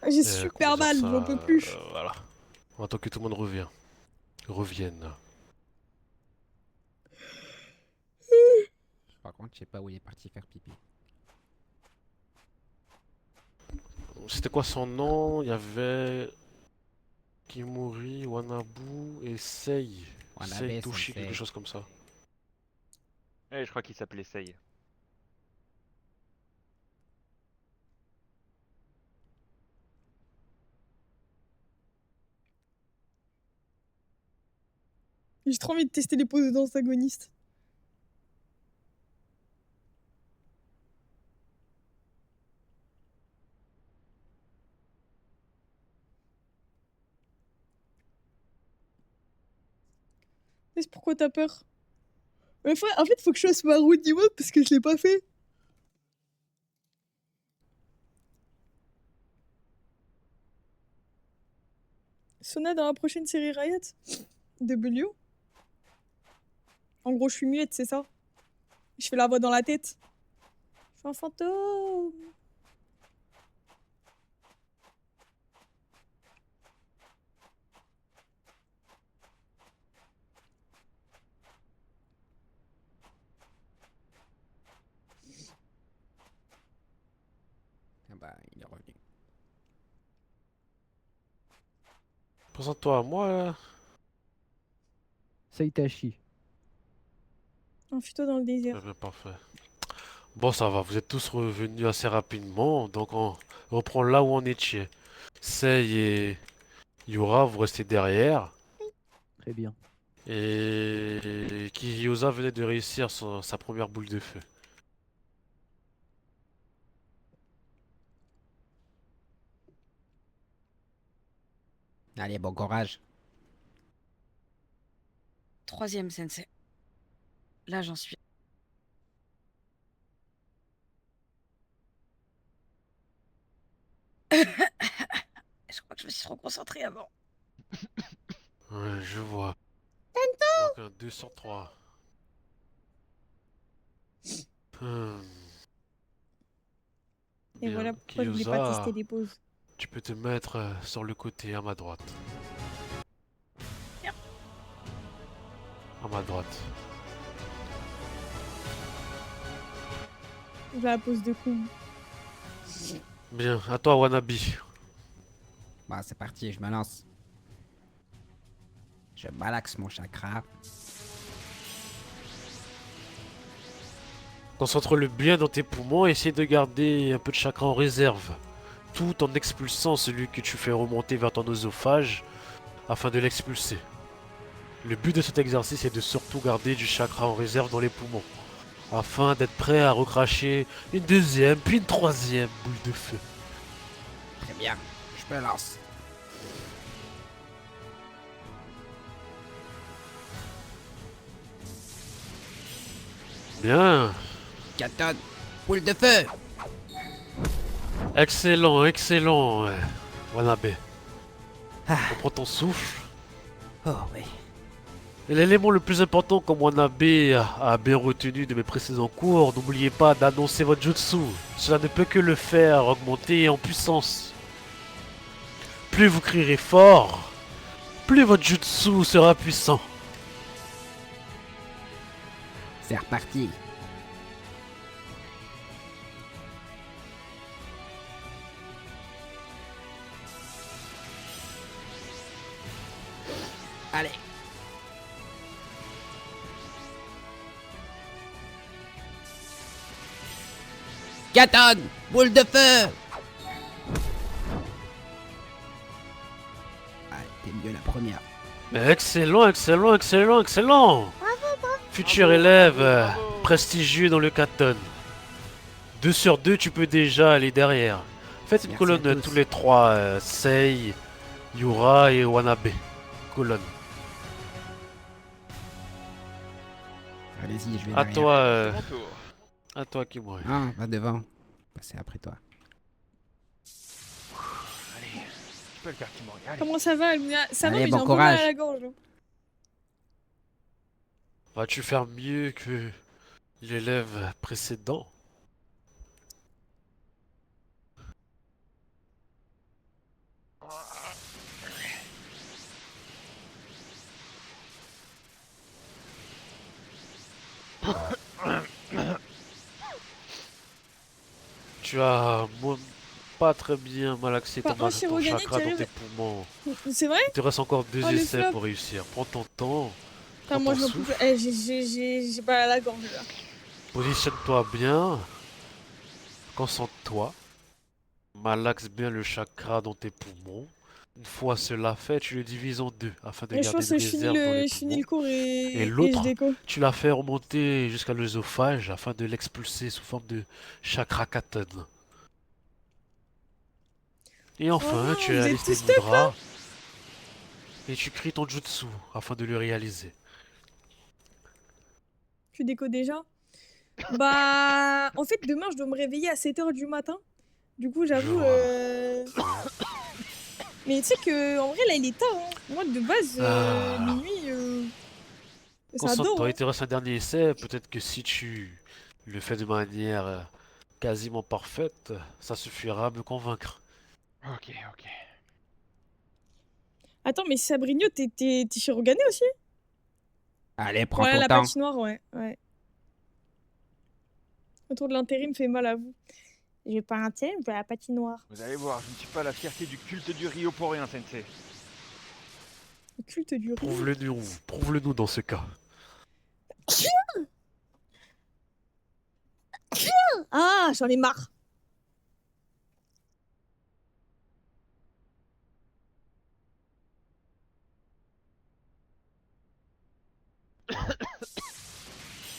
J'ai super comment dire mal, j'en peux plus. Voilà. On attend que tout le monde revienne. Par contre, je sais pas où il est parti faire pipi. C'était quoi son nom? Il y avait. Kimori, Wanabu et Sei. Wanabe Sei Toshi, sensei. quelque chose comme ça. Eh, je crois qu'il s'appelait Sei. J'ai trop envie de tester les poses d'antagonistes. Mais pourquoi t'as peur? En fait, faut que je fasse ma route d'Immode parce que je l'ai pas fait. Sona dans la prochaine série Riot W. En gros, je suis muette, c'est ça? Je fais la voix dans la tête. Je suis un fantôme. Ah bah, il est revenu. Présente-toi à moi là. Saitachi. Enfuis-toi dans le désert. Bien, parfait. Bon, ça va, vous êtes tous revenus assez rapidement, donc on reprend là où on était. Sei et Yura, vous restez derrière. Très bien. Et Kiryoza venait de réussir sa première boule de feu. Allez, bon courage. 3e sensei. Là, j'en suis. Je crois que je me suis trop concentrée avant. Ouais, je vois. Donc un 2 sur 3. Et Bien, voilà pourquoi je voulais pas Kiryoza, tester les poses. tu peux te mettre sur le côté à ma droite. À ma droite. Je vais à la pose de coup. Bien, à toi Wanabi. Bah, c'est parti, je me lance. Je malaxe mon chakra. Concentre-le bien dans tes poumons et essaie de garder un peu de chakra en réserve, tout en expulsant celui que tu fais remonter vers ton oesophage afin de l'expulser. Le but de cet exercice est de surtout garder du chakra en réserve dans les poumons, afin d'être prêt à recracher une deuxième puis une troisième boule de feu. Très bien, je me lance. Bien. Katon, boule de feu. Excellent, excellent, Wanabe. Reprends ton souffle. Oh oui. Et l'élément le plus important comme Wanabe a bien retenu de mes précédents cours, n'oubliez pas d'annoncer votre jutsu. Cela ne peut que le faire augmenter en puissance. Plus vous crierez fort, plus votre jutsu sera puissant. C'est reparti. Allez. Katon, boule de feu. Ah, t'es mieux la première. Mais excellent, excellent, excellent, excellent. Futur élève prestigieux dans le Katon. 2 sur 2, tu peux déjà aller derrière. Faites une Merci colonne à tous. tous les trois, Sei, Yura et Wanabe. Colonne. Allez-y, je vais À derrière. toi, Mon tour. à toi Kimori. Ah, va devant. Passer après toi. Allez, tu peux le faire, Kimori. Allez. Comment ça va, Almina? Ça va, Allez, mais bon j'ai un peu mal courage. à la gorge. Vas-tu faire mieux que l'élève précédent? Tu as pas très bien malaxé Pas ton un Shirogane chakra qui dans arrive. tes poumons. C'est vrai? Il te reste encore 2 Oh, le essais flop. pour réussir. Prends ton temps. Putain, Prends moi ton je m'en peux souffle. plus. Eh, j'ai pas à la gorge là. Positionne-toi bien. Concentre-toi. Malaxe bien le chakra dans tes poumons. Une fois cela fait, tu le divises en deux afin de Et je garder pense une que je finis réserve dans les je finis poumons. le cours Et et je l'autre, déco. tu la fais remonter jusqu'à l'œsophage afin de l'expulser sous forme de chakra katana. Et enfin, non, tu vous réalises êtes tes tous top, mudras et tu cries ton jutsu afin de le réaliser. Tu déco déjà? Bah, en fait, demain je dois me réveiller à 7 h du matin. Du coup, Je j'avoue. vois. Mais tu sais que en vrai là il est tard. Hein. Moi de base, minuit, ça dort. Concentre-toi, Hein. il te reste un dernier essai. Peut-être que si tu le fais de manière quasiment parfaite, ça suffira à me convaincre. Ok. Attends, mais Sabrina, t'es Shirogane aussi? Allez, prends Ouais, ton la temps. patinoire, ouais. Autour de l'intérim fait mal à vous. J'ai pas un intérim, j'ai la patinoire. Vous allez voir, je ne suis pas la fierté du culte du Rio pour rien, Sensei. Le culte du Rio. Prouve-le-nous dans ce cas. Ah, j'en ai marre.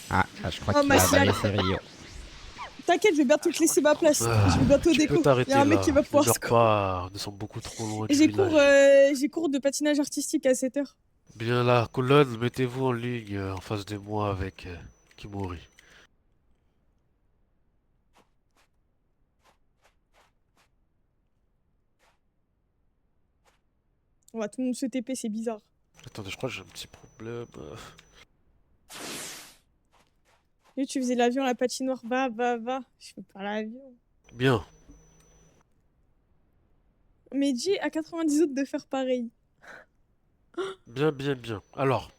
Ah, je crois Oh, qu'il ma va chiac. avaler ses Rio. T'inquiète, je vais bientôt te laisser ma place. Je vais bientôt Tu peux déco. Il t'arrêter y a un mec là. qui va Ne pouvoir meurs se pas, nous sommes beaucoup trop loin Et du j'ai village. cours de patinage artistique à 7 h. Bien là, colonne, mettez-vous en ligne en face de moi avec Kimori. On va tout le monde se TP, c'est bizarre. Attendez, je crois que j'ai un petit problème. Et tu faisais l'avion à la patinoire. Va. Je fais pas l'avion. Bien. Mais dis à 90 autres de faire pareil. Bien. Alors,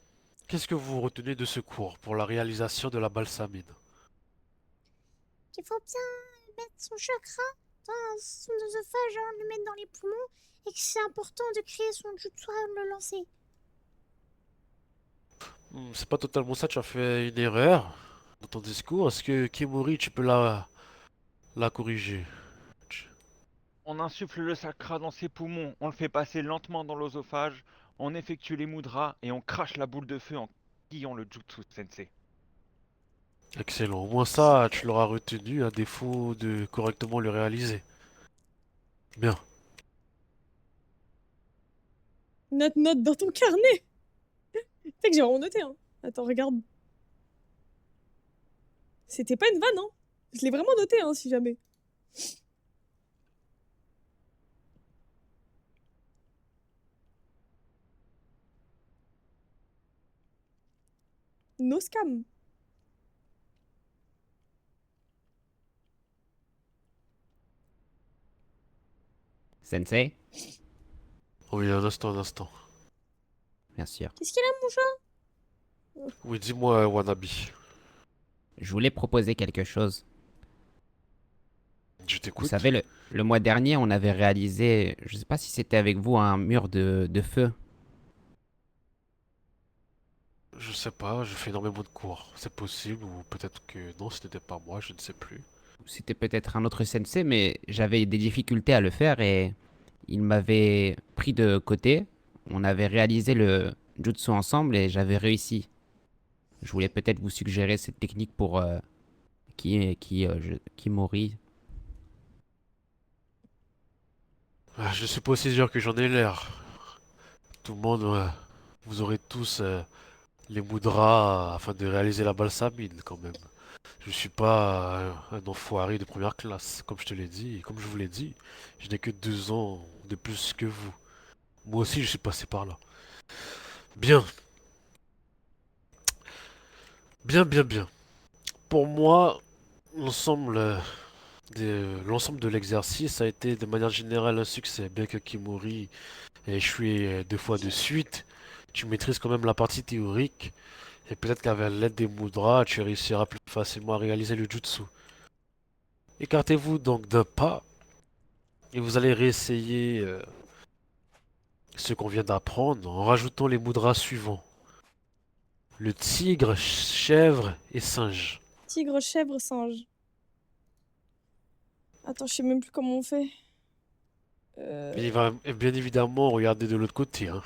qu'est-ce que vous retenez de ce cours pour la réalisation de la balsamine? Il faut bien mettre son chakra dans son œsophage, le mettre dans les poumons, et que c'est important de créer son jutsu avant de le lancer. C'est pas totalement ça, tu as fait une erreur dans ton discours. Est-ce que Kimori, tu peux la corriger? On insuffle le chakra dans ses poumons, on le fait passer lentement dans l'œsophage, on effectue les mudras et on crache la boule de feu en quillant le jutsu, Sensei. Excellent. Au moins ça, tu l'auras retenu à défaut de correctement le réaliser. Bien. Note dans ton carnet. Tu sais que j'ai vraiment noté, hein. Attends, regarde. C'était pas une vanne, hein. Je l'ai vraiment noté, hein, si jamais. No scam. Sensei? Oui, un instant. Merci. Qu'est-ce qu'il a, mon chat? Oui, dis-moi, Wanabi. Je voulais proposer quelque chose. Je t'écoute. Vous savez, le mois dernier, on avait réalisé, je sais pas si c'était avec vous, un mur de feu. Je sais pas, je fais énormément de cours. C'est possible, ou peut-être que non, ce n'était pas moi, je ne sais plus. C'était peut-être un autre sensei, mais j'avais des difficultés à le faire et il m'avait pris de côté. On avait réalisé le jutsu ensemble et j'avais réussi. Je voulais peut-être vous suggérer cette technique pour Kimori. Je suis pas aussi sûr que j'en ai l'air. Tout le monde, vous aurez tous les mudras afin de réaliser la balsamine quand même. Je suis pas un enfoiré de première classe, comme je te l'ai dit, et comme je vous l'ai dit, je n'ai que 2 ans de plus que vous. Moi aussi, je suis passé par là. Bien. Bien. Pour moi, l'ensemble de l'exercice a été de manière générale un succès. Bien que Kimori ait échoué 2 fois de suite, tu maîtrises quand même la partie théorique. Et peut-être qu'avec l'aide des mudras, tu réussiras plus facilement à réaliser le jutsu. Écartez-vous donc d'un pas Et vous allez réessayer ce qu'on vient d'apprendre en rajoutant les moudras suivants. Le tigre, chèvre et singe. Tigre, chèvre, singe. Attends, je sais même plus comment on fait. Et il va bien évidemment regarder de l'autre côté. Hein.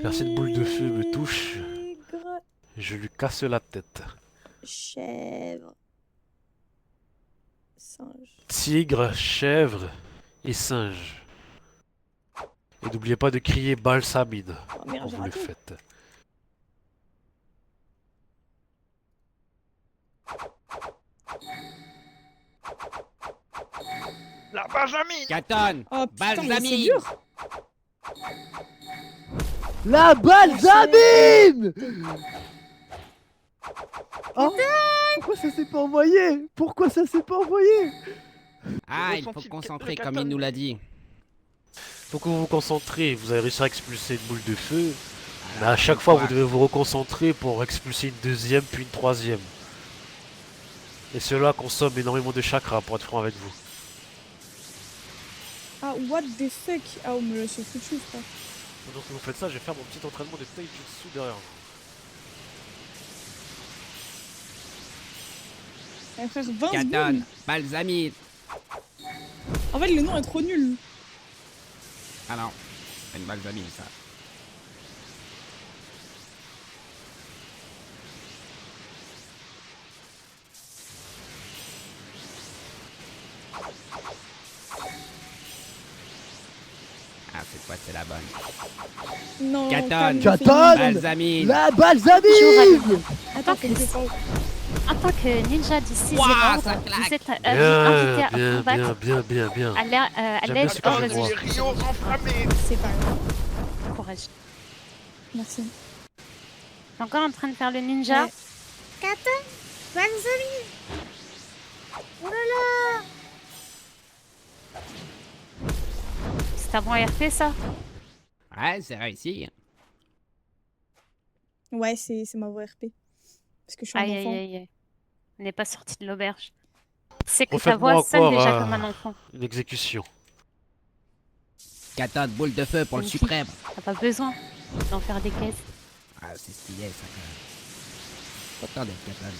Car cette boule de feu me touche, Tigre, je lui casse la tête. chèvre, singe. Tigre, chèvre et singe. Et n'oubliez pas de crier balsamine Oh merde, quand j'ai vous le raté. faites. La Benjamin! Katon, Oh putain, mais c'est balsamine. dur. La balsamine. Oh, pourquoi ça s'est pas envoyé? Pourquoi ça s'est pas envoyé? Ah, il faut concentrer comme il nous l'a dit. Faut que vous vous concentrez. Vous avez réussi à expulser une boule de feu. Mais à chaque fois, vous devez vous reconcentrer pour expulser une deuxième puis une troisième. Et cela consomme énormément de chakras, pour être franc avec vous. Ah, what the fuck? Ah, on me l'a foutu, frère. Pendant que vous faites ça, je vais faire mon petit entraînement de taijutsu derrière vous. Eh, frère, 20 Katon, secondes. balsamine. En fait, le nom est trop nul. Ah non, c'est une balsamine ça. Ah, cette fois c'est la bonne. Non, Katon, Katon, balsamine. la balsamine. Attends que... En tant que ninja du 6e Ouah, ordre, ça claque. vous êtes invité à Bien, combattre bien. à J'aime bien l'aide ce que je vois. Rio enflammé! C'est pas grave. Courage. Merci. T'es encore en train de faire le ninja? Ouais. Katon, balsamine. Oh là là. C'est un bon RP ça? Ouais, c'est réussi. Ouais, c'est ma voix RP. Parce que je suis un Aïe enfant. aïe aïe. On n'est pas sorti de l'auberge. C'est que ta Refaites-moi voix sonne encore déjà comme un enfant. une exécution. Katon, boule de feu pour le Magnifique. suprême. T'as pas besoin d'en faire des caisses. Ah, c'est stylé ça quand même. Autant d'être Katon.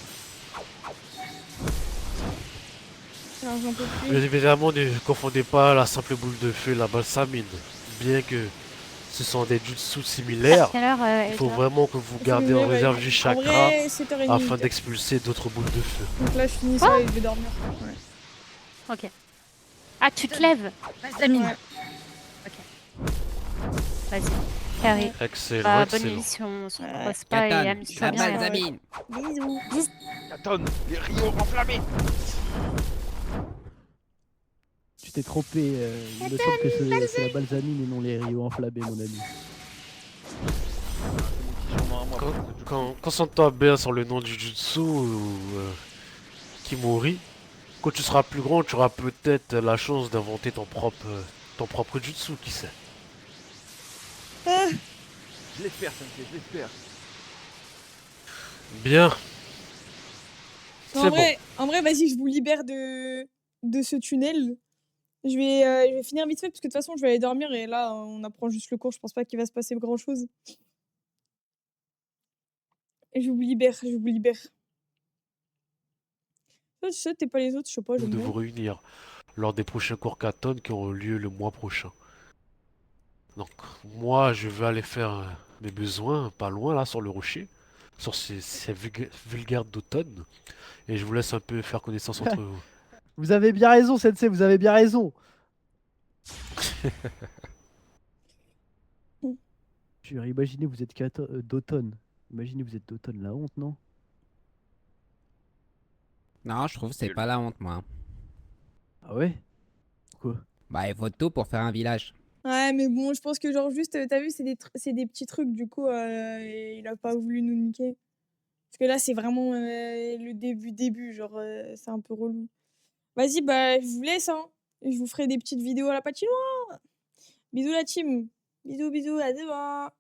Alors, j'en peux plus. Bien évidemment, ne confondez pas la simple boule de feu et la balsamine. Bien que ce sont des jutsu similaires, À quelle heure, il faut Elsa vraiment que vous Faut gardiez que je en me réserve réveille. du En chakra vrai, 7h30. afin d'expulser d'autres boules de feu. Donc là, je finis ça et je vais dormir. Ouais. Ok. Ah, tu te lèves? Balsamine. Ouais. Ok. Vas-y. Carré. Excellent, Bonne excellent. émission sur Prospa et Katon, amuse-toi la bien. balsamine. Bisous. Katon, les Rio enflammés! Tu t'es trompé. Il me semble que c'est la balsamine et non les Rio enflammés, mon ami. Concentre-toi bien sur le nom du jutsu Kimori. Quand tu seras plus grand, tu auras peut-être la chance d'inventer ton propre jutsu, qui sait. Ah, Je l'espère, Sensei, je l'espère. Bien. en vrai, vas-y, je vous libère de ce tunnel. Je vais finir vite fait parce que de toute façon, je vais aller dormir et là, on apprend juste le cours. Je pense pas qu'il va se passer grand-chose. Et je vous libère, je vous libère. Toi, tu sais, t'es pas les autres, je sais pas, j'aime De bien. vous réunir lors des prochains cours Katon qui auront lieu le mois prochain. Donc, moi, je vais aller faire mes besoins pas loin, là, sur le rocher, sur ces vulgaires d'automne. Et je vous laisse un peu faire connaissance entre vous. Vous avez bien raison, Sensei, vous avez bien raison. Imaginez, vous êtes d'automne. Imaginez, vous êtes d'automne, la honte, non? Non, je trouve que c'est pas la honte, moi. Ah ouais? Quoi? Bah, il faut tout pour faire un village. Ouais, mais bon, je pense que genre juste, t'as vu, c'est des petits trucs, du coup, et il a pas voulu nous niquer. Parce que là, c'est vraiment le début, genre, c'est un peu relou. Vas-y, bah, je vous laisse, hein. Je vous ferai des petites vidéos à la patinoire. Bisous la team. Bisous, bisous, à demain.